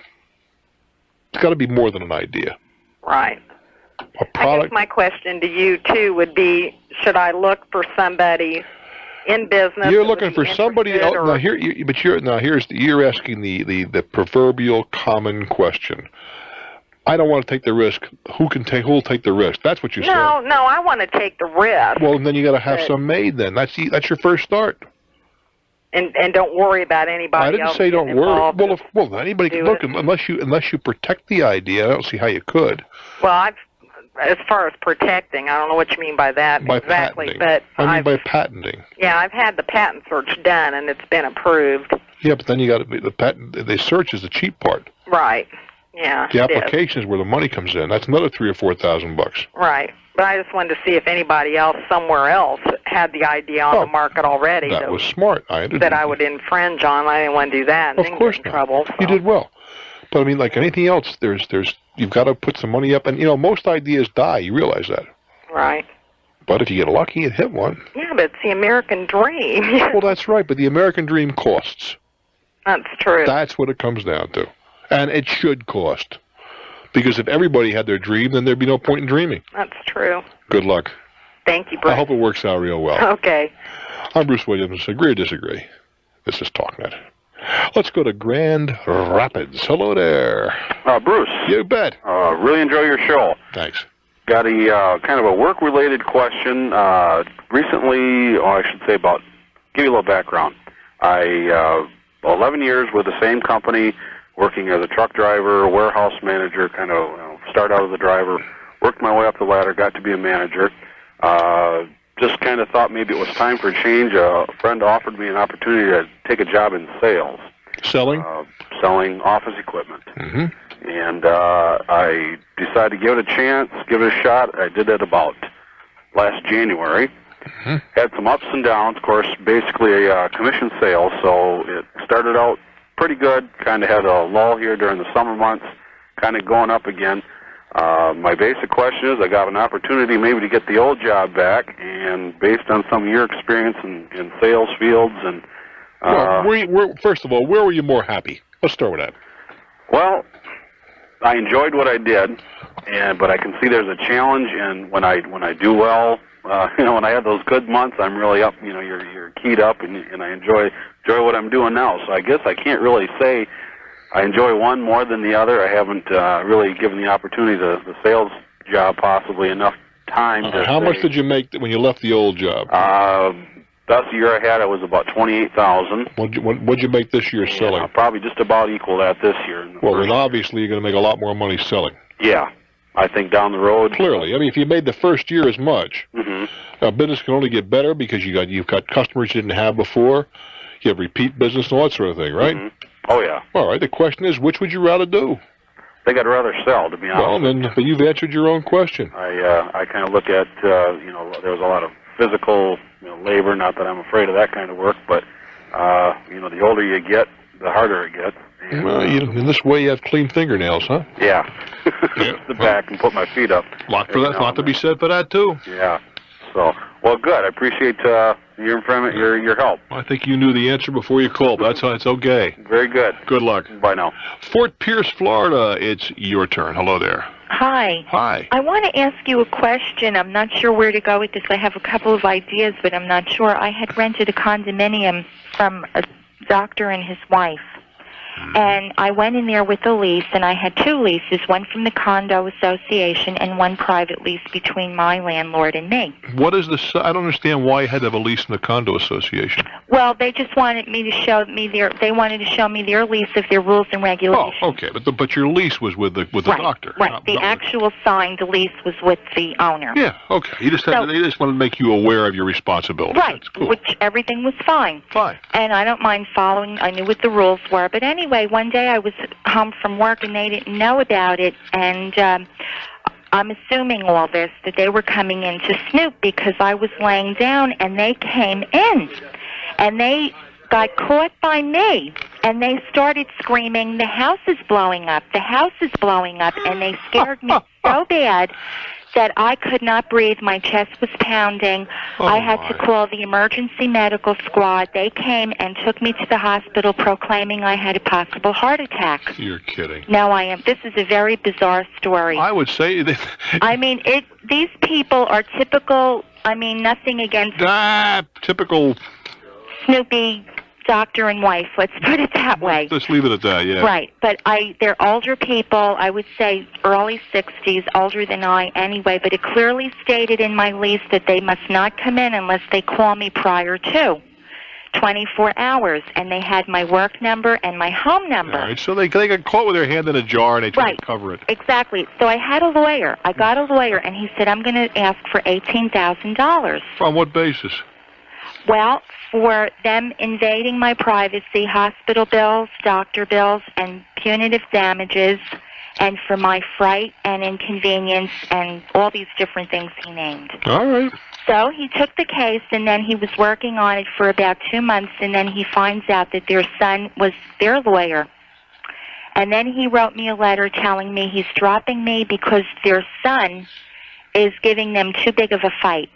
It's got to be more than an idea. Right. A product. I guess my question to you, too, would be, should I look for somebody in business? You're looking for somebody else. Now, you're asking the proverbial common question. I don't want to take the risk. Who'll take the risk? That's what you said. No, I want to take the risk. Well, then you got to have some made. Then that's your first start. And don't worry about anybody else. I didn't say don't worry. Well, anybody can look unless you protect the idea. I don't see how you could. Well, as far as protecting, I don't know what you mean by that exactly. Patenting. But I mean by patenting. Yeah, I've had the patent search done and it's been approved. Yeah, but then you got the patent. The search is the cheap part. Right. Yeah. The application is where the money comes in. That's another $3,000 or $4,000. Right. But I just wanted to see if anybody else somewhere else had the idea on the market already. That was smart. That I would infringe on. I didn't want to do that. And of course get in trouble. So. You did well. But I mean, like anything else, you've got to put some money up, and most ideas die. You realize that. Right. But if you get lucky and hit one. Yeah, but it's the American dream. Well, that's right. But the American dream costs. That's true. That's what it comes down to. And it should cost. Because if everybody had their dream, then there'd be no point in dreaming. That's true. Good luck. Thank you, Bruce. I hope it works out real well. Okay. I'm Bruce Williams. Agree or disagree? This is Talknet. Let's go to Grand Rapids. Hello there. Bruce. You bet. Really enjoy your show. Thanks. Got a kind of a work-related question. Recently, I should say give you a little background. 11 years with the same company, working as a truck driver, warehouse manager, kind of start out as a driver, worked my way up the ladder, got to be a manager. Just kind of thought maybe it was time for a change. A friend offered me an opportunity to take a job in sales. Selling? Selling office equipment. Mm-hmm. And I decided to give it a chance, give it a shot. I did that about last January. Mm-hmm. Had some ups and downs, of course, basically a commission sale, so it started out pretty good, kind of had a lull here during the summer months, kind of going up again. My basic question is, I got an opportunity maybe to get the old job back, and based on some of your experience in sales fields and... first of all, where were you more happy? Let's start with that. Well, I enjoyed what I did, but I can see there's a challenge, and when I do well, when I have those good months, I'm really up. You're keyed up, and I enjoy what I'm doing now. So I guess I can't really say I enjoy one more than the other. I haven't really given the opportunity to the sales job possibly enough time to. How much did you make when you left the old job? Best year I had, it was about $28,000. What'd you make this year selling? Probably just about equal that this year. Well, then obviously you're going to make a lot more money selling. Yeah. I think down the road. Clearly. I mean, if you made the first year as much, business can only get better because you've got customers you didn't have before. You have repeat business and all that sort of thing, right? Oh, yeah. All right. The question is, which would you rather do? I think I'd rather sell, to be honest. Well, then, but you've answered your own question. I kind of look at, there was a lot of physical labor. Not that I'm afraid of that kind of work, but the older you get, the harder it gets. And, well, in this way, you have clean fingernails, huh? Yeah. The back and put my feet up. Lot to be said for that too. Yeah. So, well, good. I appreciate your help. I think you knew the answer before you called, but it's okay. Very good. Good luck. Bye now. Fort Pierce, Florida. It's your turn. Hello there. Hi. Hi. I want to ask you a question. I'm not sure where to go with this. I have a couple of ideas, but I'm not sure. I had rented a condominium from a doctor and his wife. And I went in there with a lease, and I had two leases, one from the condo association and one private lease between my landlord and me. What is this? I don't understand why you had to have a lease in the condo association. Well, they just wanted me to show me they wanted to show me their lease of their rules and regulations. Oh, okay, but your lease was with the doctor. Right. The actual signed lease was with the owner. Yeah. Okay. They just wanted to make you aware of your responsibility. Right. That's cool. Which everything was fine. Fine. And I don't mind following. I knew what the rules were, but anyway, one day I was home from work and they didn't know about it, and I'm assuming all this, that they were coming in to snoop because I was laying down, and they came in, and they got caught by me, and they started screaming, "The house is blowing up, the house is blowing up," and they scared me so bad that I could not breathe. My chest was pounding. I had to call the emergency medical squad. They came and took me to the hospital proclaiming I had a possible heart attack. You're kidding. No, I am. This is a very bizarre story. I would say that... I mean, these people are typical, nothing against... typical... Snoopy doctor and wife, let's put it that way. Let's leave it at that, yeah. Right, but they're older people, I would say early 60s, older than I anyway, but it clearly stated in my lease that they must not come in unless they call me prior to 24 hours, and they had my work number and my home number. All right, so they got caught with their hand in a jar and they tried to cover it. Exactly. So I had a lawyer. I got a lawyer, and he said, I'm going to ask for $18,000. On what basis? Well, for them invading my privacy, hospital bills, doctor bills, and punitive damages, and for my fright and inconvenience and all these different things he named. All right. So he took the case, and then he was working on it for about 2 months, and then he finds out that their son was their lawyer. And then he wrote me a letter telling me he's dropping me because their son is giving them too big of a fight.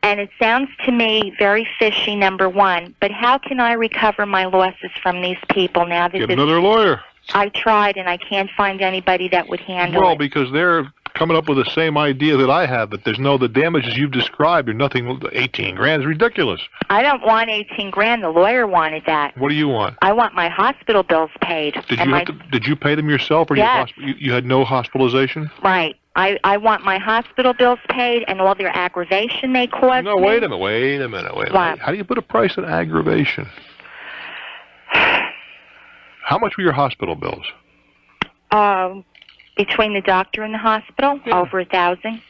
And it sounds to me very fishy, number one, but how can I recover my losses from these people now that Get another lawyer. I tried, and I can't find anybody that would handle it. Well, because they're coming up with the same idea that I have, but the damages you've described are nothing. 18 grand is ridiculous. I don't want 18 grand. The lawyer wanted that. What do you want? I want my hospital bills paid. Did you pay them yourself, or yes. you had no hospitalization? Right. I want my hospital bills paid and all their aggravation they caused No, wait a minute. What? How do you put a price on aggravation? How much were your hospital bills? Between the doctor and the hospital, over $1,000.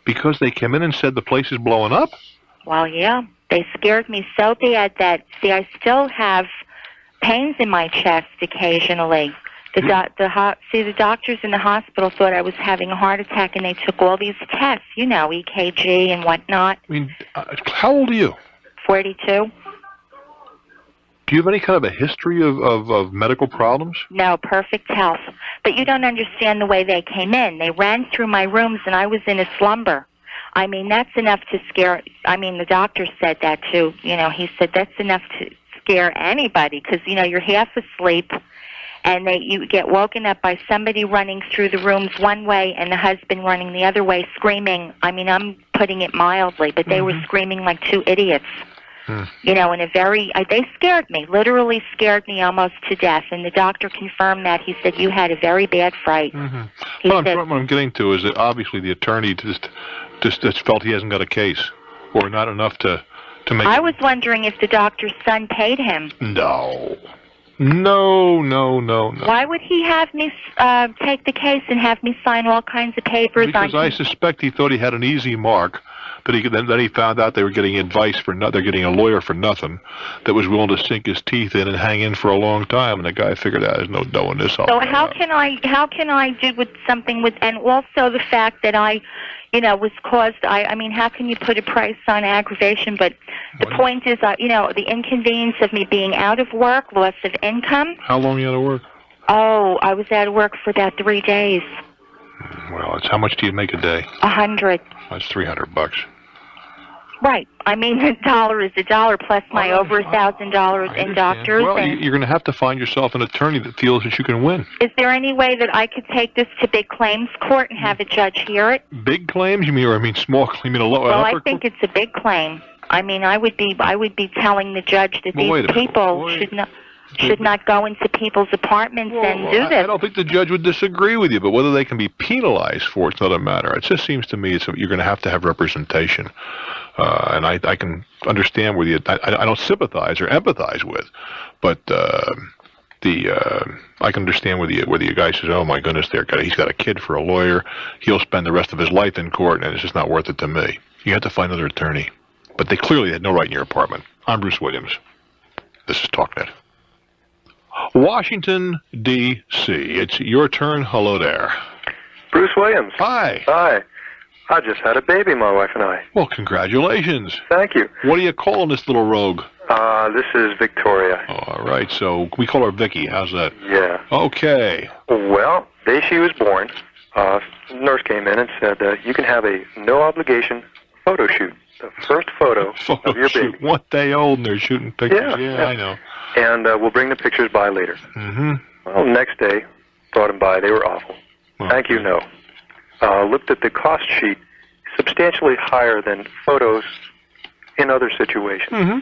Because they came in and said the place is blowing up? Well, yeah. They scared me so bad that, I still have pains in my chest occasionally. The doctors in the hospital thought I was having a heart attack, and they took all these tests, EKG and whatnot. How old are you? 42. Do you have any kind of a history of medical problems? No, perfect health. But you don't understand the way they came in. They ran through my rooms, and I was in a slumber. That's enough to scare... the doctor said that, too. He said that's enough to scare anybody, because, you're half asleep, and you get woken up by somebody running through the rooms one way and the husband running the other way screaming. I'm putting it mildly, but they were screaming like two idiots. In a very... they scared me, literally scared me almost to death, and the doctor confirmed that. He said, you had a very bad fright. What I'm getting to is that obviously the attorney just felt he hasn't got a case, or not enough to make... I was wondering if the doctor's son paid him. No. Why would he have me take the case and have me sign all kinds of papers? Because I suspect he thought he had an easy mark, but then he found out they were getting advice for nothing. They're getting a lawyer for nothing that was willing to sink his teeth in and hang in for a long time. And the guy figured out there's no doing this. So how can I do with something with, and also the fact that I was caused. I mean, how can you put a price on aggravation? But the point is, the inconvenience of me being out of work, loss of income. How long are you out of work? Oh, I was out of work for about 3 days. Well, how much do you make a day? 100. That's $300. Right. I mean, $1 is $1 plus my over $1,000 in doctors. Well, you're going to have to find yourself an attorney that feels that you can win. Is there any way that I could take this to big claims court and have a judge hear it? Big claims? You mean, or I mean small claim? You mean a low? Well, I think it's a big claim. I mean, I would be telling the judge that these people should not go into people's apartments and do this. I don't think the judge would disagree with you, but whether they can be penalized for it's not a matter. It just seems to me you're going to have representation. And I can understand where I don't sympathize or empathize with, but I can understand where the guy says, oh my goodness, he's got a kid for a lawyer, he'll spend the rest of his life in court, and it's just not worth it to me. You have to find another attorney. But they clearly had no right in your apartment. I'm Bruce Williams. This is Talknet. Washington, D.C. It's your turn. Hello there. Bruce Williams. Hi. Hi. I just had a baby, my wife and I. Well, congratulations. Thank you. What do you call this little rogue? This is Victoria. All right, so we call her Vicky. How's that? Yeah. Okay. Well, the day she was born, the nurse came in and said, you can have a no-obligation photo shoot. The first photo of your baby. 1 day old and they're shooting pictures. Yeah, I know. And we'll bring the pictures by later. Mm-hmm. Well, next day, brought them by. They were awful. Oh. Thank you, no. Looked at the cost sheet, substantially higher than photos in other situations. Mm-hmm.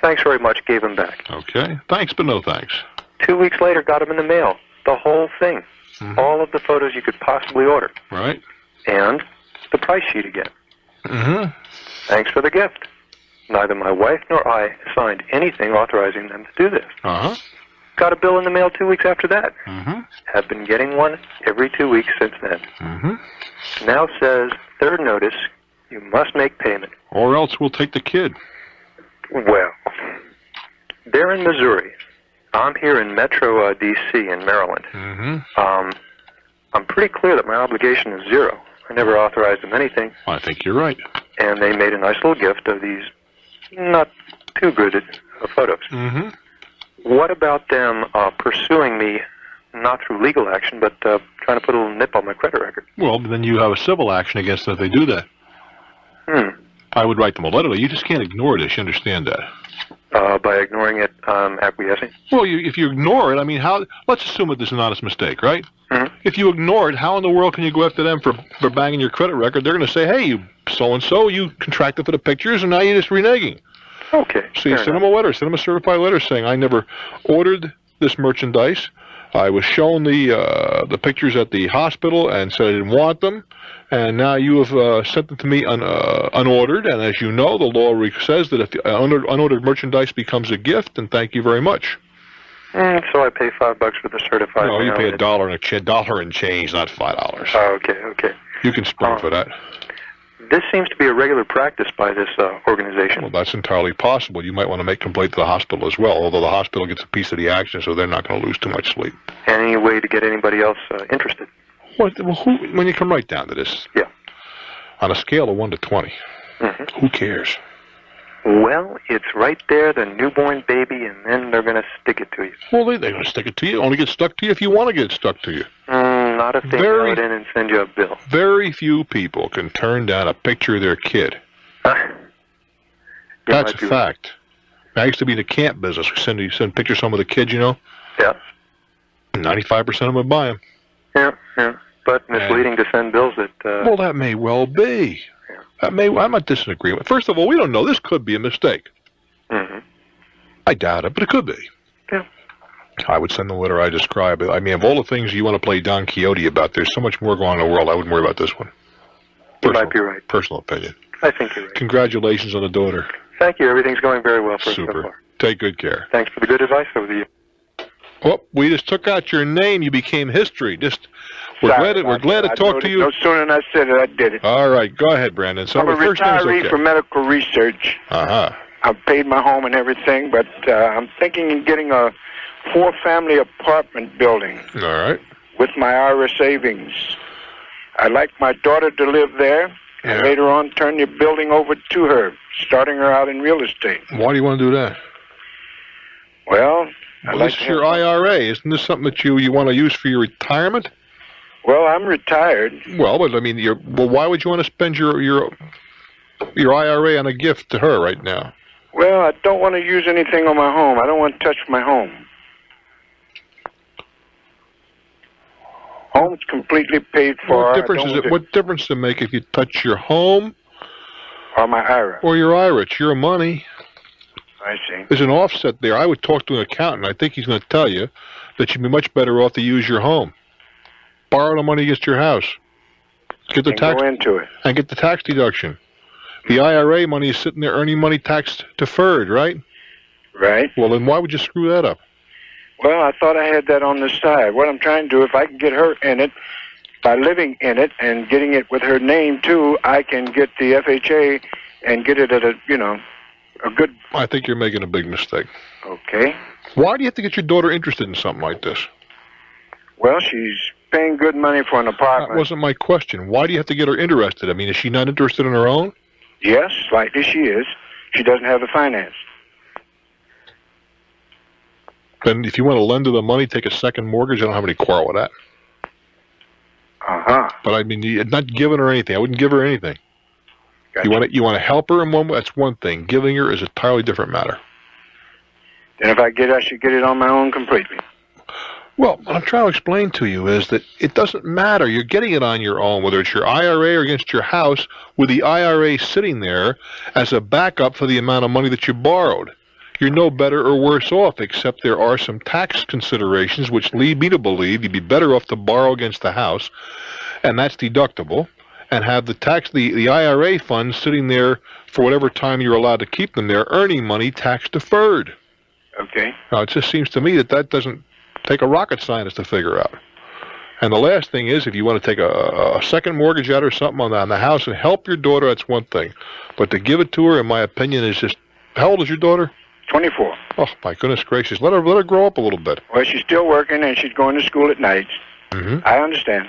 Thanks very much, gave them back. Okay. Thanks, but no thanks. 2 weeks later, got them in the mail. The whole thing. Mm-hmm. All of the photos you could possibly order. Right. And the price sheet again. Mm-hmm. Thanks for the gift. Neither my wife nor I signed anything authorizing them to do this. Uh-huh. Got a bill in the mail 2 weeks after that. Mm-hmm. Have been getting one every 2 weeks since then. Mm-hmm. Now says, third notice, you must make payment. Or else we'll take the kid. Well, they're in Missouri. I'm here in Metro D.C. in Maryland. Mm-hmm. I'm pretty clear that my obligation is zero. I never authorized them anything. I think you're right. And they made a nice little gift of these not too good photos. Mm-hmm. What about them pursuing me, not through legal action, but trying to put a little nip on my credit record? Well, then you have a civil action against them if they do that. I would write them a letter. You just can't ignore this. You understand that? By ignoring it, acquiescing? Well, if you ignore it, I mean, let's assume that this is an honest mistake, right? Mm-hmm. If you ignore it, how in the world can you go after them for banging your credit record? They're going to say, hey, you so-and-so, you contracted for the pictures, and now you're just reneging. Okay. So you send them a letter, send them a certified letter saying, I never ordered this merchandise. I was shown the pictures at the hospital and said I didn't want them, and now you have sent them to me unordered, and as you know, the law says that if unordered merchandise becomes a gift, then thank you very much. So I pay $5 for the certified. No, you pay $1 and change, not $5. Oh, okay. You can spring for that. This seems to be a regular practice by this organization. Well, that's entirely possible. You might want to make complaint to the hospital as well, although the hospital gets a piece of the action, so they're not going to lose too much sleep. Any way to get anybody else interested? Well, when you come right down to this, on a scale of 1 to 20, who cares? Well, it's right there, the newborn baby, and then they're going to stick it to you. Well, they're going to stick it to you. Only get stuck to you if you want to get stuck to you. Not if they mail it in and send you a bill. Very few people can turn down a picture of their kid. That's a fact. I used to be in the camp business. We send pictures home of the kids, you know? Yeah. 95% of them would buy them. Yeah. But misleading to send bills that... Well, that may well be. I'm not disagreeing. First of all, we don't know. This could be a mistake. Mm-hmm. I doubt it, but it could be. Yeah. I would send the letter I described. I mean, of all the things you want to play Don Quixote about, there's so much more going on in the world. I wouldn't worry about this one. You might be right. Personal opinion. I think you're right. Congratulations on the daughter. Thank you. Everything's going very well for us so far. Take good care. Thanks for the good advice over the years. Oh, we just took out your name. You became history. We're glad to talk to you. No sooner than I said it, I did it. All right, go ahead, Brandon. So I'm a first name is retiree okay. for medical research. I've paid my home and everything, but I'm thinking of getting a 4-family apartment building. All right. With my IRA savings. I'd like my daughter to live there, and later on turn the building over to her, starting her out in real estate. Why do you want to do that? Well, this is your IRA. Isn't this something that you want to use for your retirement? Well, I'm retired. Well, but I mean, why would you want to spend your IRA on a gift to her right now? Well, I don't want to use anything on my home. I don't want to touch my home. Home's completely paid for. What difference does it make if you touch your home or my IRA? Or your IRA? It's your money. I see. There's an offset there. I would talk to an accountant. I think he's going to tell you that you'd be much better off to use your home. Borrow the money against your house. Get the tax go into it. And get the tax deduction. The IRA money is sitting there earning money tax deferred, right? Right. Well, then why would you screw that up? Well, I thought I had that on the side. What I'm trying to do, if I can get her in it, by living in it and getting it with her name too, I can get the FHA and get it at a good... I think you're making a big mistake. Okay. Why do you have to get your daughter interested in something like this? Well, she's paying good money for an apartment. That wasn't my question. Why do you have to get her interested? I mean, is she not interested in her own? Yes, slightly she is. She doesn't have the finance. Then if you want to lend her the money, take a second mortgage, I don't have any quarrel with that. Uh-huh. But I mean, you're not giving her anything. I wouldn't give her anything. Gotcha. You want to help her in one way, that's one thing. Giving her is a entirely different matter. Then if I should get it on my own completely. Well, what I'm trying to explain to you is that it doesn't matter. You're getting it on your own, whether it's your IRA or against your house, with the IRA sitting there as a backup for the amount of money that you borrowed. You're no better or worse off, except there are some tax considerations which lead me to believe you'd be better off to borrow against the house, and that's deductible, and have the IRA funds sitting there for whatever time you're allowed to keep them there, earning money tax deferred. Okay. Now, it just seems to me that doesn't take a rocket scientist to figure out. And the last thing is, if you want to take a second mortgage out or something on the house and help your daughter, that's one thing. But to give it to her, in my opinion, is just... How old is your daughter? 24. Oh, my goodness gracious. Let her grow up a little bit. Well, she's still working, and she's going to school at night. Mm-hmm. I understand.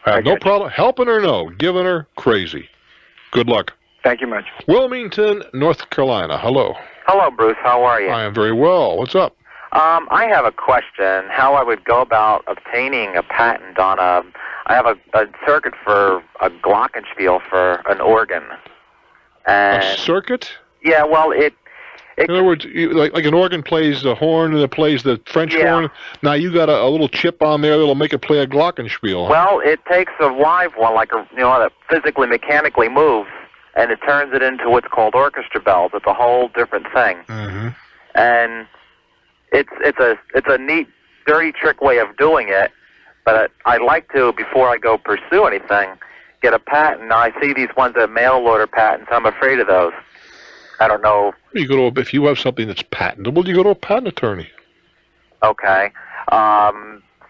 I have no problem. Helping her, no. Giving her, crazy. Good luck. Thank you much. Wilmington, North Carolina. Hello. Hello, Bruce. How are you? I am very well. What's up? I have a question. How I would go about obtaining a patent on I have a circuit for a glockenspiel for an organ. And a circuit? Yeah, well, in other words, like an organ plays the horn and it plays the French horn. Now you got a little chip on there that'll make it play a glockenspiel. Well, it takes a live one, that physically, mechanically moves, and it turns it into what's called orchestra bells. It's a whole different thing. Mm-hmm. And it's a neat, dirty trick way of doing it. But I'd like to, before I go pursue anything, get a patent. Now, I see these ones that mail order patents. I'm afraid of those. I don't know. If you have something that's patentable, you go to a patent attorney. Okay.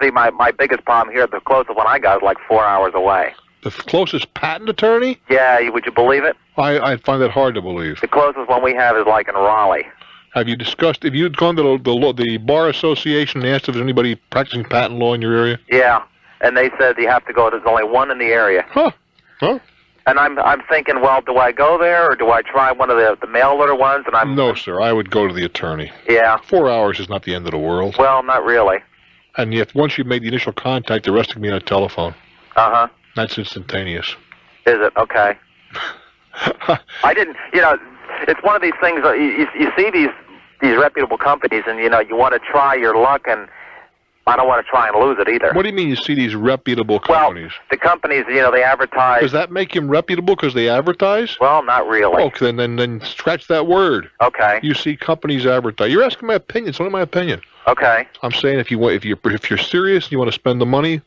See, my biggest problem here, the closest one I got is like 4 hours away. The closest patent attorney? Yeah, would you believe it? I find that hard to believe. The closest one we have is like in Raleigh. Have you gone to the Bar Association and asked if there's anybody practicing patent law in your area? Yeah, and they said you have to go, there's only one in the area. Huh. And I'm thinking, well, do I go there or do I try one of the mail order ones? No, sir. I would go to the attorney. Yeah. 4 hours is not the end of the world. Well, not really. And yet, once you've made the initial contact, the rest can be on a telephone. Uh-huh. That's instantaneous. Is it? Okay. I didn't, it's one of these things, you see these reputable companies and, you want to try your luck, and I don't want to try and lose it either. What do you mean you see these reputable companies? Well, the companies, they advertise. Does that make them reputable because they advertise? Well, not really. Okay, then scratch that word. Okay. You see companies advertise. You're asking my opinion. It's only my opinion. Okay. I'm saying if you're serious and you want to spend the money,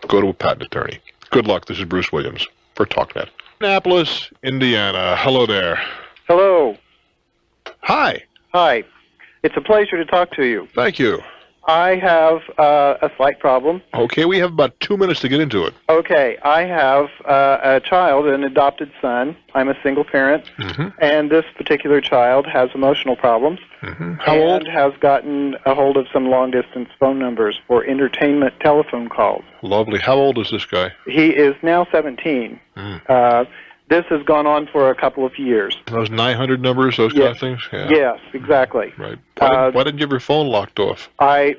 go to a patent attorney. Good luck. This is Bruce Williams for Talknet. Indianapolis, Indiana. Hello there. Hello. Hi. Hi. It's a pleasure to talk to you. Thank you. I have a slight problem. Okay, we have about 2 minutes to get into it. Okay, I have a child, an adopted son. I'm a single parent, and this particular child has emotional problems. How old? And has gotten a hold of some long-distance phone numbers for entertainment telephone calls. Lovely. How old is this guy? He is now 17. This has gone on for a couple of years. Those 900 numbers, those kind of things? Yeah. Yes, exactly. Right. Why didn't you have your phone locked off? I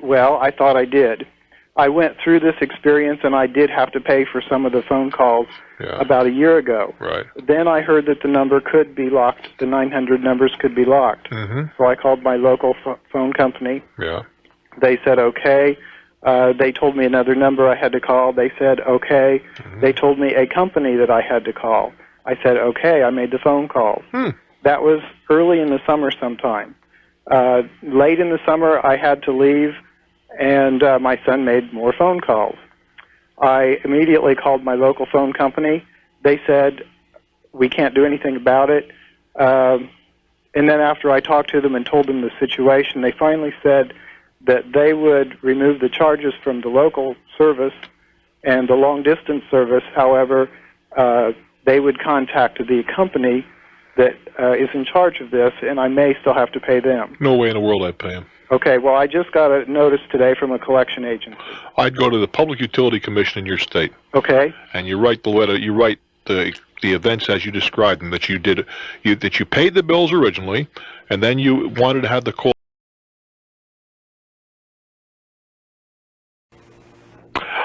thought I did. I went through this experience, and I did have to pay for some of the phone calls about a year ago. Right. Then I heard that the number could be locked. The 900 numbers could be locked. Mm-hmm. So I called my local phone company. Yeah. They said okay. They told me another number I had to call. They said okay. Mm-hmm. They told me a company that I had to call. I said okay. I made the phone call. That was early in the summer sometime. Late in the summer, I had to leave, and my son made more phone calls. I immediately called my local phone company. They said, we can't do anything about it. And then after I talked to them and told them the situation, they finally said that they would remove the charges from the local service and the long-distance service. However, they would contact the company that is in charge of this, and I may still have to pay them. No way in the world I'd pay them. Okay, well, I just got a notice today from a collection agency. I'd go to the Public Utility Commission in your state. Okay. And you write the letter. You write the events as you described them. That you did. That you paid the bills originally, and then you wanted to have the call.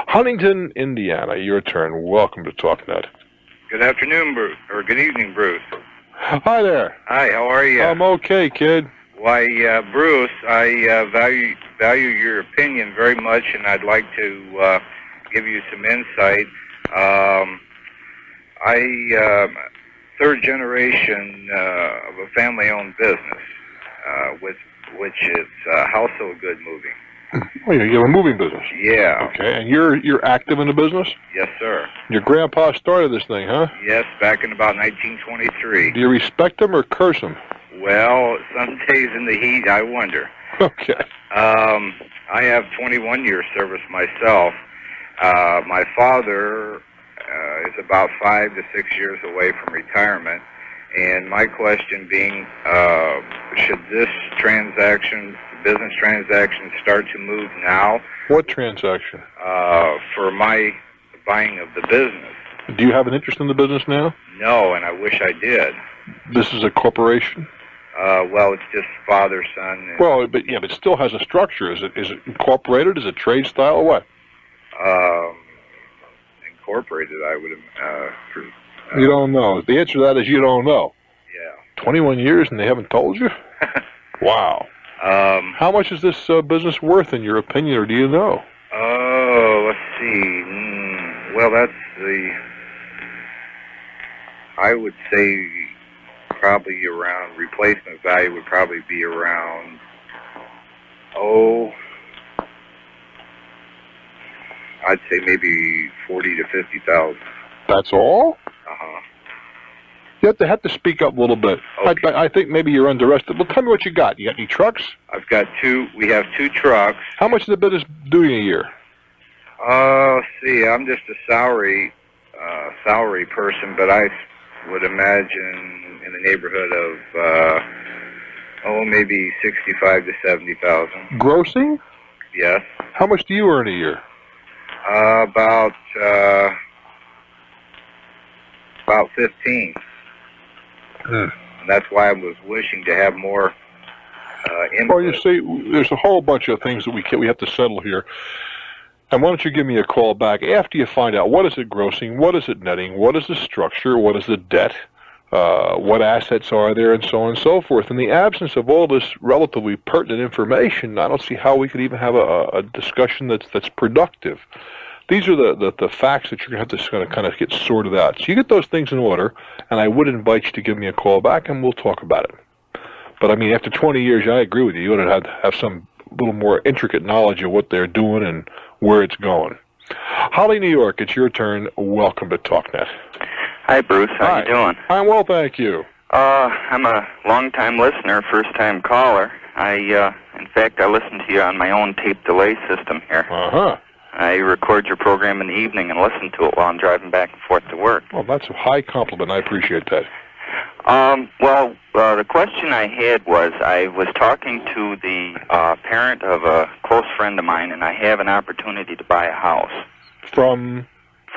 Huntington, Indiana. Your turn. Welcome to Talknet. Good afternoon, Bruce, or good evening, Bruce. Hi there. Hi, how are you? I'm okay, kid. Why, Bruce, I value your opinion very much, and I'd like to give you some insight. Third generation of a family-owned business, which is Household Good Moving. Oh, you have a moving business. Yeah. Okay, and you're active in the business? Yes, sir. Your grandpa started this thing, huh? Yes, back in about 1923. Do you respect him or curse him? Well, some days in the heat, I wonder. Okay. I have 21 years service myself. My father is about 5 to 6 years away from retirement, and my question being, should this business transaction, start to move now? What transaction? For my buying of the business. Do you have an interest in the business now? No, and I wish I did. This is a corporation? Well, it's just father, son. Well, but it still has a structure. Is it incorporated? Is it trade style or what? Incorporated, I would have. You don't know. The answer to that is you don't know. Yeah. 21 years and they haven't told you? Wow. How much is this business worth in your opinion, or do you know? Oh, let's see. Well, I would say probably around, replacement value would probably be around, I'd say maybe 40 to 50,000. That's all? Uh-huh. You have to speak up a little bit. Okay. I think maybe you're underestimated. Well, tell me what you got. You got any trucks? We have 2 trucks. How much is the business doing a year? Let's see, I'm just a salary person, but I would imagine in the neighborhood of, maybe 65 to 70,000. Grossing? Yes. How much do you earn a year? About 15. And that's why I was wishing to have more input. Well, you see, there's a whole bunch of things that we have to settle here. And why don't you give me a call back after you find out what is it grossing, what is it netting, what is the structure, what is the debt, what assets are there, and so on and so forth. In the absence of all this relatively pertinent information, I don't see how we could even have a discussion that's productive. These are the facts that you're going to have to kind of get sorted out. So you get those things in order, and I would invite you to give me a call back, and we'll talk about it. But, I mean, after 20 years, I agree with you. You ought to have some little more intricate knowledge of what they're doing and where it's going. Holly, New York, it's your turn. Welcome to Talknet. Hi, Bruce. How Hi. you doing? I'm well, thank you. I'm a long-time listener, first-time caller. In fact, I listen to you on my own tape delay system here. Uh-huh. I record your program in the evening and listen to it while I'm driving back and forth to work. Well, that's a high compliment. I appreciate that. The question I had was, I was talking to the parent of a close friend of mine, and I have an opportunity to buy a house. From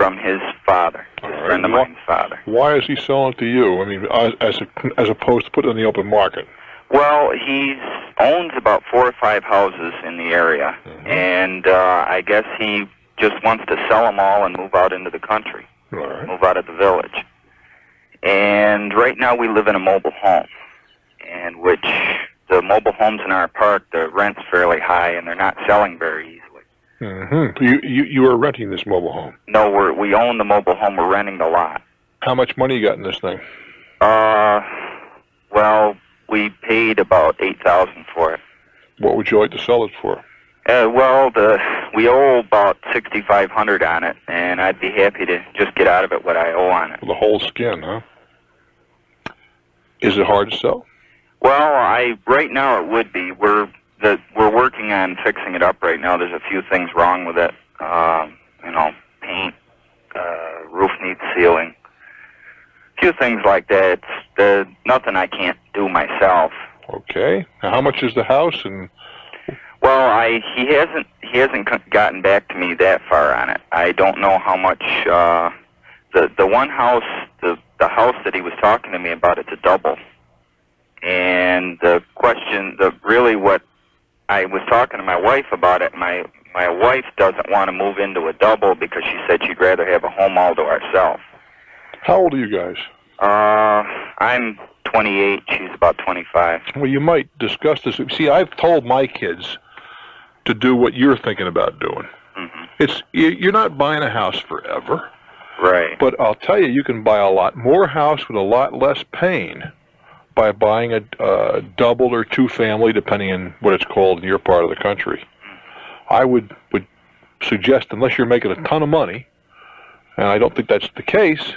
from his father, his friend of mine's father. Why is he selling it to you? I mean, as opposed to putting it in the open market. Well, he owns about 4 or 5 houses in the area, and I guess he just wants to sell them all and move out into the country, move out of the village. And right now we live in a mobile home, and which the mobile homes in our park, the rent's fairly high, and they're not selling very easily. You are renting this mobile home? No, we own the mobile home. We're renting the lot. How much money you got in this thing? Well, we paid about $8,000 for it. What would you like to sell it for? Well, we owe about $6,500 on it, and I'd be happy to just get out of it what I owe on it. The whole skin, huh? Is it hard to sell? Well, right now it would be. We're working on fixing it up right now. There's a few things wrong with it. Paint, roof needs sealing, a few things like that. It's nothing I can't do myself. Okay. Now, how much is the house? And well, he hasn't gotten back to me that far on it. I don't know how much. The one house, the house that he was talking to me about, it's a double. And the question, really what I was talking to my wife about it, my wife doesn't want to move into a double because she said she'd rather have a home all to herself. How old are you guys? I'm 28. She's about 25. Well, you might discuss this. See, I've told my kids to do what you're thinking about doing. You're not buying a house forever. Right. But I'll tell you, you can buy a lot more house with a lot less pain by buying a double or 2-family, depending on what it's called in your part of the country. I would suggest, unless you're making a ton of money, and I don't think that's the case,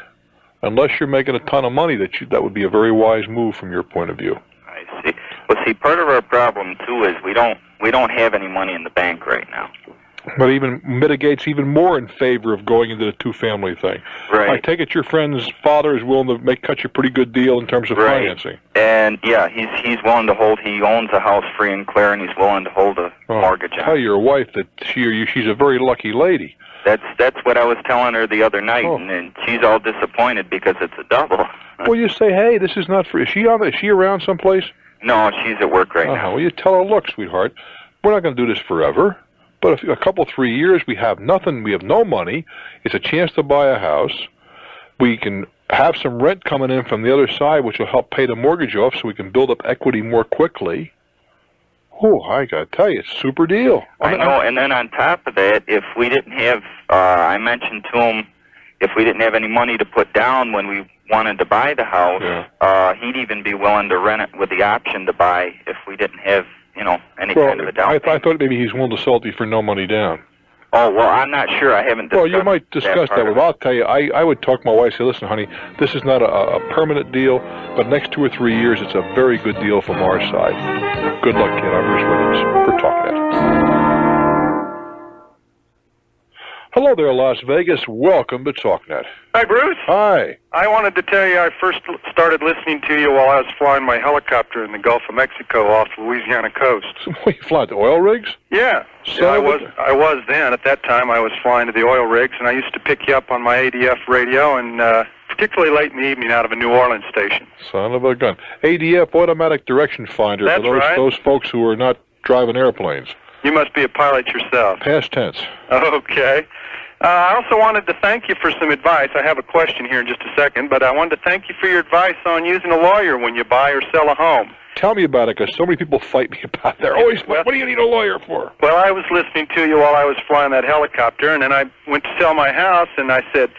unless you're making a ton of money, that would be a very wise move from your point of view. I see. Well, see, part of our problem too is we don't have any money in the bank right now. But even mitigates even more in favor of going into the 2-family thing. Right. I take it your friend's father is willing to cut you a pretty good deal in terms of financing. And yeah, he's willing to hold. He owns a house free and clear, and he's willing to hold a mortgage on. Tell your wife that she's a very lucky lady. That's what I was telling her the other night, and she's all disappointed because it's a double. Well, you say, hey, this is not for. Is she around someplace? No, she's at work right now. Well, you tell her, look, sweetheart, we're not going to do this forever. But if a couple, 3 years, we have nothing, we have no money, it's a chance to buy a house. We can have some rent coming in from the other side, which will help pay the mortgage off so we can build up equity more quickly. Oh, I got to tell you, it's a super deal. I know, and then on top of that, if we didn't have, I mentioned to him, if we didn't have any money to put down when we wanted to buy the house, he'd even be willing to rent it with the option to buy if we didn't have any kind of a down payment. I thought maybe he's willing to sell it to you for no money down. Oh, well, I'm not sure. I haven't discussed. Well, you might discuss that with him. I'll tell you, I would talk to my wife, say, listen, honey, this is not a permanent deal, but next 2 or 3 years, it's a very good deal from our side. Good luck, kid. I'm Bruce Williams for Talknet. Hello there, Las Vegas. Welcome to Talknet. Hi, Bruce. Hi. I wanted to tell you I first started listening to you while I was flying my helicopter in the Gulf of Mexico off the Louisiana coast. You fly to oil rigs? Yeah. I was then. At that time, I was flying to the oil rigs, and I used to pick you up on my ADF radio, and particularly late in the evening out of a New Orleans station. Son of a gun. ADF, Automatic Direction Finder, That's for those folks who are not driving airplanes. You must be a pilot yourself. Past tense. Okay. I also wanted to thank you for some advice. I have a question here in just a second, but I wanted to thank you for your advice on using a lawyer when you buy or sell a home. Tell me about it, because so many people fight me about it. They're always, what do you need a lawyer for? Well, I was listening to you while I was flying that helicopter, and then I went to sell my house, and I said,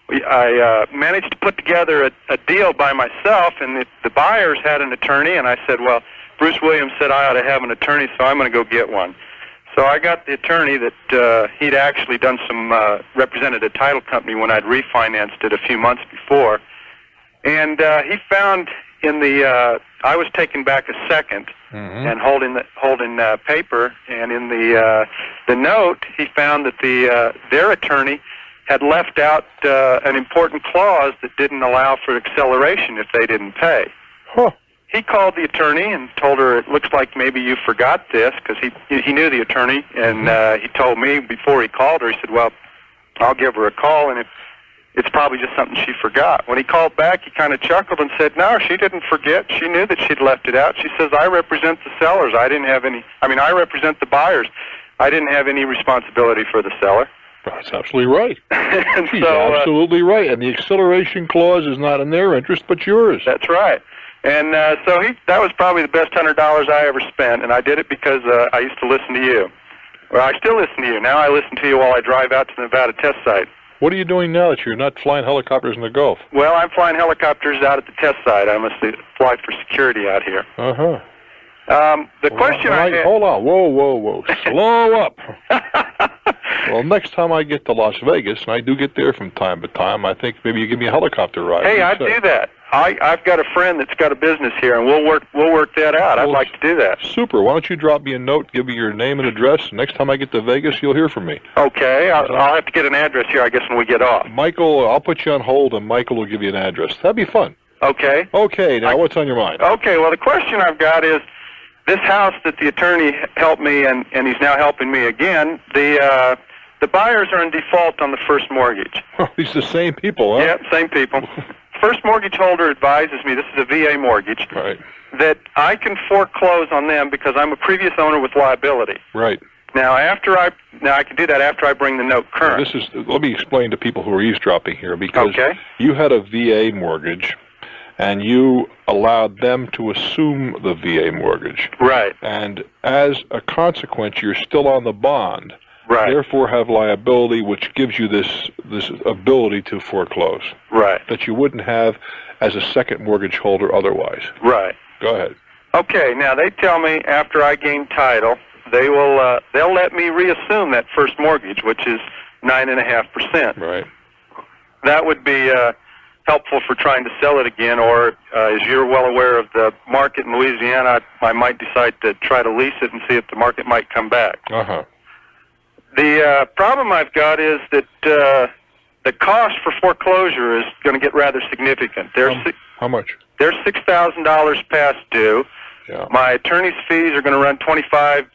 I managed to put together a deal by myself, and the buyers had an attorney, and I said, well, Bruce Williams said I ought to have an attorney, so I'm going to go get one. So I got the attorney that he'd actually done some, represented a title company when I'd refinanced it a few months before. And he found in the, I was taking back a second and holding paper, and in the note, he found that their attorney had left out an important clause that didn't allow for acceleration if they didn't pay. Huh. He called the attorney and told her, it looks like maybe you forgot this, because he knew the attorney, and he told me before he called her, he said, well, I'll give her a call, and if it's probably just something she forgot. When he called back, he kind of chuckled and said, no, she didn't forget. She knew that she'd left it out. She says, I represent the sellers. I represent the buyers. I didn't have any responsibility for the seller. That's absolutely right. And She's so, absolutely right. And the acceleration clause is not in their interest, but yours. That's right. And so that was probably the best $100 I ever spent, and I did it because I used to listen to you. Well, I still listen to you. Now I listen to you while I drive out to the Nevada test site. What are you doing now that you're not flying helicopters in the Gulf? Well, I'm flying helicopters out at the test site. I must fly for security out here. Uh-huh. The question I had... Hold on. Whoa. Slow up. Well, next time I get to Las Vegas, and I do get there from time to time, I think maybe you give me a helicopter ride. Hey, I'd do that. I've got a friend that's got a business here, and we'll work that out. I'd like to do that. Super. Why don't you drop me a note, give me your name and address. Next time I get to Vegas, you'll hear from me. Okay. I'll have to get an address here, I guess, when we get off. Michael, I'll put you on hold, and Michael will give you an address. That'd be fun. Okay. Okay. Now, what's on your mind? Okay. Well, the question I've got is, this house that the attorney helped me, and he's now helping me again, the buyers are in default on the first mortgage. These are the same people, huh? Yeah, same people. First mortgage holder advises me, this is a VA mortgage, right, that I can foreclose on them because I'm a previous owner with liability. Right. Now, I can do that after I bring the note current. Let me explain to people who are eavesdropping here, because you had a VA mortgage, and you allowed them to assume the VA mortgage. Right. And as a consequence, you're still on the bond. Right. Therefore have liability, which gives you this ability to foreclose. Right. That you wouldn't have as a second mortgage holder otherwise. Right. Go ahead. Okay, now they tell me after I gain title, they'll let me reassume that first mortgage, which is 9.5%. Right. That would be helpful for trying to sell it again, or as you're well aware of the market in Louisiana, I might decide to try to lease it and see if the market might come back. Uh-huh. The problem I've got is that the cost for foreclosure is going to get rather significant. How much? There's $6,000 past due. Yeah. My attorney's fees are going to run $2,500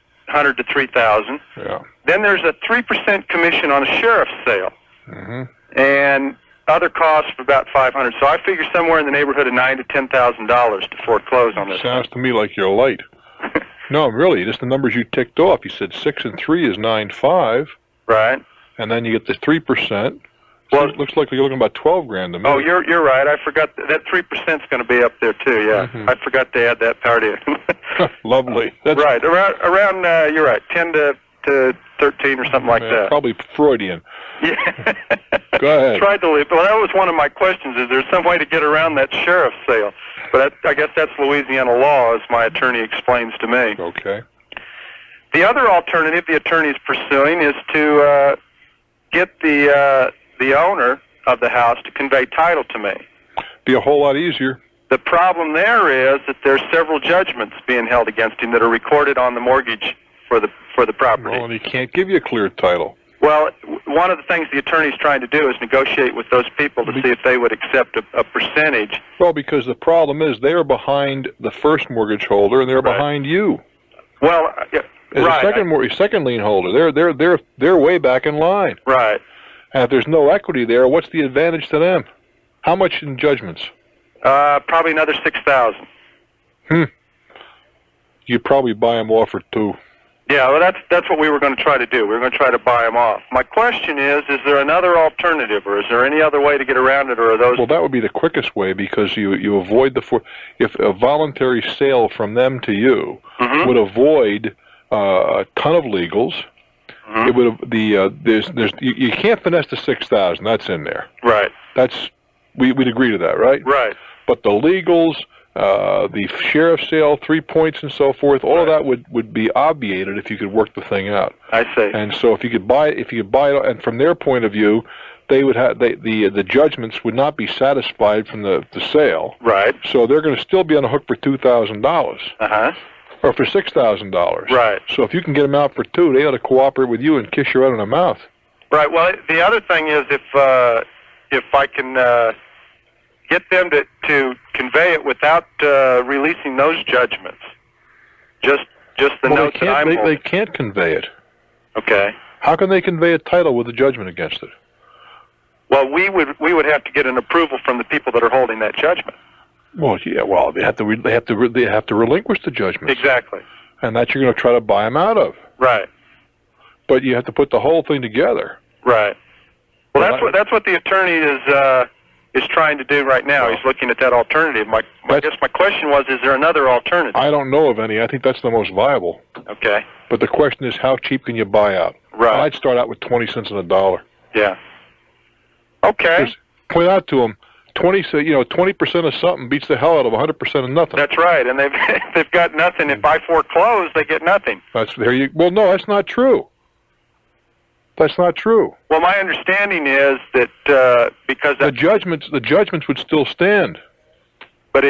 to $3,000. Yeah. Then there's a 3% commission on a sheriff's sale, and other costs of about $500. So I figure somewhere in the neighborhood of $9,000 to $10,000 to foreclose on this. Sounds to me like you're late. No, really, just the numbers you ticked off. You said 6 and 3 is 9.5. Right. And then you get the 3%. Well, it looks like you're looking about $12,000 to me. Oh, you're right. I forgot that 3% is going to be up there too. Yeah, I forgot to add that part in. Lovely. That's right. Around you're right. 10 to 13 or something like that. Probably Freudian. Yeah. Go ahead. Tried to leave. Well, that was one of my questions. Is there some way to get around that sheriff's sale? But I guess that's Louisiana law, as my attorney explains to me. Okay. The other alternative the attorney is pursuing is to get the owner of the house to convey title to me. Be a whole lot easier. The problem there is that there's several judgments being held against him that are recorded on the mortgage for the property. Well, and he can't give you a clear title. Well, one of the things the attorney's trying to do is negotiate with those people to see if they would accept a percentage. Well, because the problem is they're behind the first mortgage holder and they're behind you. Well, as a second lien holder, they're way back in line. Right. And if there's no equity there, what's the advantage to them? How much in judgments? Probably another $6,000. You'd probably buy them off for 2. Yeah, well, that's what we were going to try to do. We were going to try to buy them off. My question is there another alternative, or is there any other way to get around it, or are those... Well, that would be the quickest way, because you avoid if a voluntary sale from them to you would avoid a ton of legals. It would you can't finesse the 6,000. That's in there. Right. We'd agree to that, right? Right. But the legals, the sheriff's sale, 3 points, and so forth, all of that would be obviated if you could work the thing out. I see. And so if you could buy it, and from their point of view, they would have the judgments would not be satisfied from the sale. Right. So they're going to still be on the hook for $2,000. Or for $6,000. Right. So if you can get them out for 2, they ought to cooperate with you and kiss you right in the mouth. Right. Well, the other thing is if I can get them to convey it without releasing those judgments, just the notes that I'm holding. They can't convey it. Okay. How can they convey a title with a judgment against it? Well, we would have to get an approval from the people that are holding that judgment. Well, yeah. Well, they have to relinquish the judgment. Exactly. And that you're going to try to buy them out of. Right. But you have to put the whole thing together. Right. Well, that's what the attorney is trying to do right now. He's looking at that alternative. I guess my question was, is there another alternative? I don't know of any. I think that's the most viable. Okay. But the question is, how cheap can you buy out? Right. I'd start out with 20 cents on the dollar. Yeah. Okay. Just point out to them, 20% of something beats the hell out of 100% of nothing. That's right, and they've got nothing. If I foreclose, they get nothing. Well, no, that's not true. That's not true. Well, my understanding is that because the judgments would still stand. But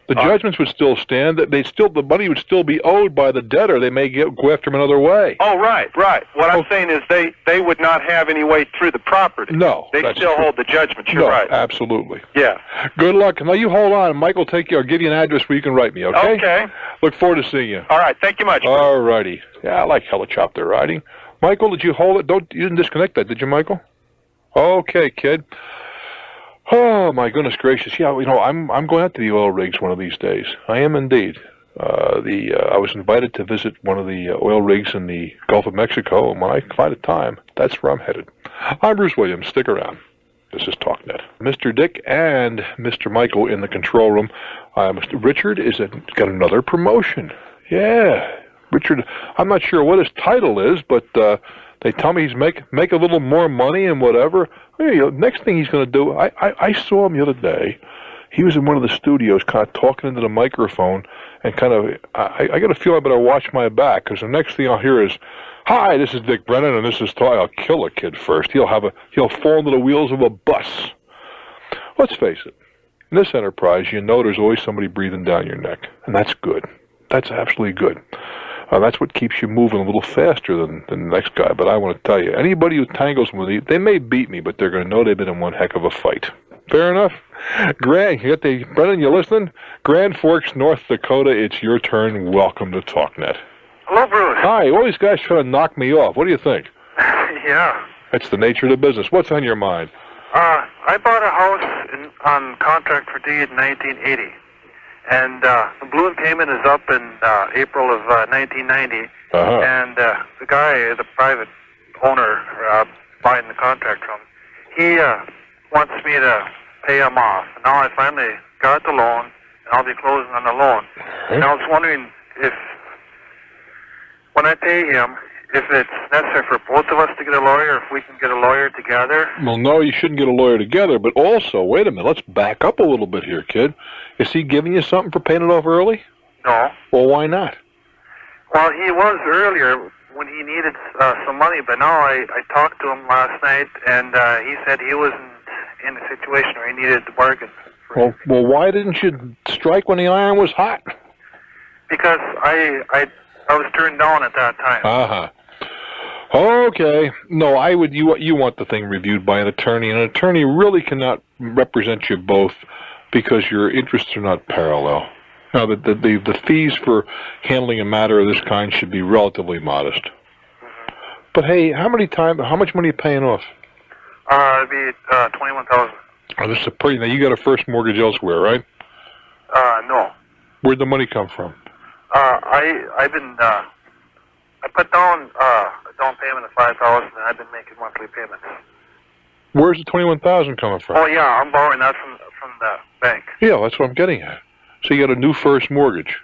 the judgments would still stand. That the money would still be owed by the debtor. They may go after him another way. Oh, right. What I'm saying is they would not have any way through the property. No, they still hold the judgment. You're right. Absolutely. Yeah. Good luck. Now you hold on. Mike will I'll give you an address where you can write me. Okay. Okay. Look forward to seeing you. All right. Thank you much. All righty. Yeah, I like helicopter riding. Michael, did you hold it? You didn't disconnect that, did you, Michael? Okay, kid. Oh, my goodness gracious. Yeah, I'm going out to the oil rigs one of these days. I am indeed. I was invited to visit one of the oil rigs in the Gulf of Mexico, and when I find a time, that's where I'm headed. I'm Bruce Williams. Stick around. This is Talknet. Mr. Dick and Mr. Michael in the control room. Mr. Richard got another promotion. Yeah. Richard, I'm not sure what his title is, but they tell me he's make a little more money and whatever. Hey, next thing he's going to do, I saw him the other day. He was in one of the studios kind of talking into the microphone and kind of, I got a feeling I better watch my back because the next thing I'll hear is, "Hi, this is Dick Brennan and this is Toy. I'll kill a kid first. He'll fall into the wheels of a bus." Let's face it, in this enterprise, there's always somebody breathing down your neck, and that's good. That's absolutely good. That's what keeps you moving a little faster than the next guy. But I want to tell you, anybody who tangles with me, they may beat me, but they're going to know they've been in one heck of a fight. Fair enough? Brennan, you listening? Grand Forks, North Dakota, it's your turn. Welcome to Talknet. Hello, Bruce. Hi. All these guys trying to knock me off. What do you think? Yeah. That's the nature of the business. What's on your mind? I bought a house on contract for deed in 1980. And the balloon payment is up in April of 1990. And the guy, the private owner buying the contract from, he wants me to pay him off. Now I finally got the loan, and I'll be closing on the loan. And I was wondering if, when I pay him, if it's necessary for both of us to get a lawyer, if we can get a lawyer together. Well, no, you shouldn't get a lawyer together, but also, wait a minute, let's back up a little bit here, kid. Is he giving you something for paying it off early? No. Well, why not? Well, he was earlier when he needed some money, but now I talked to him last night, and he said he wasn't in a situation where he needed to bargain. Well, why didn't you strike when the iron was hot? Because I was turned down at that time. Okay. No, I would. You want the thing reviewed by an attorney, and an attorney really cannot represent you both because your interests are not parallel. Now, the fees for handling a matter of this kind should be relatively modest. But hey, how much money are you paying off? It'd be $21,000. Oh, this is a pretty. Now you got a first mortgage elsewhere, right? No. Where'd the money come from? I put down a down payment of $5,000, and I've been making monthly payments. Where's the $21,000 coming from? Oh yeah, I'm borrowing that from the bank. Yeah, that's what I'm getting at. So you got a new first mortgage.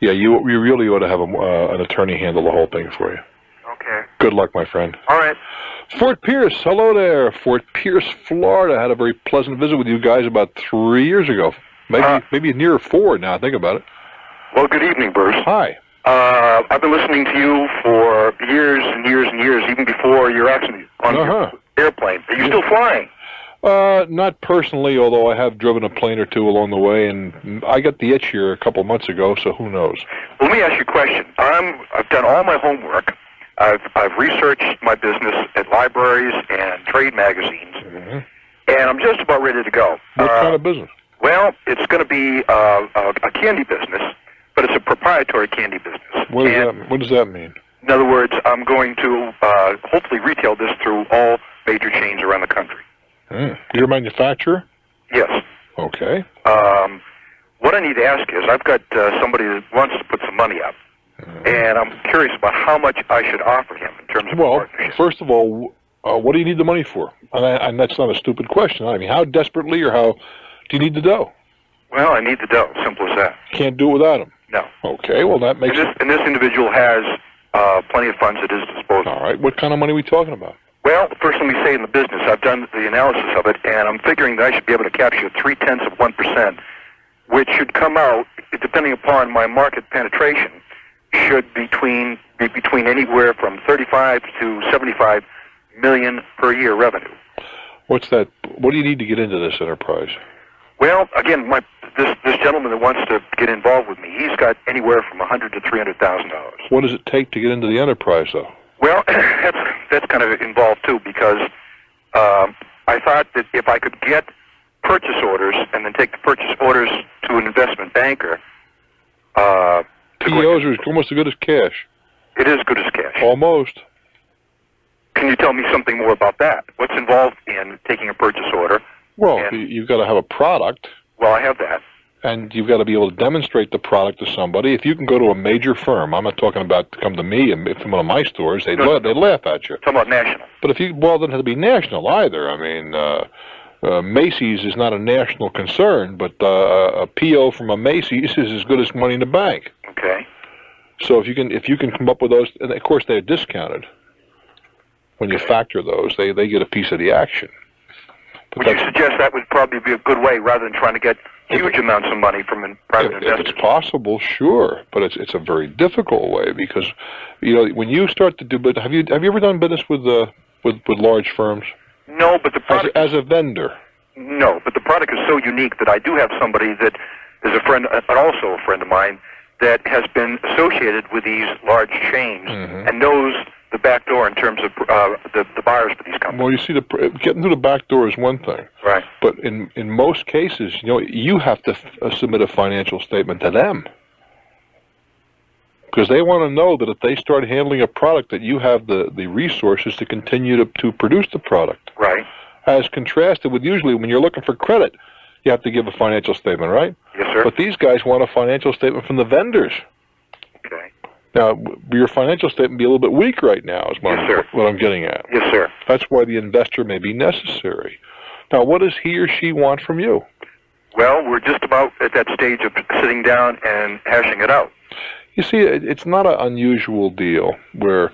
Yeah, you really ought to have an attorney handle the whole thing for you. Okay. Good luck, my friend. All right. Fort Pierce, hello there. Fort Pierce, Florida. I had a very pleasant visit with you guys about 3 years ago. Maybe near 4 now, think about it. Well, good evening, Bruce. Hi. I've been listening to you for years and years and years, even before your accident on your airplane. Are you still flying? Not personally, although I have driven a plane or two along the way, and I got the itch here a couple of months ago, so who knows? Well, let me ask you a question. I've done all my homework. I've researched my business at libraries and trade magazines, and I'm just about ready to go. What kind of business? Well, it's going to be a candy business, but it's a proprietary candy business. What does that mean? In other words, I'm going to hopefully retail this through all major chains around the country. You're a manufacturer? Yes. Okay. What I need to ask is, I've got somebody that wants to put some money up, and I'm curious about how much I should offer him in terms of partnership. First of all, what do you need the money for? And that's not a stupid question. I mean, how desperately or how do you need the dough? Well, I need the dough. Simple as that. Can't do it without him. No. Okay. Well, that makes. And this individual has plenty of funds at his disposal. All right. What kind of money are we talking about? Well, first let me say in the business, I've done the analysis of it, and I'm figuring that I should be able to capture 0.3%, which should come out, depending upon my market penetration, should be between anywhere from 35 to 75 million per year revenue. What's that? What do you need to get into this enterprise? Well, again, this gentleman that wants to get involved with me, he's got anywhere from $100,000 to $300,000. What does it take to get into the enterprise, though? Well, that's kind of involved too, because I thought that if I could get purchase orders and then take the purchase orders to an investment banker, POs are almost as good as cash. It is good as cash. Almost. Can you tell me something more about that? What's involved in taking a purchase order? Well, you've got to have a product. Well, I have that. And you've got to be able to demonstrate the product to somebody. If you can go to a major firm, I'm not talking about to come to me and from one of my stores, they'd laugh at you. Talking about national. But if you, well, it doesn't have to be national either. I mean, Macy's is not a national concern, but a PO from a Macy's is as good as money in the bank. Okay. So if you can come up with those, and of course they're discounted. When you factor those, they get a piece of the action. Would you suggest that would probably be a good way rather than trying to get huge amounts of money from private investors? If it's possible, sure, but it's a very difficult way because, when you start to do. But have you ever done business with large firms? No, but the product as a vendor. No, but the product is so unique that I do have somebody that is a friend, and also a friend of mine, that has been associated with these large chains and knows the back door in terms of the buyers for these companies. Well, you see, getting through the back door is one thing. Right. But in most cases, you have to submit a financial statement to them. Because they want to know that if they start handling a product, that you have the resources to continue to produce the product. Right. As contrasted with usually when you're looking for credit, you have to give a financial statement, right? Yes, sir. But these guys want a financial statement from the vendors. Okay. Now, your financial statement be a little bit weak right now, is what I'm getting at. Yes, sir. That's why the investor may be necessary. Now, what does he or she want from you? Well, we're just about at that stage of sitting down and hashing it out. You see, it's not an unusual deal where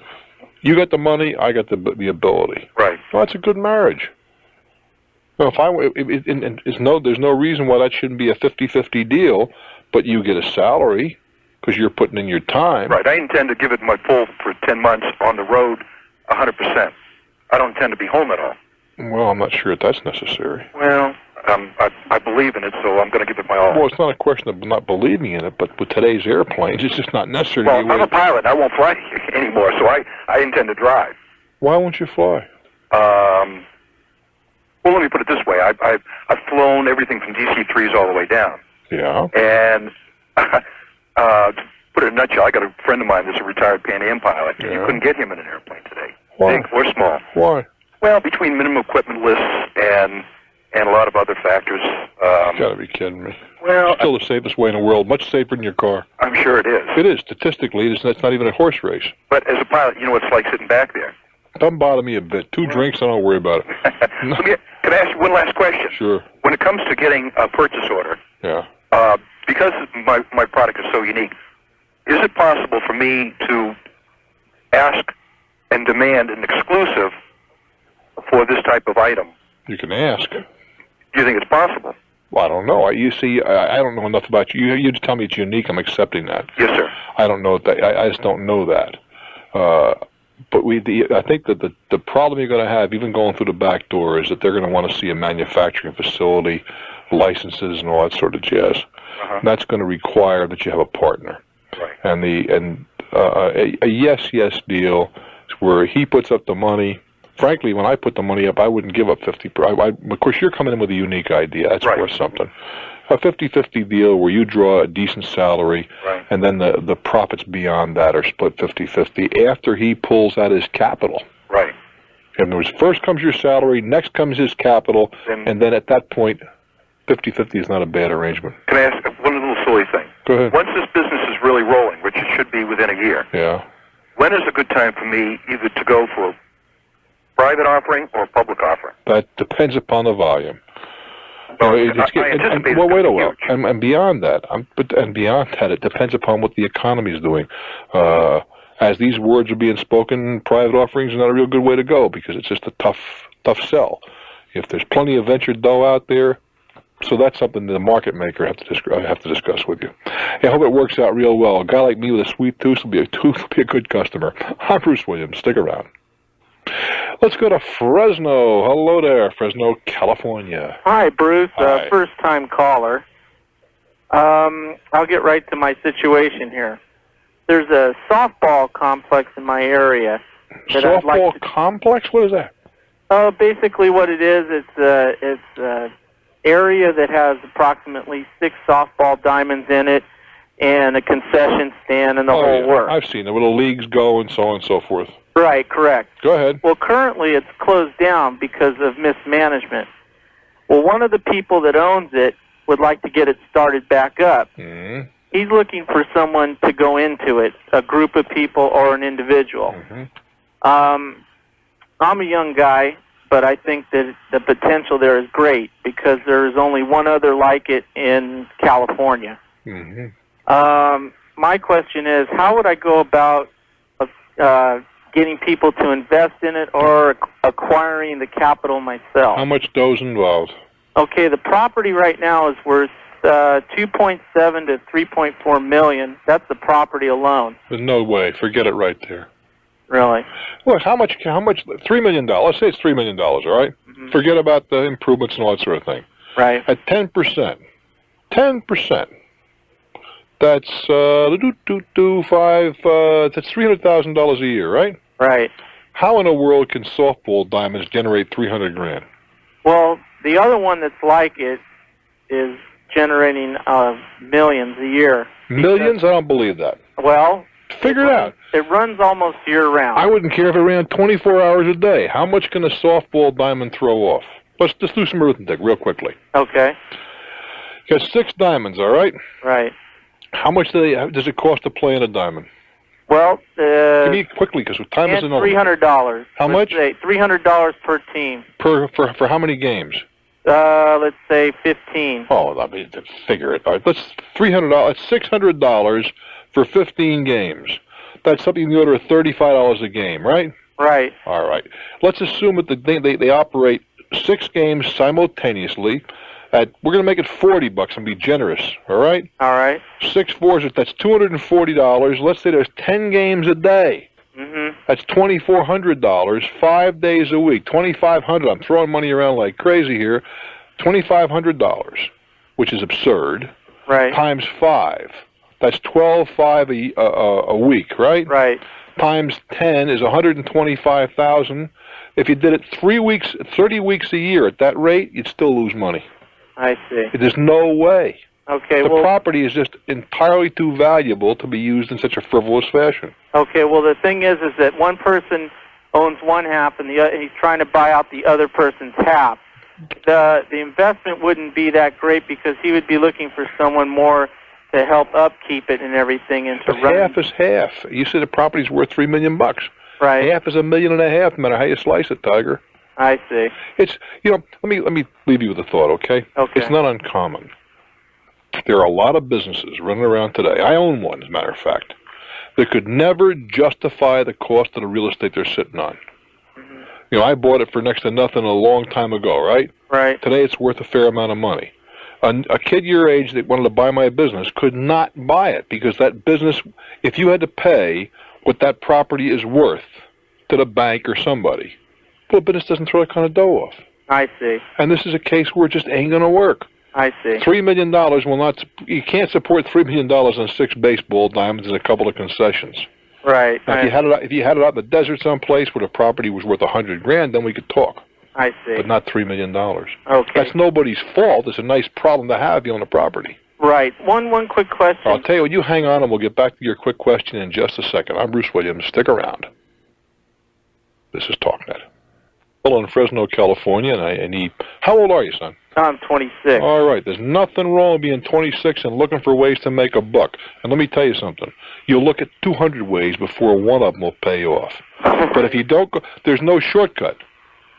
you got the money, I got the ability. Right. Well, that's a good marriage. Well, there's no reason why that shouldn't be a 50-50 deal, but you get a salary because you're putting in your time. Right. I intend to give it my full for 10 months on the road, 100%. I don't intend to be home at all. Well, I'm not sure if that's necessary. Well, I believe in it, so I'm going to give it my all. Well, it's not a question of not believing in it, but with today's airplanes, it's just not necessary. Well, I'm a pilot. I won't fly anymore, so I intend to drive. Why won't you fly? Well, let me put it this way. I've flown everything from DC-3s all the way down. Yeah. And to put it in a nutshell, I got a friend of mine that's a retired Pan Am pilot, and you couldn't get him in an airplane today. Why? Big or small. Why? Well, between minimum equipment lists and a lot of other factors. You gotta be kidding me. Well, it's still the safest way in the world. Much safer than your car. I'm sure it is. It is. Statistically, it's not even a horse race. But as a pilot, you know what it's like sitting back there. Doesn't bother me a bit. 2 drinks, I don't worry about it. Can I ask you one last question? Sure. When it comes to getting a purchase order, because my product is so unique, is it possible for me to ask and demand an exclusive for this type of item? You can ask. Do you think it's possible? Well, I don't know. You see, I don't know enough about you. You just tell me it's unique. I'm accepting that. Yes, sir. I don't know that. I just don't know that. But I think that the problem you're going to have, even going through the back door, is that they're going to want to see a manufacturing facility, licenses, and all that sort of jazz. And that's going to require that you have a partner. Right. And a yes deal is where he puts up the money. Frankly, when I put the money up, I wouldn't give up 50. Of course, you're coming in with a unique idea. That's worth something. A 50-50 deal where you draw a decent salary, and then the profits beyond that are split 50-50 after he pulls out his capital. Right. In other words, first comes your salary, next comes his capital, and then at that point, 50-50 is not a bad arrangement. Can I ask one little silly thing? Go ahead. Once this business is really rolling, which it should be within a year, Yeah. when is a good time for me either to go for a private offering or a public offering? That depends upon the volume. Well, You know, I anticipate well, it's wait a gonna be while. And beyond that, it depends upon what the economy is doing. As these words are being spoken, private offerings are not a real good way to go because it's just a tough sell. If there's plenty of venture dough out there, so that's something that the market maker have to discuss with you. I hope it works out real well. A guy like me with a sweet tooth will be a good customer. I'm Bruce Williams. Stick around. Let's go to Fresno. Hello there, Fresno, California. Hi, Bruce. Hi. First-time caller. I'll get right to my situation here. There's a softball complex in my area. That I'd like Softball complex? What is that? Basically what it is, it's an area that has approximately 6 softball diamonds in it and a concession stand and the whole works. I've seen it, where the leagues go and so on and so forth. Right, correct. Go ahead. Well, currently it's closed down because of mismanagement. Well, one of the people that owns it would like to get it started back up. Mm-hmm. He's looking for someone to go into it, a group of people or an individual. I'm a young guy, but I think that the potential there is great because there's only one other like it in California. My question is, how would I go about getting people to invest in it or acquiring the capital myself? How much dough's involved? Okay, the property right now is worth 2.7 to 3.4 million. That's the property alone. There's no way. Forget it right there. Really? Look, how much? $3 million. Let's say it's $3 million. All right? Forget about the improvements and all that sort of thing. Right. At 10%, 10%. That's that's $300,000 a year, right? Right. How in the world can softball diamonds generate $300,000? Well, the other one that's like it is generating millions a year. Millions? I don't believe that. Well, figure it out. It runs almost year-round. I wouldn't care if it ran 24 hours a day. How much can a softball diamond throw off? Let's just do some arithmetic real quickly. Okay. You got 6 diamonds, all right? Right. How much does it cost to play in a diamond? Well, give me quickly because time is enough. $300. How much? Say $300 per team. For how many games? Let's say 15. Oh, I mean, figure it. All right, that's $300. That's $600 for 15 games. That's something in the order of $35 a game, right? Right. All right. Let's assume that they operate 6 games simultaneously. We're going to make it $40 and be generous. All right. All right. 6 fours. That's $240. Let's say there's 10 games a day. That's $2,400, 5 days a week. $2,500. I'm throwing money around like crazy here. $2,500, which is absurd. Right. Times 5. That's $12,500 a week, right? Right. Times 10 is $125,000. If you did it 30 weeks a year at that rate, you'd still lose money. I see. There's no way. Okay. The property is just entirely too valuable to be used in such a frivolous fashion. Okay. Well, the thing is that one person owns one half, and he's trying to buy out the other person's half. The investment wouldn't be that great because he would be looking for someone more to help upkeep it and everything, and to run. Half is half. You said the property's worth $3 million. Right. Half is $1.5 million, no matter how you slice it, Tiger. I see. It's let me leave you with a thought, okay? Okay. It's not uncommon. There are a lot of businesses running around today. I own one, as a matter of fact, that could never justify the cost of the real estate they're sitting on. I bought it for next to nothing a long time ago, right? Right. Today it's worth a fair amount of money. A kid your age that wanted to buy my business could not buy it because that business, if you had to pay what that property is worth to the bank or somebody, well, business doesn't throw that kind of dough off. I see. And this is a case where it just ain't going to work. I see. $3 million will not. You can't support $3 million on 6 baseball diamonds and a couple of concessions. Right. Now, if you had it out in the desert someplace where the property was worth $100,000, then we could talk. I see. But not $3 million. Okay. That's nobody's fault. It's a nice problem to have if you own a property. Right. One quick question. I'll tell you what. You hang on, and we'll get back to your quick question in just a second. I'm Bruce Williams. Stick around. This is Talknet. in Fresno, California, and I need... How old are you, son? I'm 26. All right, there's nothing wrong with being 26 and looking for ways to make a buck. And let me tell you something. You'll look at 200 ways before one of them will pay you off. But if you don't go... There's no shortcut.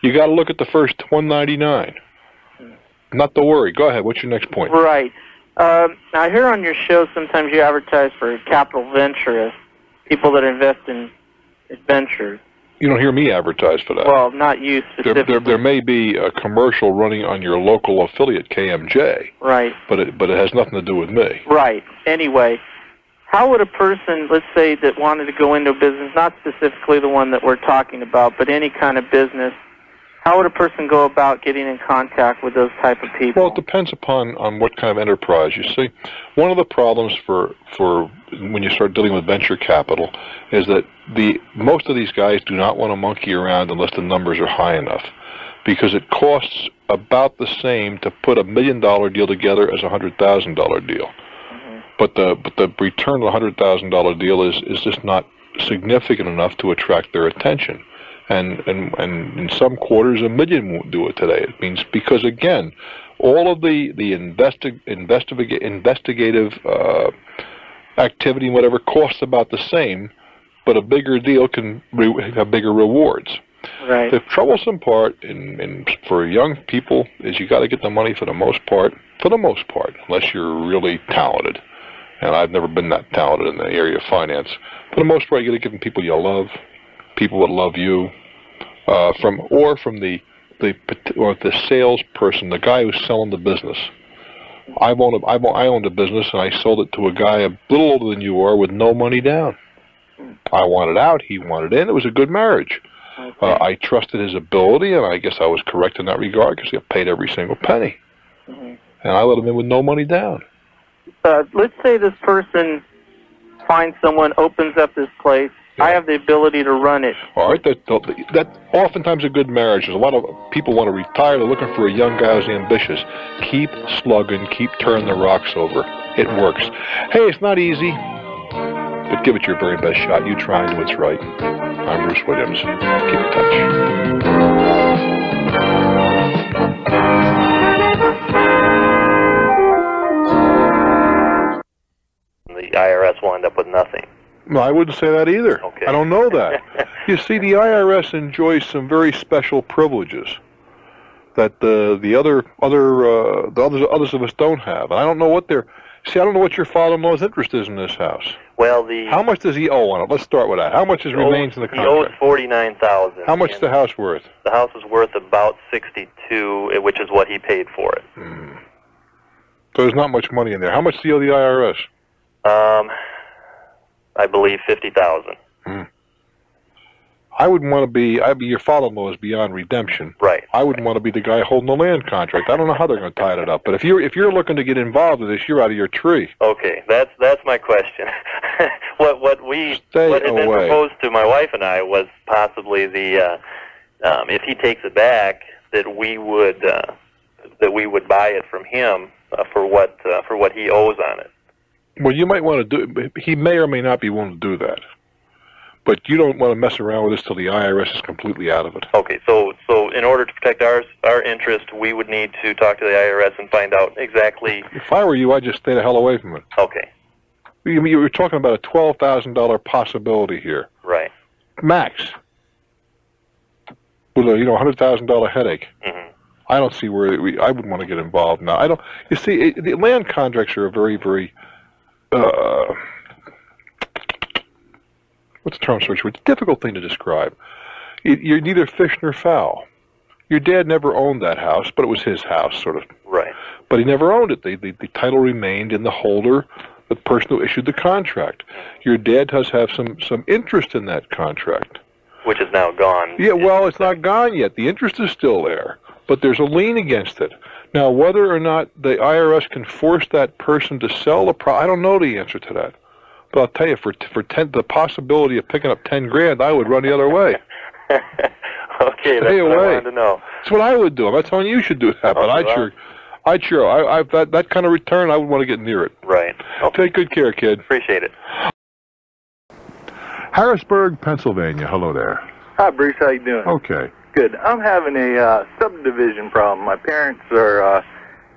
You got to look at the first 199. Not to worry. Go ahead. What's your next point? Right. I hear on your show sometimes you advertise for capital venturists, people that invest in ventures. You don't hear me advertise for that. Well, not you specifically. There may be a commercial running on your local affiliate, KMJ. Right. But it has nothing to do with me. Right. Anyway, how would a person, let's say, that wanted to go into a business, not specifically the one that we're talking about, but any kind of business, how would a person go about getting in contact with those type of people? Well, it depends on what kind of enterprise. You see, one of the problems for when you start dealing with venture capital is that most of these guys do not want to monkey around unless the numbers are high enough, because it costs about the same to put $1 million deal together as a $100,000 deal. Mm-hmm. But the return of a $100,000 deal is just not significant enough to attract their attention. And in some quarters, $1 million won't do it today. It means because, again, all of the investigative activity, whatever, costs about the same, but a bigger deal can have bigger rewards. Right. The troublesome part for young people is you got to get the money for the most part, unless you're really talented. And I've never been that talented in the area of finance. For the most part, you got to give them people you love, people that love you, from the salesperson, the guy who's selling the business. I owned a business, and I sold it to a guy a little older than you are with no money down. I wanted out, he wanted in. It was a good marriage. Okay. I trusted his ability, and I guess I was correct in that regard because he paid every single penny. Mm-hmm. And I let him in with no money down. Let's say this person finds someone, opens up this place. Yeah. I have the ability to run it. All right, that oftentimes a good marriage. There's a lot of people want to retire. They're looking for a young guy who's ambitious. Keep slugging. Keep turning the rocks over. It works. Hey, it's not easy, but give it your very best shot. You try and do what's right. I'm Bruce Williams. Keep in touch. The IRS will end up with nothing. No, I wouldn't say that either. Okay. I don't know that. You see, the IRS enjoys some very special privileges that the others of us don't have. And I don't know what I don't know what your father-in-law's interest is in this house. Well, how much does he owe on it? Let's start with that. How much remains in the contract? He owes $49,000. How much is the house worth? The house is worth about $62,000, which is what he paid for it. Hmm. So there's not much money in there. How much do you owe the IRS? I believe $50,000. Hmm. I wouldn't want to be. Your father-in-law is beyond redemption. Right. I wouldn't want to be the guy holding the land contract. I don't know how they're going to tie it up. But if you're looking to get involved with this, you're out of your tree. Okay, that's my question. what had been proposed to my wife and I was possibly if he takes it back, that we would buy it from him for what he owes on it. Well, you might want to do. He may or may not be willing to do that. But you don't want to mess around with this till the IRS is completely out of it. Okay, so in order to protect our interest, we would need to talk to the IRS and find out exactly. If I were you, I'd just stay the hell away from it. Okay. You were talking about a $12,000 possibility here. Right. Max. With a $100,000 headache. Mm-hmm. I don't see where I would want to get involved now. I don't. You see, the land contracts are a very, very. What's the term search for? It's a difficult thing to describe. You're neither fish nor fowl. Your dad never owned that house, but it was his house, sort of. Right. But he never owned it. The title remained in the holder, the person who issued the contract. Your dad does have some interest in that contract. Which is now gone. Yeah, well, it's not gone yet. The interest is still there, but there's a lien against it. Now, whether or not the IRS can force that person to sell the I don't know the answer to that. But I'll tell you, for the possibility of picking up $10,000, I would run the other way. Okay, that's what I wanted to know. That's what I would do. I'm not telling you you should do that, but I'd sure. That kind of return, I would want to get near it. Right. Okay. Take good care, kid. Appreciate it. Harrisburg, Pennsylvania. Hello there. Hi, Bruce. How you doing? Okay. Good. I'm having a subdivision problem. My parents are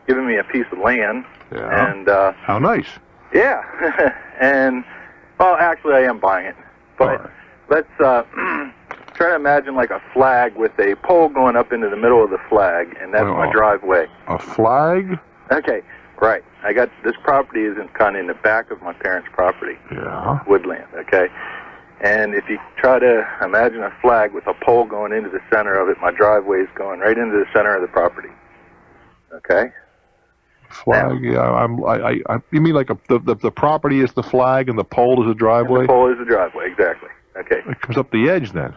giving me a piece of land. Yeah. And how nice. yeah. And well, actually, I am buying it. But let's try to imagine like a flag with a pole going up into the middle of the flag, and that's my driveway. A flag? Okay. Right. I got this property is kind of in the back of my parents' property. Yeah. Woodland. Okay. And if you try to imagine a flag with a pole going into the center of it, my driveway is going right into the center of the property. Okay. Flag. Yeah. You mean like the property is the flag and the pole is the driveway? And the pole is the driveway. Exactly. Okay. It comes up the edge then.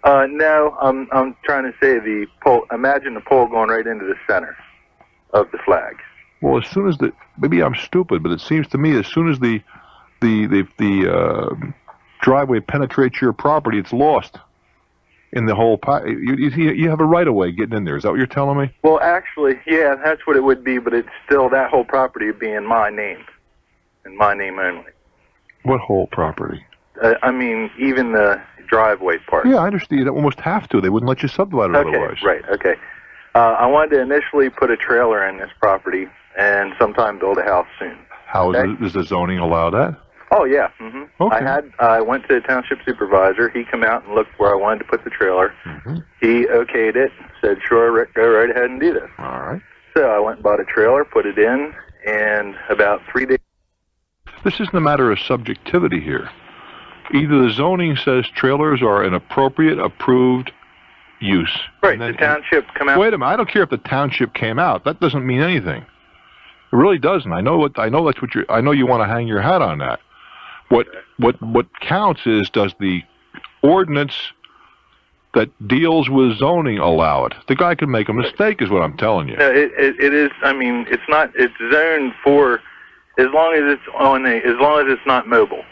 No. I'm trying to say the pole. Imagine the pole going right into the center of the flag. Well, as soon as maybe I'm stupid, but it seems to me as soon as the driveway penetrates your property, it's lost in the whole. You have a right of way getting in there. Is that what you're telling me? Well, actually, yeah, that's what it would be, but it's still that whole property would be in my name, in my name only. What whole property? I mean, even the driveway part. Yeah, I understand. You almost have to. They wouldn't let you subdivide it otherwise. Right. Okay. I wanted to initially put a trailer in this property and sometime build a house soon. How does the zoning allow that? Oh yeah. Okay. I went to the township supervisor. He came out and looked where I wanted to put the trailer. He okayed it. Said, "Sure, Rick, go right ahead and do this." All right. So I went and bought a trailer, put it in, and about 3 days. This isn't a matter of subjectivity here. Either the zoning says trailers are an appropriate, approved use. Right. The township come out. Wait a minute. I don't care if the township came out. That doesn't mean anything. It really doesn't. I know that's what I know you want to hang your hat on that. What counts is, does the ordinance that deals with zoning allow it? The guy could make a mistake, is what I'm telling you. No, it is. I mean, it's not. It's zoned for as long as it's as long as it's not mobile.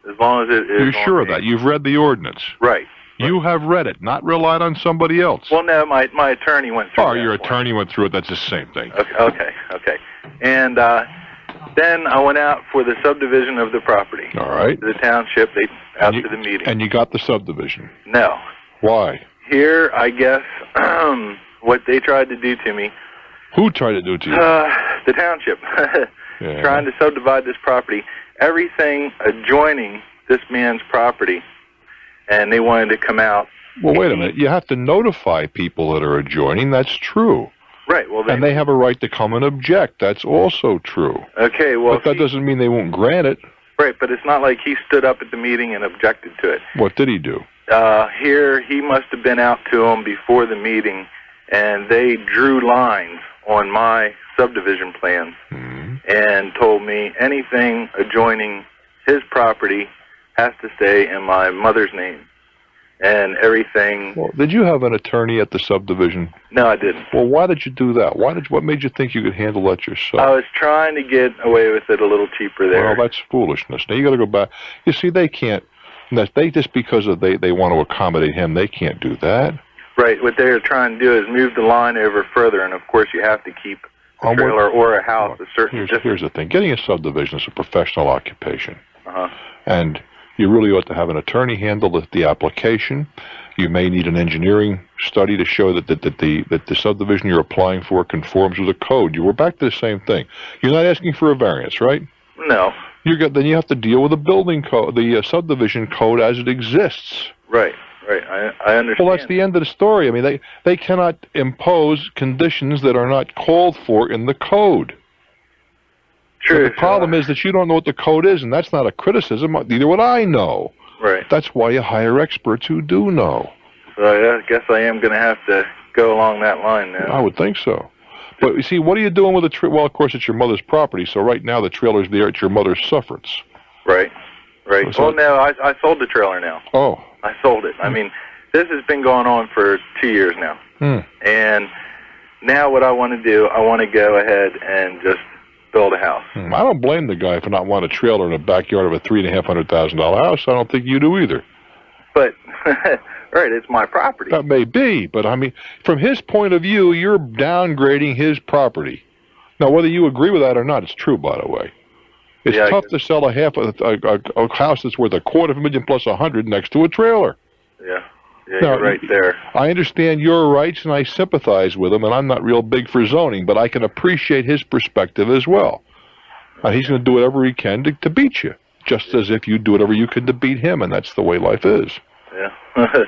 As long as it is. You're sure of that? You've read the ordinance. Right. You have read it, not relied on somebody else. Well, no, my attorney went through it. Oh, your attorney went through it. That's the same thing. Okay. And then I went out for the subdivision of the property. All right. To the township, to the meeting. And you got the subdivision? No. Why? Here, I guess, what they tried to do to me. Who tried to do it to you? The township. Trying to subdivide this property. Everything adjoining this man's property. And they wanted to come out. Well, wait a minute. You have to notify people that are adjoining. That's true. Right. Well, and they have a right to come and object. That's also true. Okay. Well, but that doesn't mean they won't grant it. Right. But it's not like he stood up at the meeting and objected to it. What did he do? Here, he must have been out to them before the meeting, and they drew lines on my subdivision plans and told me anything adjoining his property has to stay in my mother's name, and everything. Well, did you have an attorney at the subdivision? No, I didn't. Well, why did you do that? What made you think you could handle that yourself? I was trying to get away with it a little cheaper there. Well, that's foolishness. Now you got to go back. You see, they can't. They just because they want to accommodate him, they can't do that. Right. What they're trying to do is move the line over further, and of course you have to keep a trailer or a house a certain distance. Here's the thing: getting a subdivision is a professional occupation, and you really ought to have an attorney handle the application. You may need an engineering study to show that the subdivision you're applying for conforms with the code. We're back to the same thing. You're not asking for a variance, right? No. Then you have to deal with the building code, the subdivision code as it exists. Right. I understand. Well, that's the end of the story. I mean, they cannot impose conditions that are not called for in the code. True. But the problem is that you don't know what the code is, and that's not a criticism. Neither would I know. Right. That's why you hire experts who do know. So I guess I am going to have to go along that line now. I would think so. But you see, what are you doing with the trailer? Well, of course, it's your mother's property, so right now the trailer's there at your mother's sufferance. Right. So, well, no, I sold the trailer now. Oh. I sold it. I mean, this has been going on for 2 years now. And now what I want to do, I want to go ahead and just build a house. I don't blame the guy for not wanting a trailer in the backyard of a $350,000 house. I don't think you do either. But, right, it's my property. That may be, but I mean, from his point of view, you're downgrading his property. Now, whether you agree with that or not, it's true, by the way. It's tough to sell a house that's worth $250,000 plus $100 next to a trailer. Yeah. Yeah, you're right there. I understand your rights, and I sympathize with him, and I'm not real big for zoning, but I can appreciate his perspective as well. He's going to do whatever he can to beat you, just as if you do whatever you can to beat him, and that's the way life is. Yeah.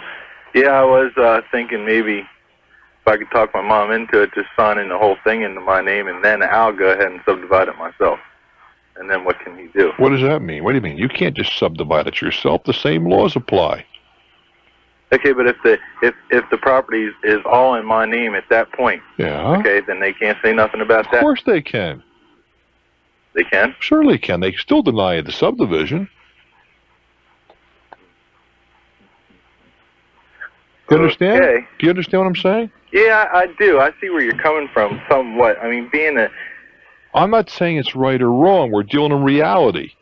Yeah, I was thinking maybe if I could talk my mom into it, just signing the whole thing into my name, and then I'll go ahead and subdivide it myself. And then what can he do? What does that mean? What do you mean? You can't just subdivide it yourself. The same laws apply. Okay, but if the property is all in my name at that point, yeah. Okay, then they can't say nothing about that. Of course they can. They can? Surely can. They still deny the subdivision. Do you understand? Okay. Do you understand what I'm saying? Yeah, I do. I see where you're coming from somewhat. I mean, being a... I'm not saying it's right or wrong. We're dealing in reality.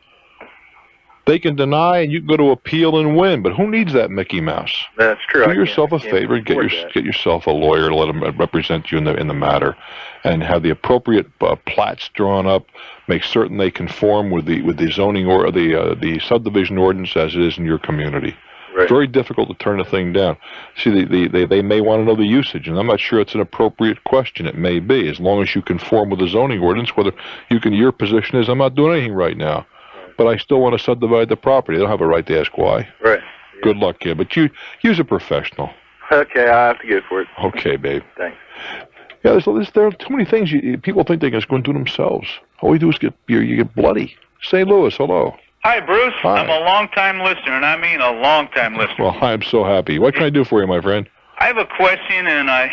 They can deny, and you can go to appeal and win, but who needs that Mickey Mouse? That's true. Do yourself a favor and get yourself a lawyer to let him represent you in the matter, and have the appropriate plats drawn up. Make certain they conform with the zoning or the subdivision ordinance as it is in your community. Right. It's very difficult to turn a thing down. See, they may want to know the usage, and I'm not sure it's an appropriate question. It may be, as long as you conform with the zoning ordinance. Whether you can, your position is, I'm not doing anything right now, but I still want to subdivide the property. They don't have a right to ask why. Right. Yeah. Good luck, kid. But use a professional. Okay, I have to go for it. Okay, babe. Thanks. Yeah, there are too many things people think they can just go and do themselves. All you do is you get bloody. St. Louis, hello. Hi, Bruce. Hi. I'm a long-time listener, and I mean a long-time listener. Well, I'm so happy. What can I do for you, my friend? I have a question, and I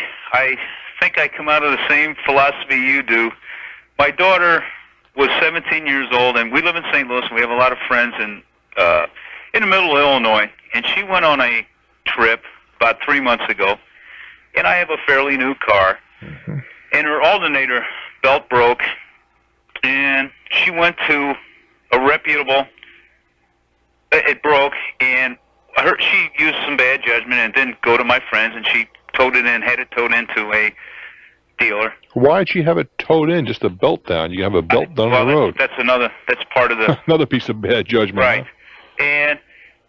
think I come out of the same philosophy you do. My daughter was 17 years old, and we live in St. Louis, and we have a lot of friends in the middle of Illinois. And she went on a trip about 3 months ago, and I have a fairly new car, and her alternator belt broke, and she went to a reputable. It broke, and she used some bad judgment and didn't go to my friends, and she had it towed into a dealer. Why'd she have it towed in? Just a belt down. You have a belt down the road. That's part of the... Another piece of bad judgment. Right. Huh? And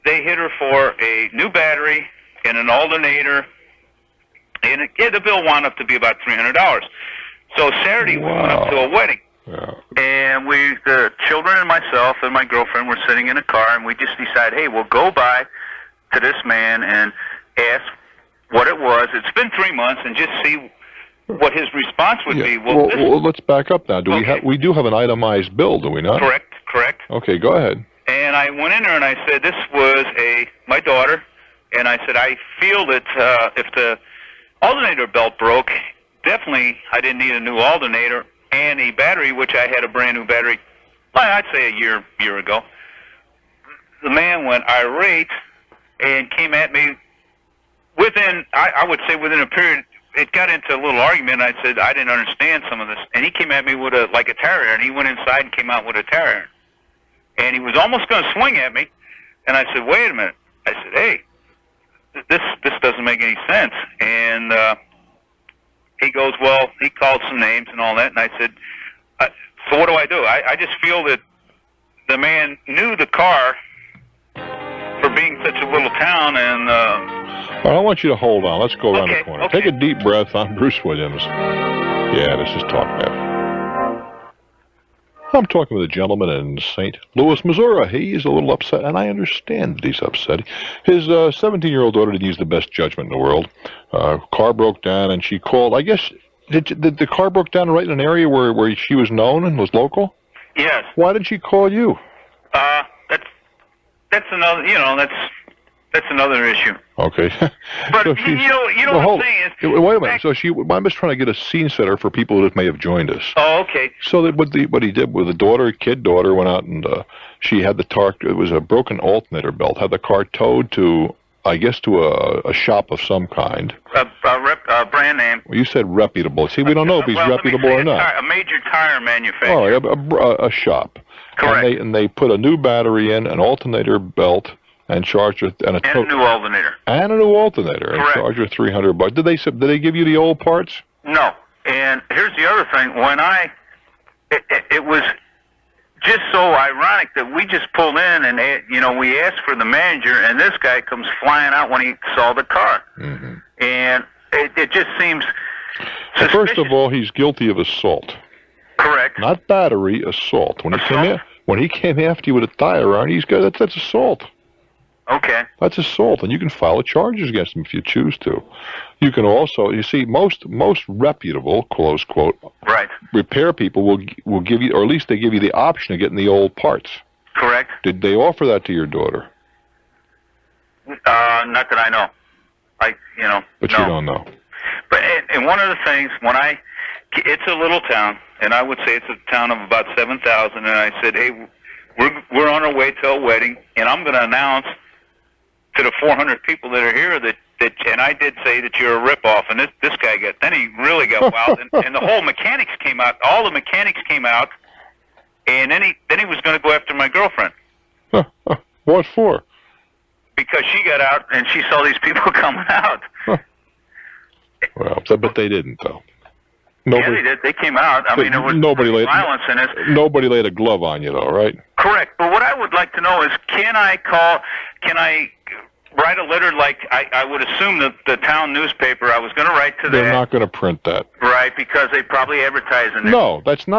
they hit her for a new battery and an alternator, and the bill wound up to be about $300. So Saturday we went up to a wedding. Yeah. And the children and myself and my girlfriend were sitting in a car, and we just decided, hey, we'll go by to this man and ask what it was. It's been 3 months, and just see what his response would be. Well, let's back up now. We do have an itemized bill, do we not? Correct. Okay, go ahead. And I went in there and I said, this was my daughter, and I said, I feel that if the alternator belt broke, definitely I didn't need a new alternator and a battery, which I had a brand new battery, I'd say a year ago. The man went irate and came at me I would say within a period. It got into a little argument. I said I didn't understand some of this, and he came at me with like a tire iron. He went inside and came out with a tire iron, and he was almost going to swing at me. And I said, "Wait a minute." I said, "Hey, this doesn't make any sense." And he goes, "Well," he called some names and all that, and I said, "So what do I do?" I just feel that the man knew the car for being such a little town, and I want you to hold on. Let's go around the corner. Take a deep breath. I'm Bruce Williams. Yeah, this is Talknet. I'm talking with a gentleman in St. Louis, Missouri. He is a little upset, and I understand that he's upset. His 17-year-old daughter didn't use the best judgment in the world. Car broke down, and she called. I guess, did the car broke down right in an area where she was known and was local? Yes. Why did she call you? That's another, that's another issue. Okay. But, so you know what I'm saying is... Wait a minute. So I'm just trying to get a scene setter for people that may have joined us. Oh, okay. So that what he did with the daughter went out and she had it was a broken alternator belt, had the car towed to, I guess, to a shop of some kind. A brand name. Well, you said reputable. See, we don't know if he's reputable or not. A major tire manufacturer. Oh, a shop. Correct. And they put a new battery in, an alternator belt, and charged her and a new alternator. And a new alternator. Correct. And charged her $300. Did they give you the old parts? No. And here's the other thing. When it was just so ironic that we just pulled in and, we asked for the manager, and this guy comes flying out when he saw the car. Mm-hmm. And it just seems suspicious. First of all, he's guilty of assault. Correct. Not battery, assault. When he came after you with a tire iron, that's assault. Okay. That's assault, and you can file charges against him if you choose to. You can also, you see, most reputable, close quote, right, repair people will give you, or at least they give you the option of getting the old parts. Correct. Did they offer that to your daughter? Not that I know. But no. You don't know. But and one of the things, it's a little town, and I would say it's a town of about 7,000, and I said, hey, we're on our way to a wedding, and I'm going to announce to the 400 people that are here that and I did say that you're a ripoff, and this guy then he really got wild, and the whole mechanics came out. All the mechanics came out, and then he was going to go after my girlfriend. What for? Because she got out and she saw these people coming out. Well, but they didn't, though. Yeah, they did. They came out. I mean, there was violence in it. Nobody laid a glove on you, though, right? Correct. But what I would like to know is, can I write a letter like I would assume that the town newspaper, I was going to write to them. They're not going to print that. Right, because they probably advertise in it. No, that's not.